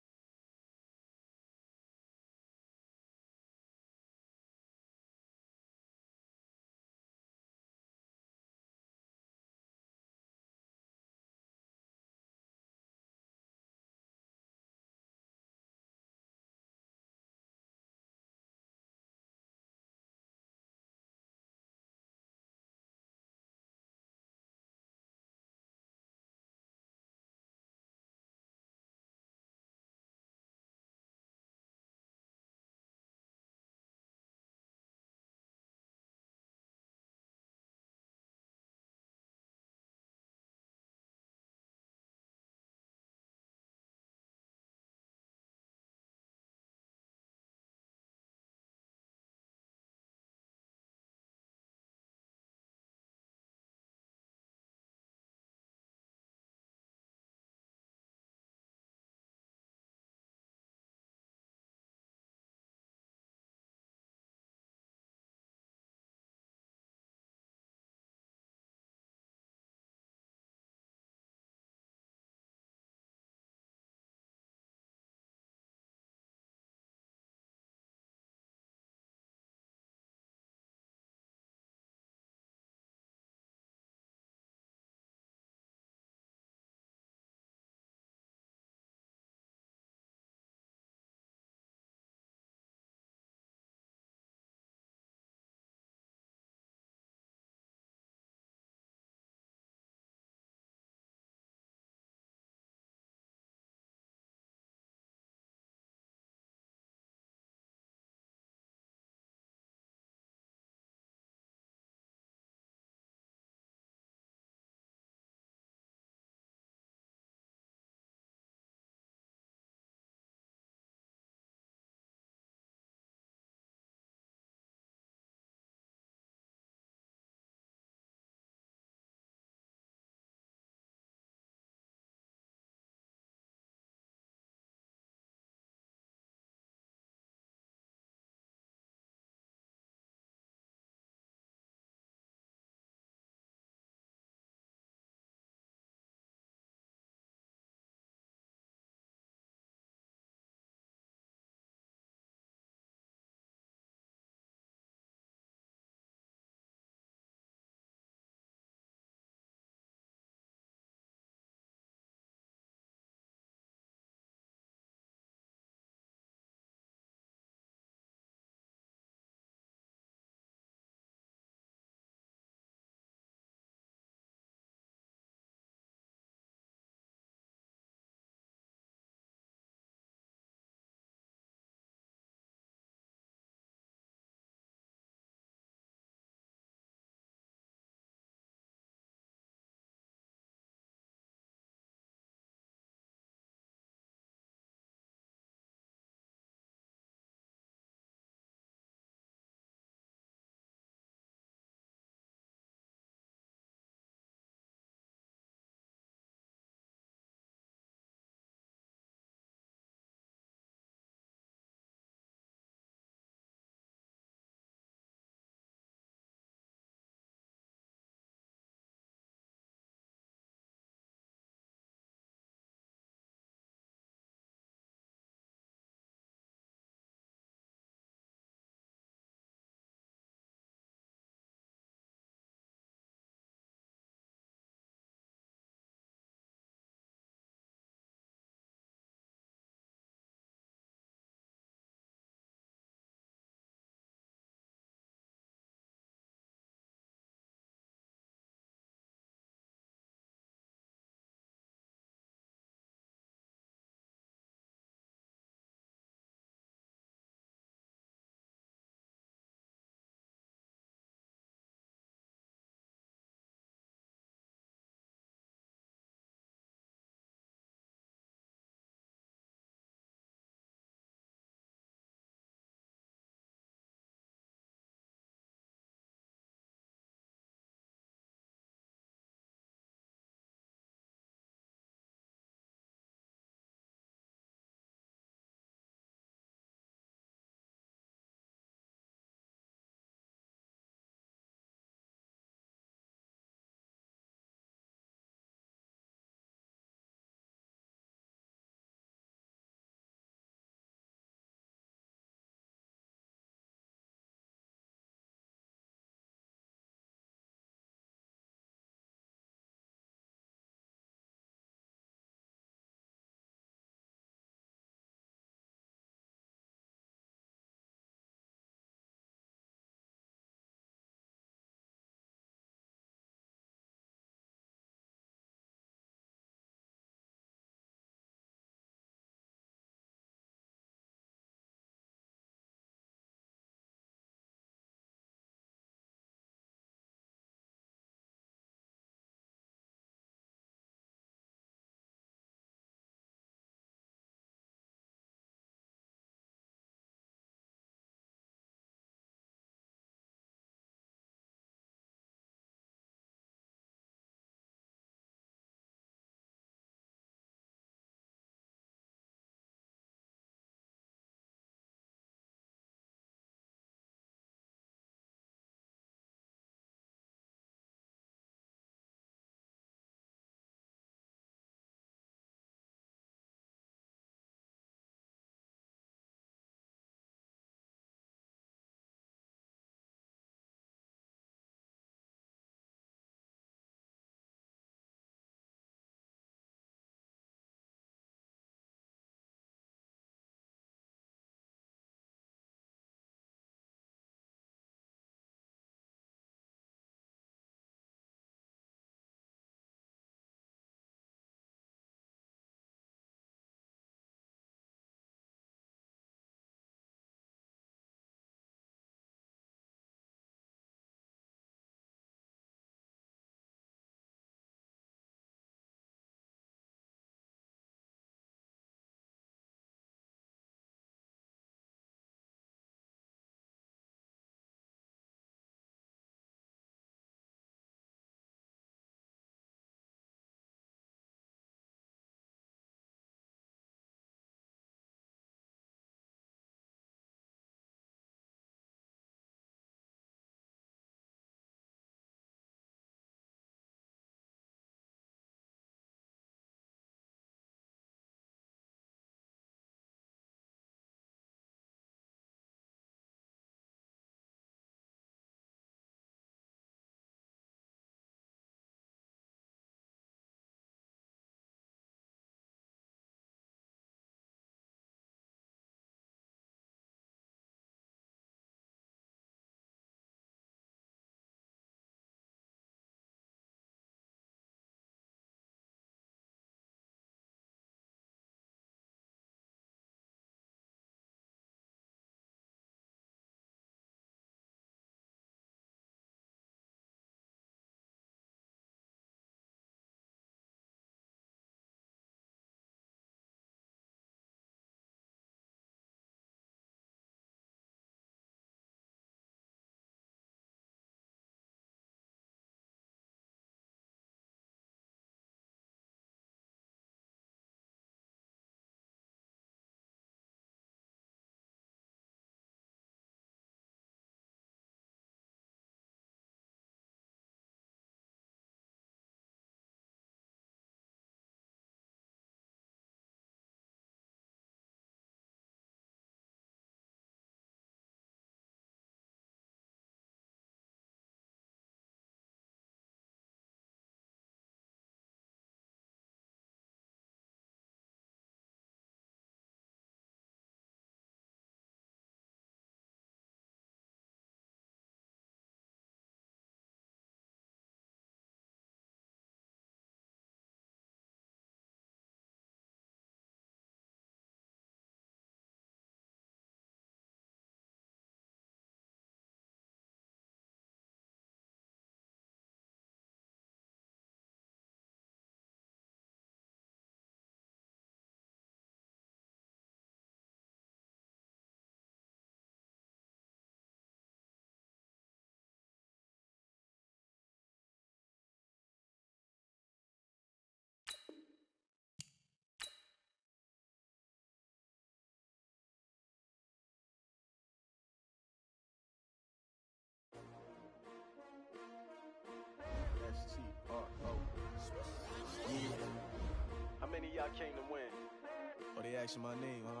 asking my name, huh?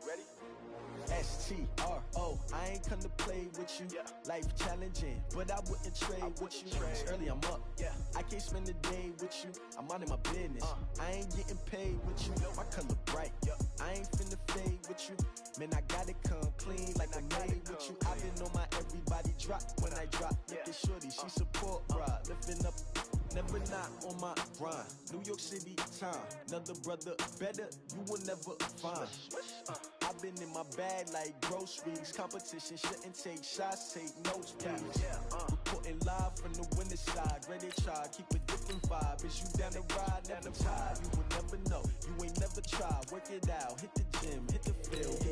You ready? STRO, I ain't come to play with you. Life challenging, but I wouldn't trade with you. It's early, I'm up. I can't spend the day with you. I'm minding my business. I ain't getting paid with you. My color bright. I ain't finna fade with you. Man, I gotta come clean like I made with you. I've been on my everybody drop when I drop. Look at shorty, she support ride. Lifting up, never not on my grind. New York City time, another brother better, you will never find. I've been in my bag like groceries. Competition shouldn't take shots, take notes, please. Reporting live from the winter side. Ready to try, keep a different vibe. Is you down the ride? Never tired. You will never know. You ain't never tried. Work it out. Hit the gym, hit the field.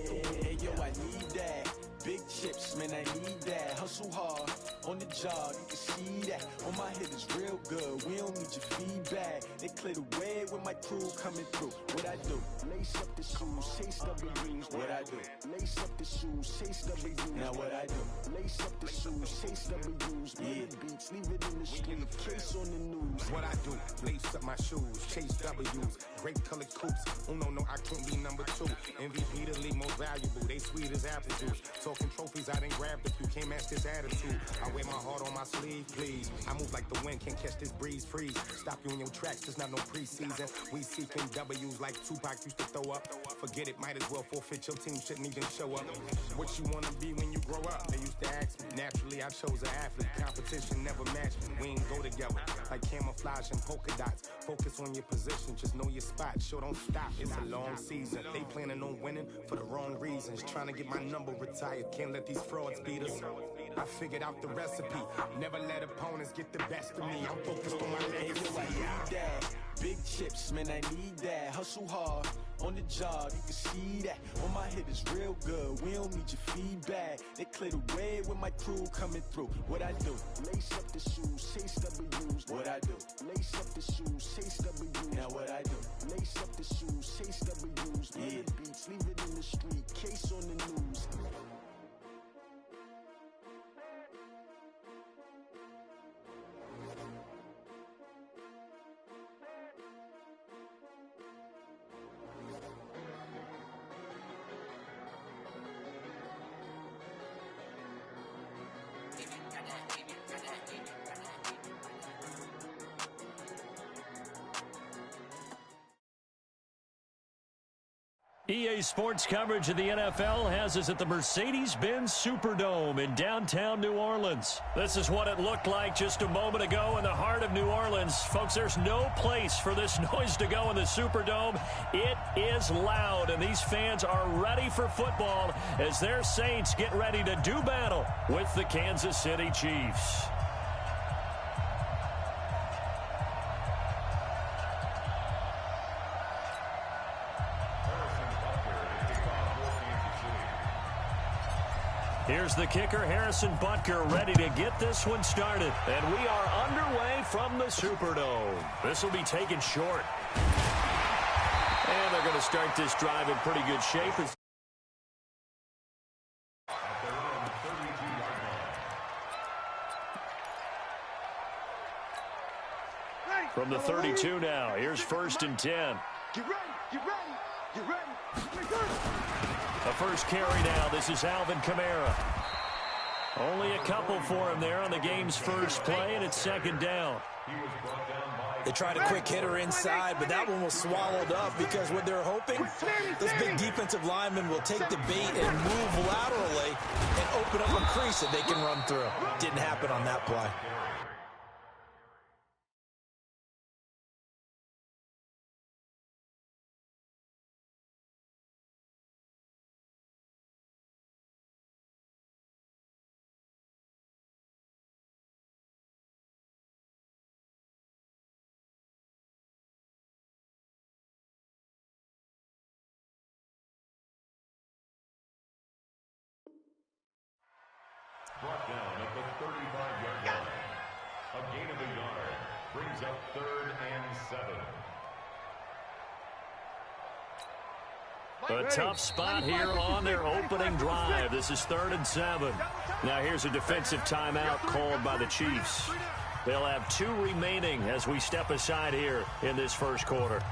Hey, yo, I need that. Big chips, man, I need that. Hustle hard on the job, you can see that. On my head is real good. We don't need your feedback. They clear the way with my crew coming through. What I do? Lace up the shoes, chase W's. What I do? Lace up the shoes, chase W's. Now what I do? Lace up the shoes, chase W's. Yeah, beats, leave it in the street. Case on the news. What I do? Lace up my shoes, chase W's. Great colored coops. Oh no, I can't be number 2. MVP the league most valuable. They sweet as apple juice. Talking trophies, I didn't grab the few. Can't match this attitude. I wear my heart on my sleeve, please. I move like the wind, can't catch this breeze, freeze. Stop you in your tracks, there's not no preseason. We seeking W's like Tupac used to throw up. Forget it, might as well forfeit. Your team shouldn't even show up. What you wanna be when you grow up? They used to ask me. Naturally, I chose an athlete. Competition never matched me. We ain't go together like camouflage and polka dots. Focus on your position, just know your spot. Sure, don't stop. It's a long season. They planning on winning for the wrong reasons. Trying to get my number retired. Can't let these frauds beat us. I figured out the recipe. Never let opponents get the best of me. I'm focused on my legacy. I need that. Big chips, man, I need that. Hustle hard on the job, you can see that. On my head is real good. We don't need your feedback. They clear the way with my crew coming through. What I do? Lace up the shoes, chase W's. What I do? Lace up the shoes, chase W's. Now what I do? Lace up the shoes, chase W's. Yeah, beats, leave it in the street. Case on the news. EA Sports coverage of the NFL has us at the Mercedes-Benz Superdome in downtown New Orleans. This is what it looked like just a moment ago in the heart of New Orleans. Folks, there's no place for this noise to go in the Superdome. It is loud, and these fans are ready for football as their Saints get ready to do battle with the Kansas City Chiefs. Here's the kicker, Harrison Butker, ready to get this one started. And we are underway from the Superdome. This will be taken short. And they're going to start this drive in pretty good shape. From the 32 now, here's 1st and 10. Get ready, get ready, get ready. The first carry now, this is Alvin Kamara. Only a couple for him there on the game's first play, and it's 2nd down. They tried a quick hitter inside, but that one was swallowed up because what they're hoping, those big defensive linemen will take the bait and move laterally and open up a crease that they can run through. Didn't happen on that play. Brought down at the 35-yard line. A gain of a yard brings up 3rd and 7. A tough spot here on their opening drive. This is 3rd and 7. Now here's a defensive timeout called by the Chiefs. They'll have 2 remaining as we step aside here in this first quarter.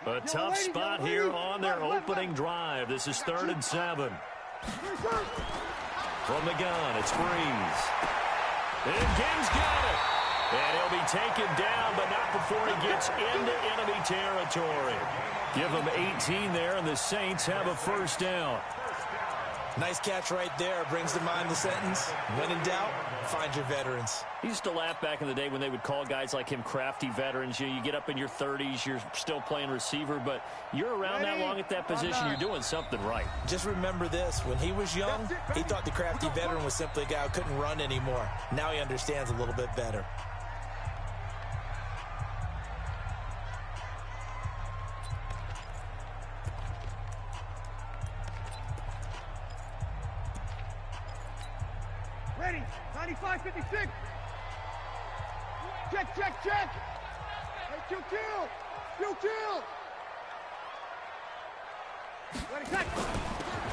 A tough spot here on their opening drive. This is 3rd and 7. From the gun, it's Breeze. And Ging's got it. And he'll be taken down, but not before he gets into enemy territory. Give him 18 there, and the Saints have a first down. Nice catch right there. Brings to mind the sentence, when in doubt, find your veterans. He used to laugh back in the day when they would call guys like him crafty veterans. You get up in your 30s, you're still playing receiver, but you're around that long at that position, you're doing something right. Just remember this. When he was young, he thought the crafty veteran was simply a guy who couldn't run anymore. Now he understands a little bit better. Ready, 95-56. Check. Hey, kill. Ready, cut.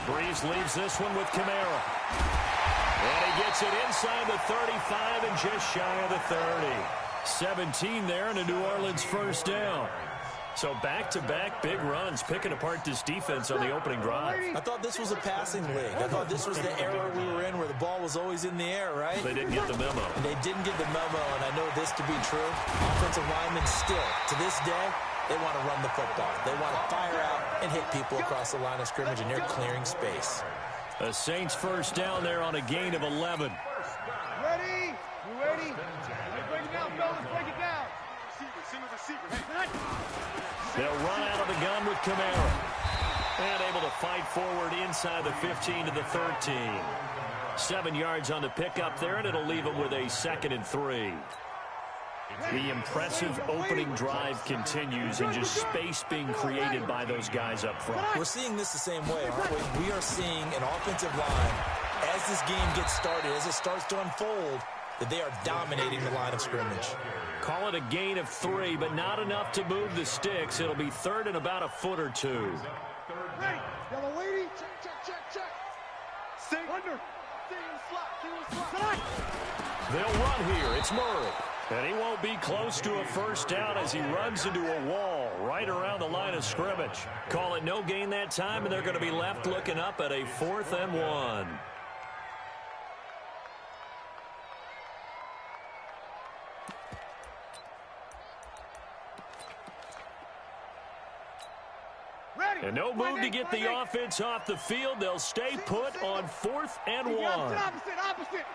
Breeze leaves this one with Kamara. And he gets it inside the 35 and just shy of the 30. 17 there and a New Orleans first down. So back-to-back big runs, picking apart this defense on the opening drive. I thought this was a passing league. I thought this was the era we were in where the ball was always in the air, right? They didn't get the memo. They didn't get the memo, and I know this to be true. Offensive linemen still, to this day, they want to run the football. They want to fire out and hit people across the line of scrimmage, and they're clearing space. The Saints first down there on a gain of 11. Ready? You ready? Break it down, fellas. Break it down. Receiver. They'll run out of the gun with Kamara. And able to fight forward inside the 15 to the 13. 7 yards on the pickup there, and it'll leave them with a 2nd and 3. The impressive opening drive continues, and just space being created by those guys up front. We're seeing this the same way, aren't we? We are seeing an offensive line, as this game gets started, as it starts to unfold, that they are dominating the line of scrimmage. Call it a gain of 3, but not enough to move the sticks. It'll be 3rd and about a foot or 2. Ready. Yellow lady. Check. Sing. Under. Slot. They'll run here. It's Murray. And he won't be close to a first down as he runs into a wall right around the line of scrimmage. Call it no gain that time, and they're going to be left looking up at a 4th and 1. And no move to get the offense off the field. They'll stay put on 4th and 1. Opposite.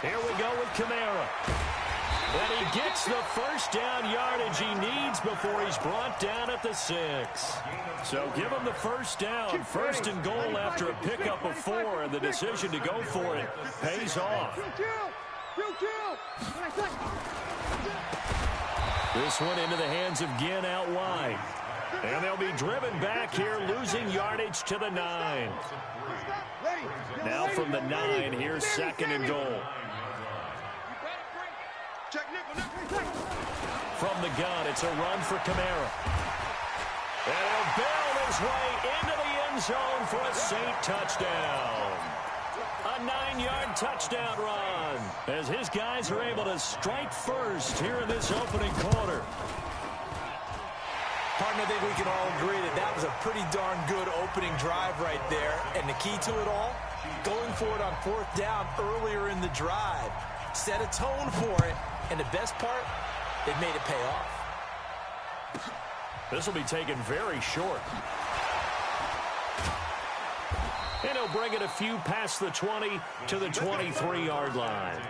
Here we go with Kamara. And he gets the first down yardage he needs before he's brought down at the 6. So give him the first down. 1st and goal after a pickup of 4, and the decision to go for it pays off. This one into the hands of Ginn out wide. And they'll be driven back here, losing yardage to the 9. Now from the 9, here's 2nd and goal. From the gun, it's a run for Kamara. And he'll barrel his way into the end zone for a Saint touchdown. A 9-yard touchdown run as his guys are able to strike first here in this opening quarter. Partner, I think we can all agree that that was a pretty darn good opening drive right there. And the key to it all, going for it on 4th down earlier in the drive. Set a tone for it. And the best part, they've made it pay off. This will be taken very short. And he'll bring it a few past the 20 to the 23-yard line.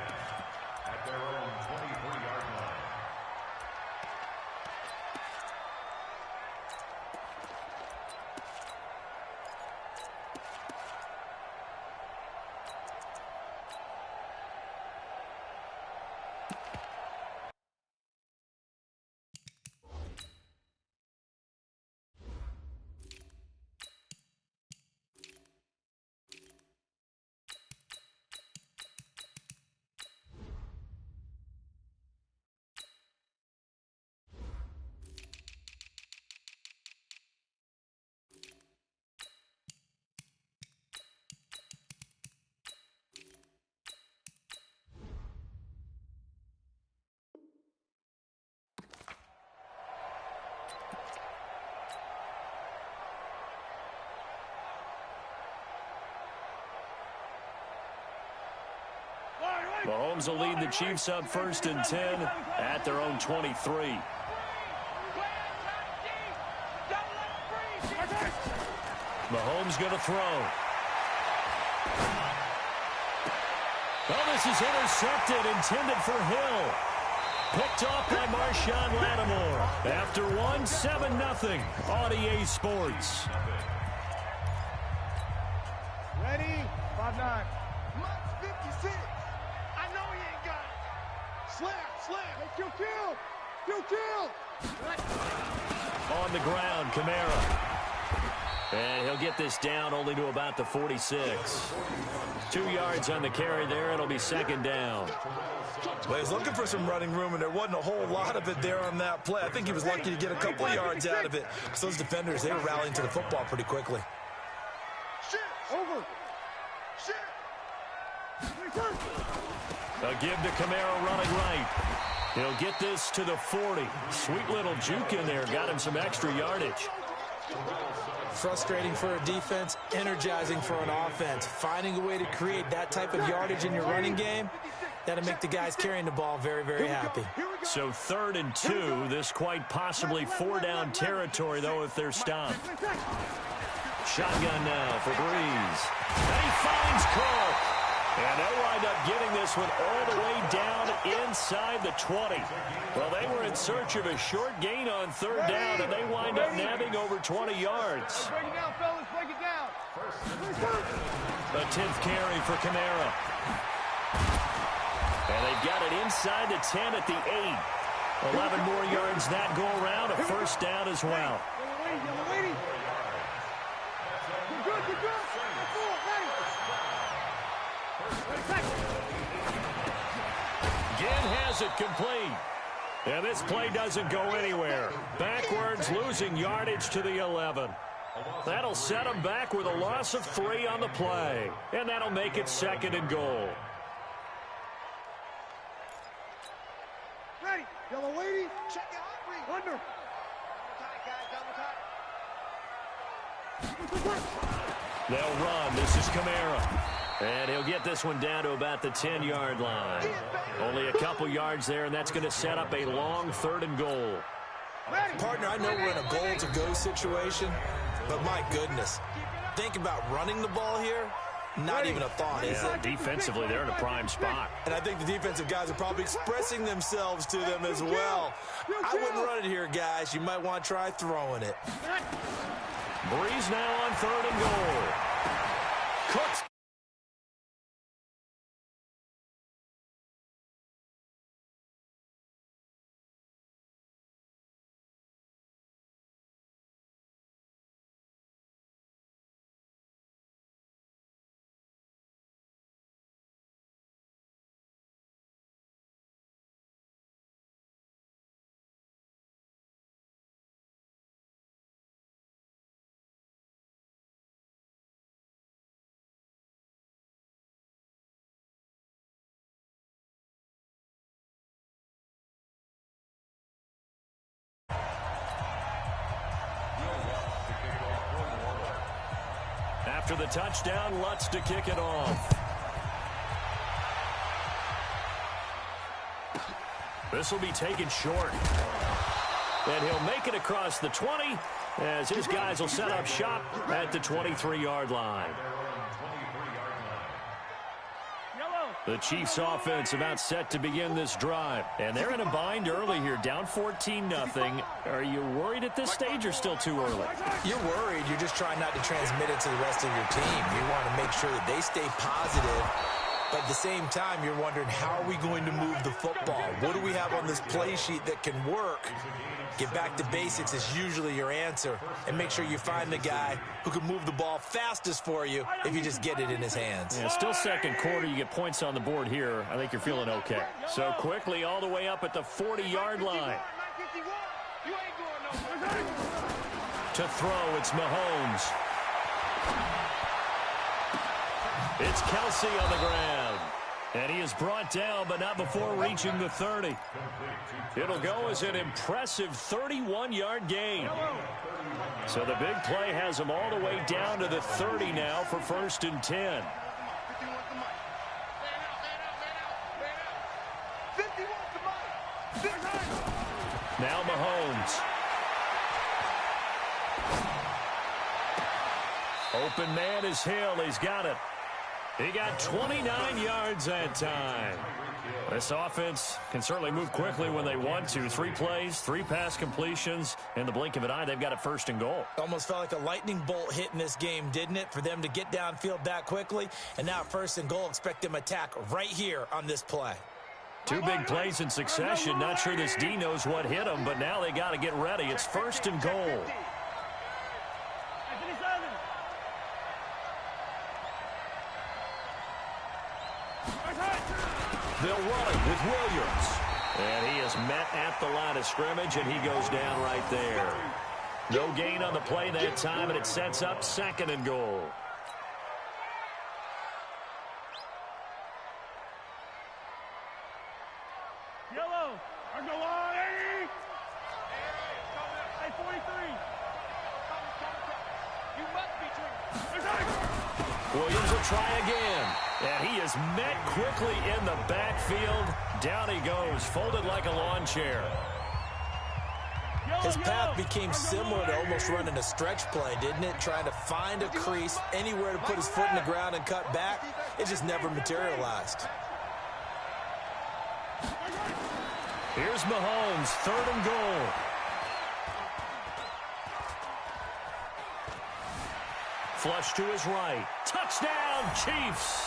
At their own 23-yard line. Mahomes will lead the Chiefs up 1st and 10 at their own 23. Mahomes going to throw. Oh, this is intercepted, intended for Hill. Picked off by Marshawn Lattimore. After 1, 7-0 on EA Sports. Ready? 5-9. Max 56. I know he ain't got it. Slam. Hey, kill. On the ground, Kamara. And he'll get this down only to about the 46. 2 yards on the carry there. It'll be 2nd down. Well, he was looking for some running room, and there wasn't a whole lot of it there on that play. I think he was lucky to get a couple of yards out of it. So those defenders, they were rallying to the football pretty quickly. Over. A give to Kamara running right. He'll get this to the 40. Sweet little juke in there. Got him some extra yardage. Frustrating for a defense, energizing for an offense. Finding a way to create that type of yardage in your running game, that'll make the guys carrying the ball very, very happy. So 3rd and 2. This quite possibly 4-down territory, though, if they're stopped. Shotgun now for Breeze. And he finds Cook. And they'll wind up getting this one all the way down inside the 20. Well, they were in search of a short gain on 3rd down, and they wind up nabbing over 20 yards. Break it down, fellas. Break it down. A 10th carry for Kamara. And they've got it inside the 10 at the 8. 11 more yards that go around. A 1st down as well. Yellow lady. Good. Ginn has it complete. And this play doesn't go anywhere. Backwards, losing yardage to the 11. That'll set them back with a loss of 3 on the play. And that'll make it 2nd and goal. Ready. Yellow lady. Check it out. Under. They'll run. This is Kamara. And he'll get this one down to about the 10-yard line. Only a couple yards there, and that's going to set up a long 3rd and goal. Partner, I know we're in a goal-to-go situation, but my goodness, think about running the ball here. Not even a thought, is it? Defensively, they're in a prime spot. And I think the defensive guys are probably expressing themselves to them as well. I wouldn't run it here, guys. You might want to try throwing it. Breeze now on 3rd and goal. Cooks. After the touchdown, Lutz to kick it off. This will be taken short. And he'll make it across the 20 as his guys will set up shop at the 23-yard line. The Chiefs offense about set to begin this drive. And they're in a bind early here, down 14-0. Are you worried at this stage or still too early? You're worried. You're just trying not to transmit it to the rest of your team. You want to make sure that they stay positive. But at the same time, you're wondering, how are we going to move the football? What do we have on this play sheet that can work? Get back to basics is usually your answer. And make sure you find the guy who can move the ball fastest for you if you just get it in his hands. Yeah, still 2nd quarter. You get points on the board here. I think you're feeling okay. So quickly all the way up at the 40-yard line. To throw, it's Mahomes. It's Kelsey on the ground. And he is brought down, but not before reaching the 30. It'll go as an impressive 31-yard gain. So the big play has him all the way down to the 30 now for 1st and 10. Open man is Hill. He's got it. He got 29 yards that time. This offense can certainly move quickly when they want to. 3 plays, 3 pass completions. In the blink of an eye, they've got it 1st and goal. Almost felt like a lightning bolt hit in this game, didn't it? For them to get downfield that quickly. And now 1st and goal, expect them to attack right here on this play. 2 big plays in succession. Not sure this D knows what hit him, but now they got to get ready. It's 1st and goal. They'll run it with Williams. And he is met at the line of scrimmage, and he goes down right there. No gain on the play that time, and it sets up 2nd and goal. Yellow. Or go on, 80. Hey, 43. You must be drinking. Williams will try again. And he is met quickly in the backfield. Down he goes, folded like a lawn chair. His path became similar to almost running a stretch play, didn't it? Trying to find a crease, anywhere to put his foot in the ground and cut back. It just never materialized. Here's Mahomes, 3rd and goal. Flush to his right. Touchdown, Chiefs.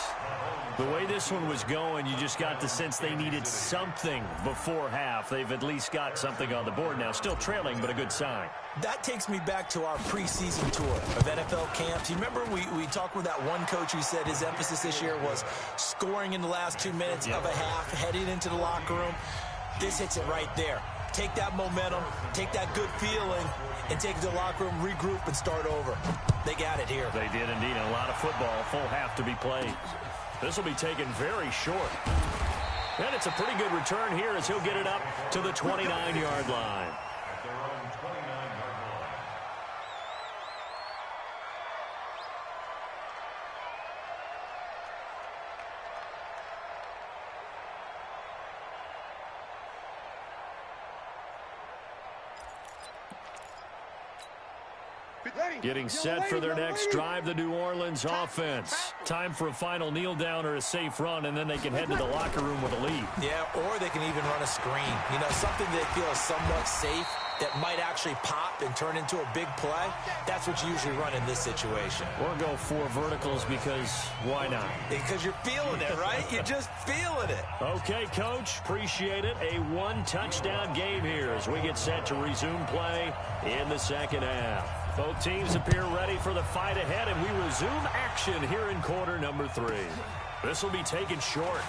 The way this one was going, you just got the sense they needed something before half. They've at least got something on the board now. Still trailing, but a good sign. That takes me back to our preseason tour of NFL camps. You remember we talked with that one coach who said his emphasis this year was scoring in the last 2 minutes of a half, heading into the locker room. This hits it right there. Take that momentum, take that good feeling, and take it to the locker room, regroup, and start over. They got it here. They did indeed. A lot of football, full half to be played. This will be taken very short. And it's a pretty good return here as he'll get it up to the 29-yard line. At their own 29-yard line. Getting set for their next drive, the New Orleans offense. Time for a final kneel down or a safe run, and then they can head to the locker room with a lead. Yeah, or they can even run a screen. You know, something they feel is somewhat safe that might actually pop and turn into a big play. That's what you usually run in this situation. Or go 4 verticals because why not? Because you're feeling it, right? You're just feeling it. Okay, Coach. Appreciate it. A 1-touchdown game here as we get set to resume play in the 2nd half. Both teams appear ready for the fight ahead, and we resume action here in quarter number 3. This will be taken short.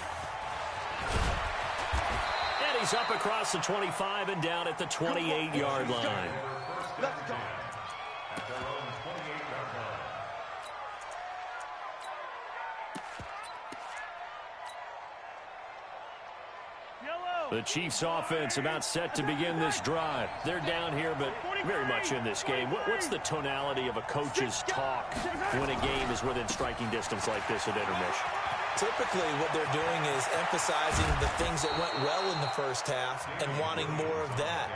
And he's up across the 25 and down at the 28-yard line. Let's go. At their own 28-yard line. The Chiefs offense about set to begin this drive. They're down here, but very much in this game. What's the tonality of a coach's talk when a game is within striking distance like this at intermission? Typically, what they're doing is emphasizing the things that went well in the first half and wanting more of that.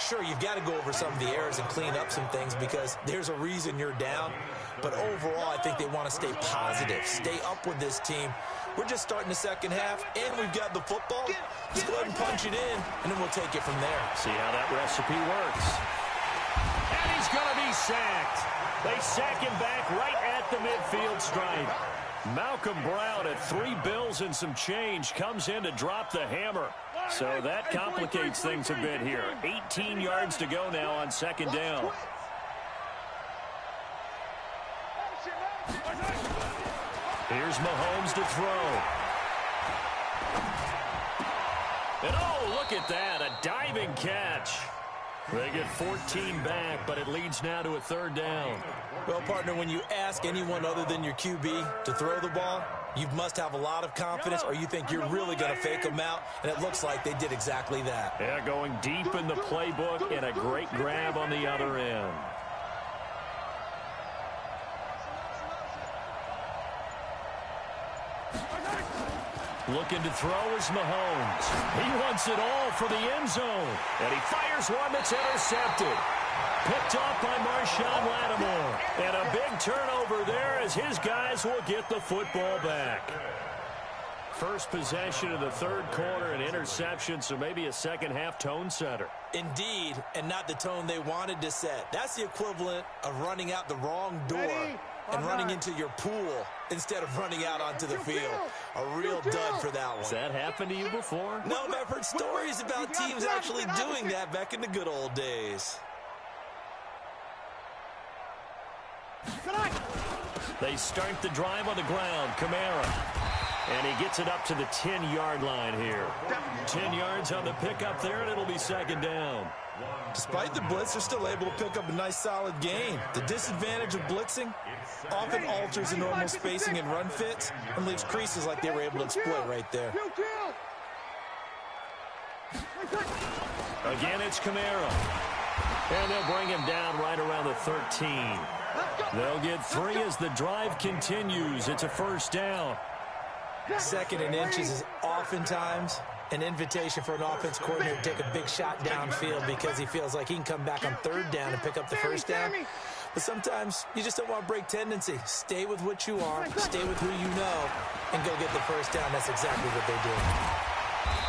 Sure, you've got to go over some of the errors and clean up some things because there's a reason you're down. But overall, I think they want to stay positive, stay up with this team. We're just starting the 2nd half, and we've got the football. Let's go ahead and punch it in, and then we'll take it from there. See how that recipe works. And he's going to be sacked. They sack him back right at the midfield stripe. Malcolm Brown at 3 bills and some change comes in to drop the hammer. So that complicates things a bit here. 18 yards to go now on 2nd down. Here's Mahomes to throw. And oh, look at that, a diving catch. They get 14 back, but it leads now to a 3rd down. Well, partner, when you ask anyone other than your QB to throw the ball, you must have a lot of confidence or you think you're really going to fake them out, and it looks like they did exactly that. Yeah, going deep in the playbook and a great grab on the other end. Looking to throw is Mahomes. He wants it all for the end zone. And he fires one that's intercepted. picked off by Marshawn Lattimore. And a big turnover there as his guys will get the football back. First possession of the third quarter, an interception, so maybe a second-half tone setter. Indeed, and not the tone they wanted to set. That's the equivalent of running out the wrong door and running into your pool instead of running out onto the field. A real dud for that one. Has that happened to you before? No, but I've heard stories about teams actually doing that back in the good old days. They start the drive on the ground. Kamara. And he gets it up to the 10-yard line here. 10 yards on the pickup there, and it'll be second down. Despite the blitz, they're still able to pick up a nice, solid gain. The disadvantage of blitzing often alters the normal spacing and run fits and leaves creases like they were able to exploit right there. Again, it's Kamara. And they'll bring him down right around the 13. They'll get 3 as the drive continues. It's a first down. Second and inches is oftentimes an invitation for an offense coordinator to take a big shot downfield because he feels like he can come back on third down and pick up the first down. But sometimes you just don't want to break tendency. Stay with what you are, stay with who you know, and go get the first down. That's exactly what they did.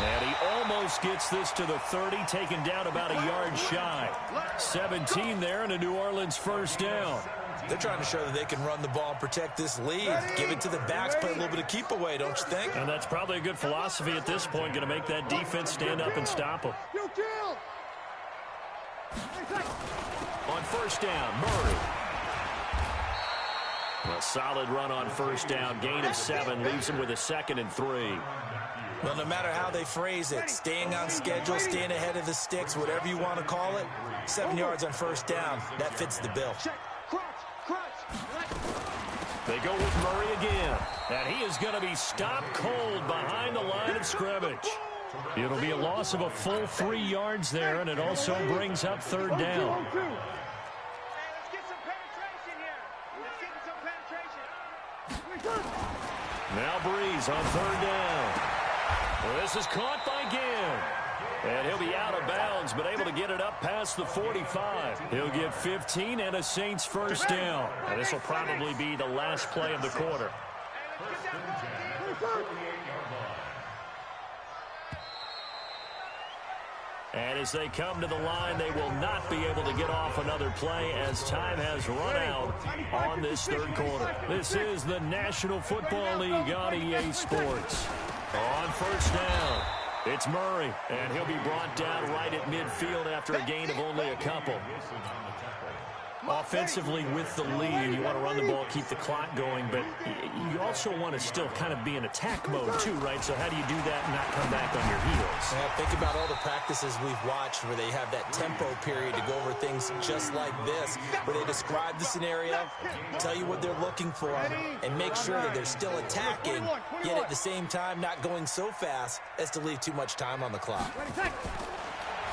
And he almost gets this to the 30, taken down about a yard shy. 17 there and a New Orleans first down. They're trying to show that they can run the ball and protect this lead. Give it to the backs, play a little bit of keep away, don't you think? And that's probably a good philosophy at this point, going to make that defense stand up and stop them. On first down, Murray. A solid run on first down, gain of 7, leaves him with a 2nd and 3. Well, no matter how they phrase it, staying on schedule, staying ahead of the sticks, whatever you want to call it, 7 yards on first down, that fits the bill. They go with Murray again, and he is going to be stopped cold behind the line of scrimmage. It'll be a loss of a full 3 yards there, and it also brings up third down. Now Breeze on third down. Well, this is caught by Ginn. And he'll be out of bounds, but able to get it up past the 45. He'll get 15 and a Saints first down. And this will probably be the last play of the quarter. And as they come to the line, they will not be able to get off another play as time has run out on this third quarter. This is the National Football League on EA Sports. On first down, it's Murray, and he'll be brought down right at midfield after a gain of only a couple. Offensively with the lead, you want to run the ball, keep the clock going, but you also want to still kind of be in attack mode too, right? So how do you do that and not come back on your heels? Yeah, think about all the practices we've watched where they have that tempo period to go over things just like this, where they describe the scenario, tell you what they're looking for, and make sure that they're still attacking, yet at the same time not going so fast as to leave too much time on the clock.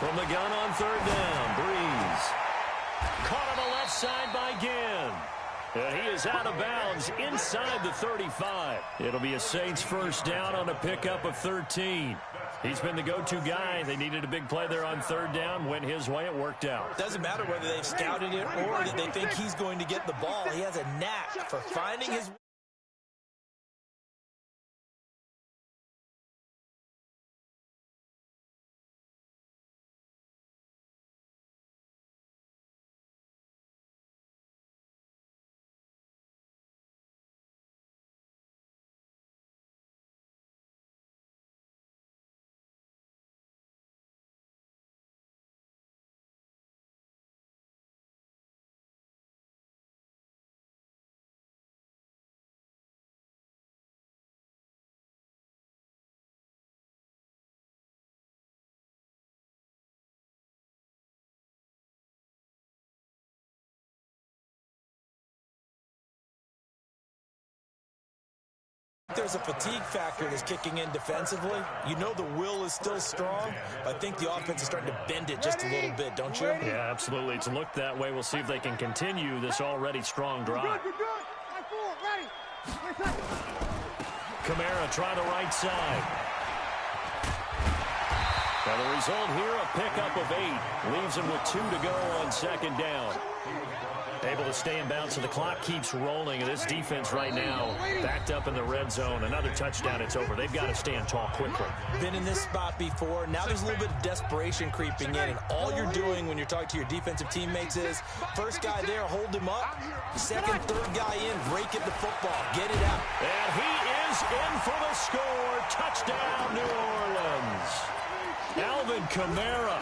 From the gun on third down, Breeze. Caught on the left side by Ginn. And he is out of bounds inside the 35. It'll be a Saints first down on a pickup of 13. He's been the go-to guy. They needed a big play there on third down. Went his way. It worked out. Doesn't matter whether they've scouted it or that they think he's going to get the ball. He has a knack for finding his There's a fatigue factor that's kicking in defensively. You know the will is still strong, but I think the offense is starting to bend it just a little bit, don't you? Yeah, absolutely. It's looked that way. We'll see if they can continue this already strong drive. Kamara trying the right side. And the result here, a pickup of 8. Leaves him with 2 to go on second down. Able to stay in bounds, so the clock keeps rolling. And this defense right now backed up in the red zone. Another touchdown, it's over. They've got to stand tall quickly. Been in this spot before. Now there's a little bit of desperation creeping in. And all you're doing when you're talking to your defensive teammates is, first guy there, hold him up. Second, third guy in, break at the football. Get it out. And he is in for the score. Touchdown, New Orleans. Alvin Kamara,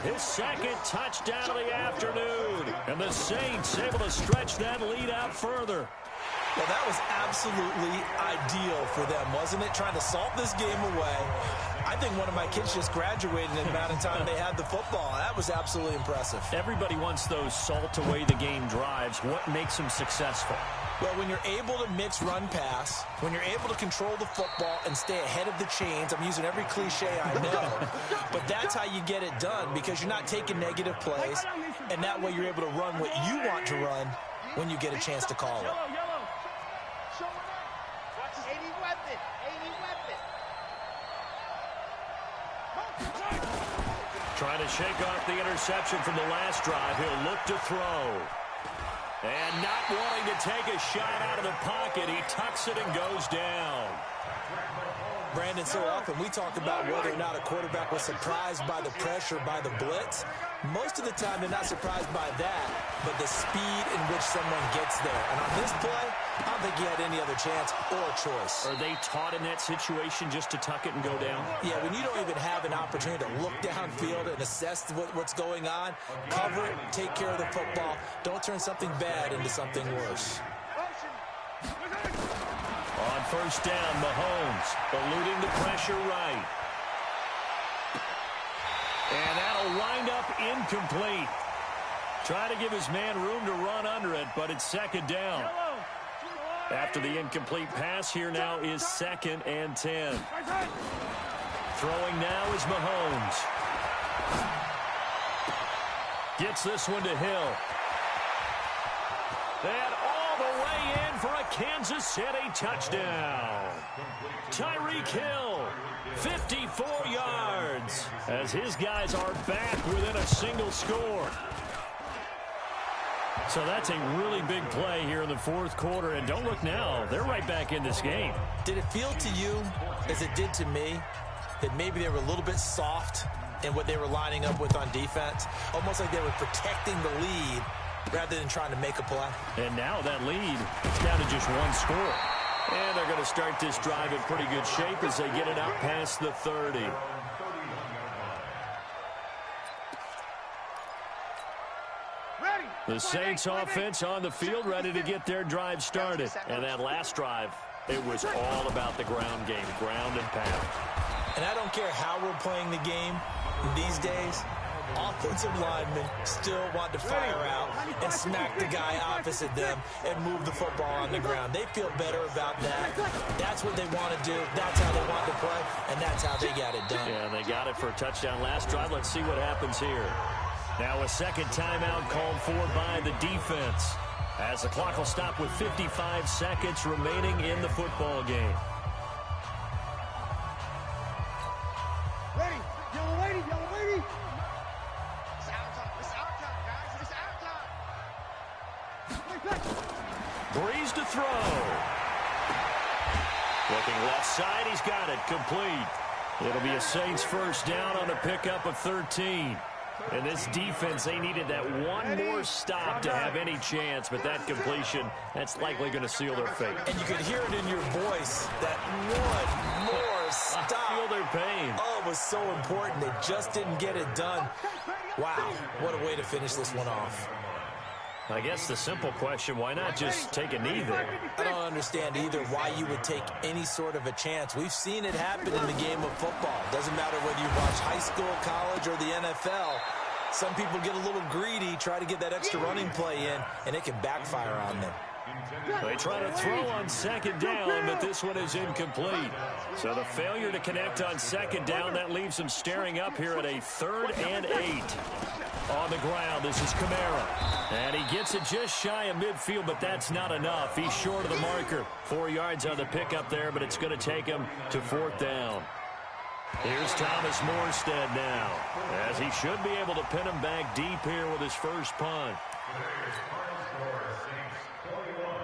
his second touchdown of the afternoon. And the Saints able to stretch that lead out further. Well, that was absolutely ideal for them, wasn't it? Trying to salt this game away. I think one of my kids just graduated in the amount of time they had the football. That was absolutely impressive. Everybody wants those salt-away-the-game drives. What makes them successful? Well, when you're able to mix run-pass, when you're able to control the football and stay ahead of the chains, I'm using every cliche I know, but that's how you get it done, because you're not taking negative plays, and that way you're able to run what you want to run when you get a chance to call it. Trying to shake off the interception from the last drive. He'll look to throw. And not wanting to take a shot out of the pocket, he tucks it and goes down. Brandon, so often we talk about whether or not a quarterback was surprised by the pressure, by the blitz. Most of the time they're not surprised by that, but the speed in which someone gets there. And on this play, I don't think he had any other chance or choice. Are they taught in that situation just to tuck it and go down? Yeah, when you don't even have an opportunity to look downfield and assess what's going on, cover it, take care of the football. Don't turn something bad into something worse. On first down, Mahomes eluding the pressure right. And that'll wind up incomplete. Try to give his man room to run under it, but it's second down. After the incomplete pass, here now is 2nd and 10. Throwing now is Mahomes. Gets this one to Hill. And all the way in for a Kansas City touchdown. Tyreek Hill, 54 yards, as his guys are back within a single score. So that's a really big play here in the fourth quarter. And don't look now, they're right back in this game. Did it feel to you, as it did to me, that maybe they were a little bit soft in what they were lining up with on defense? Almost like they were protecting the lead rather than trying to make a play. And now that lead is down to just one score. And they're going to start this drive in pretty good shape as they get it out past the 30. The Saints offense on the field, ready to get their drive started. And that last drive, it was all about the ground game, ground and pound. And I don't care how we're playing the game these days, offensive linemen still want to fire out and smack the guy opposite them and move the football on the ground. They feel better about that. That's what they want to do. That's how they want to play, and that's how they got it done. Yeah, they got it for a touchdown last drive. Let's see what happens here. Now a second timeout called for by the defense, as the clock will stop with 55 seconds remaining in the football game. Ready, yellow lady, yellow lady. It's out time, guys. It's out time. Breeze to throw. Looking left side, he's got it, complete. It'll be a Saints first down on a pickup of 13. And this defense, they needed that one more stop to have any chance, but that completion, that's likely going to seal their fate. And you could hear it in your voice, that one more stop. I feel their pain. Oh, it was so important. They just didn't get it done. Wow, what a way to finish this one off. I guess the simple question, why not just take a knee there? I don't understand either why you would take any sort of a chance. We've seen it happen in the game of football. Doesn't matter whether you watch high school, college, or the NFL. Some people get a little greedy, try to get that extra running play in, and it can backfire on them. They try to throw on second down, but this one is incomplete. So the failure to connect on second down, that leaves them staring up here at a 3rd and 8. On the ground, this is Kamara. And he gets it just shy of midfield, but that's not enough. He's short of the marker. 4 yards on the pickup there, but it's going to take him to 4th down. Here's Thomas Morstead now, as he should be able to pin him back deep here with his first punt. Today's final score, Saints 41.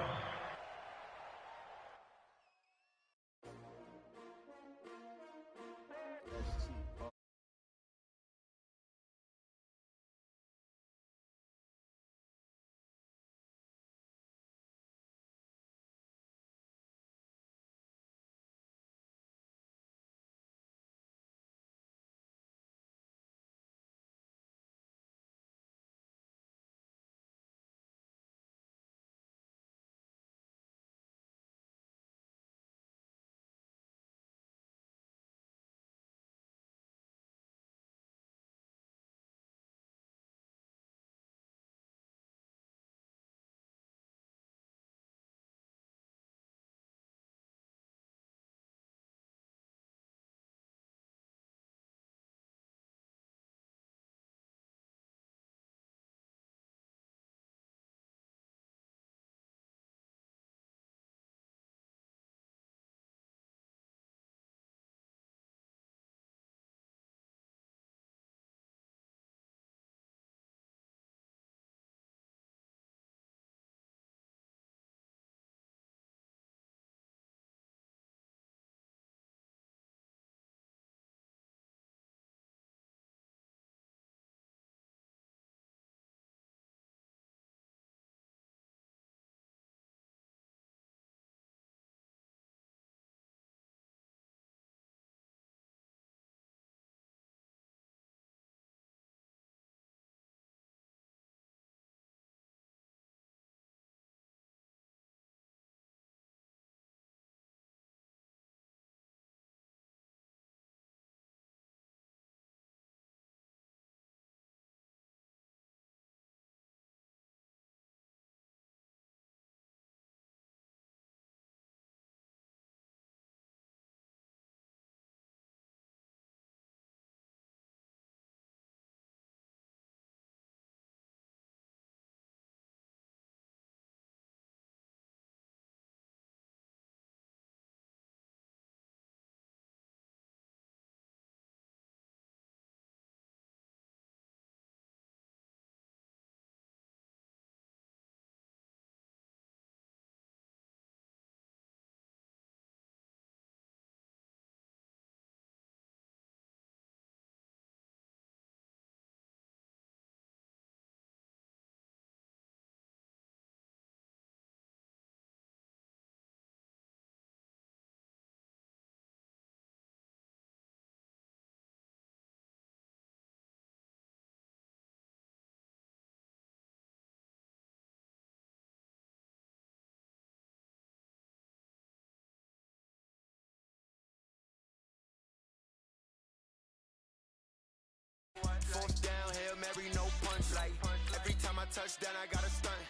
Fourth down, Hail Mary, no punch. Like, every time I touch down, I got a stunt.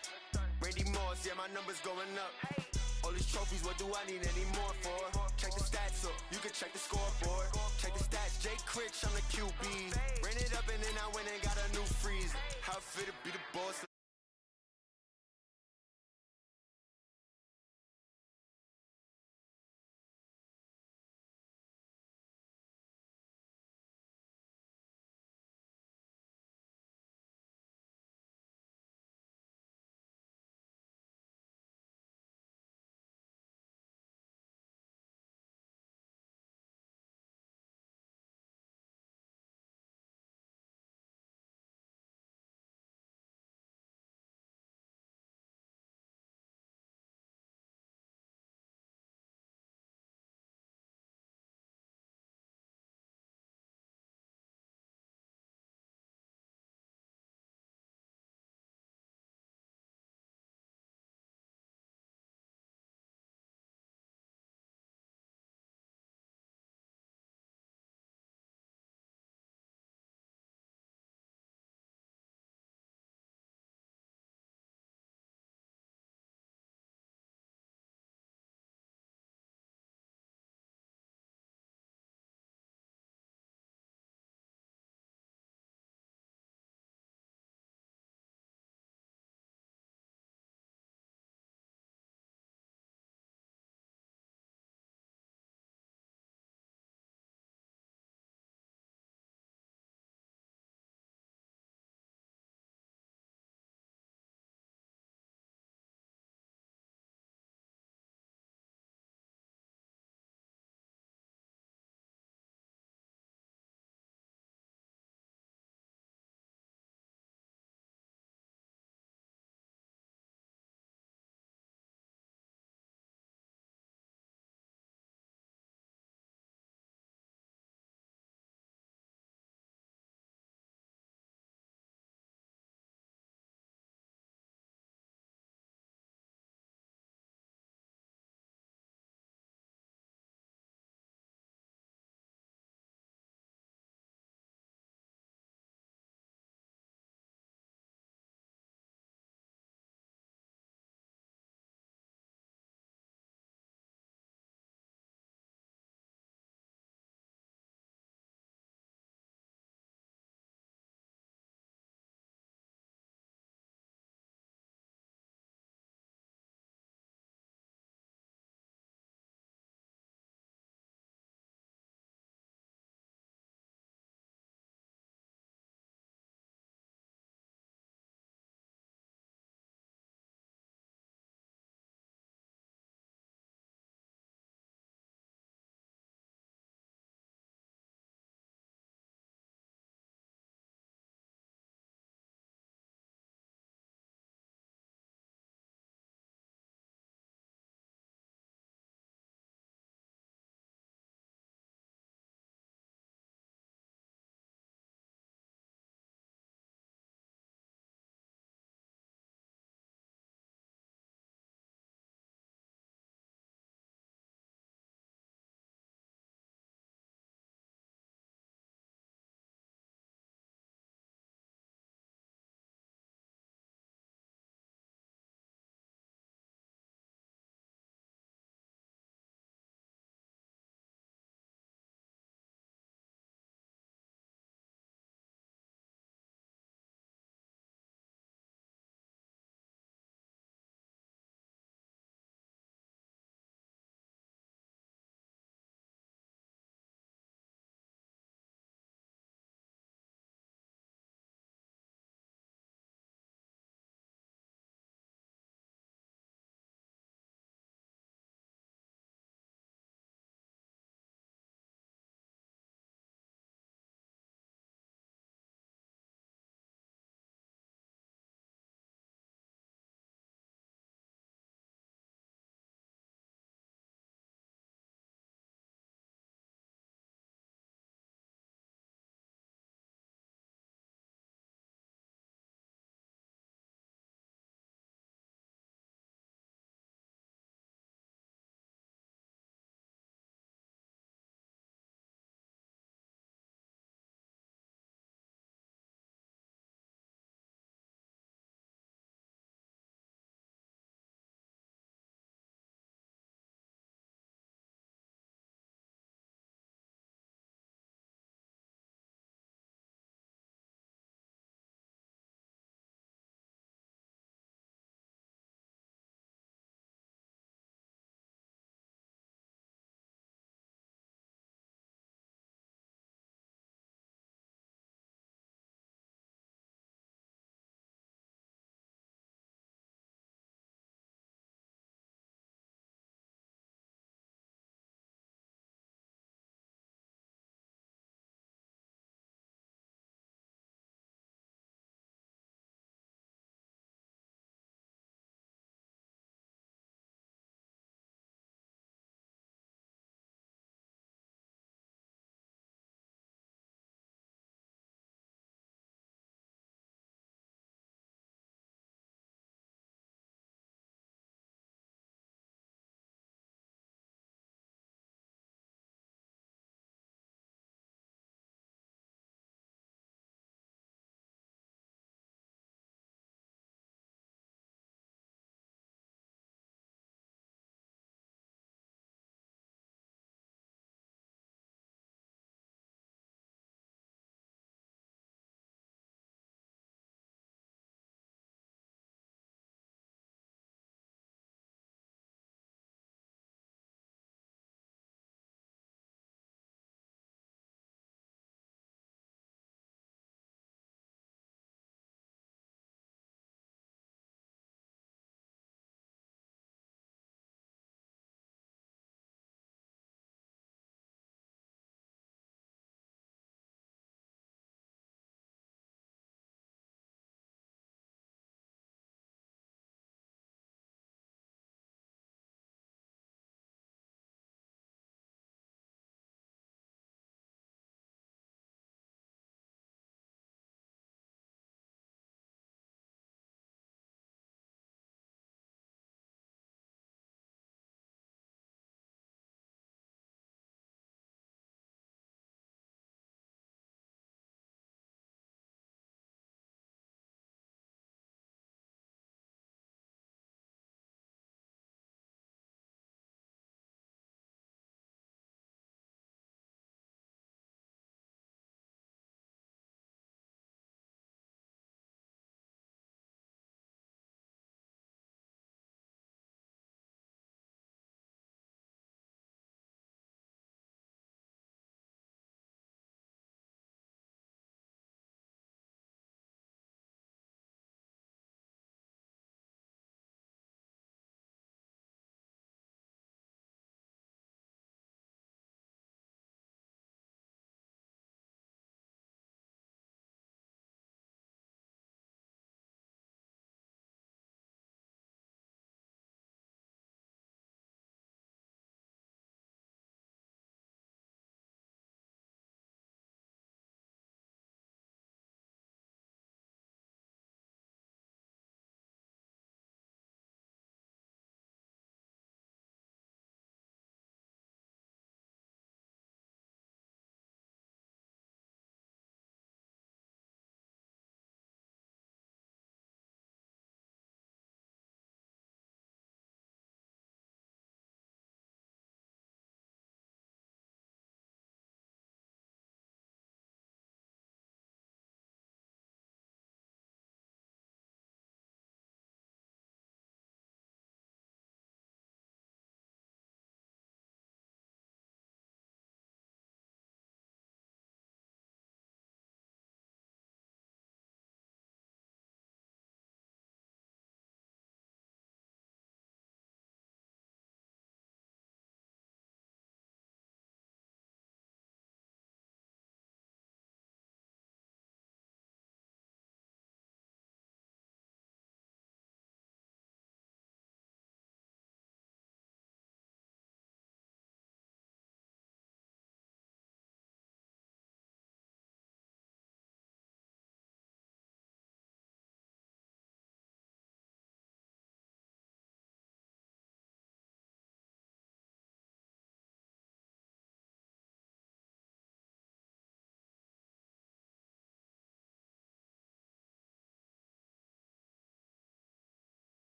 Randy Moss, yeah, my number's going up. All these trophies, what do I need any more for? Check the stats up, you can check the scoreboard. Check the stats, Jay Critch, I'm the QB. Ran it up and then I went and got a new freeze. How fit to be the boss.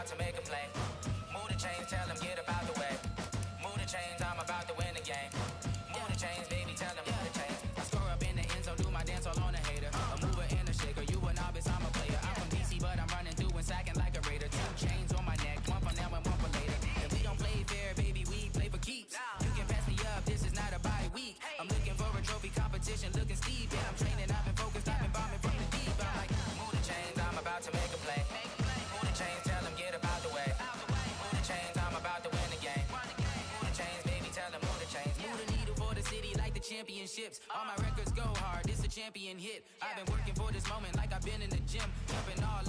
to make a play. Move the chains, tell them get up out the way. Move the chains, I'm about to win the game. Move the chains, baby, tell them move the chains. I score up in the end zone, do my dance all on a hater. A mover and a shaker, you a novice, I'm a player. I'm from DC, but I'm running through and sacking like a raider. 2 chains on my neck, one for now and one for later. And we don't play fair, baby, we play for keeps. You can pass me up, this is not a bye week. I'm looking for a trophy competition, looking steep. And I'm training, I've been focused, I've been bombing from the deep. I'm like, move the chains, I'm about to make a play. Move the chains, tell them get up out the way. Move the chains, I'm about to win the game. Move the chains, baby, tell them move the chains. Move the needle for the city like the championships. All my records go hard, this a champion hit. I've been working for this moment like I've been in the gym. Jumping all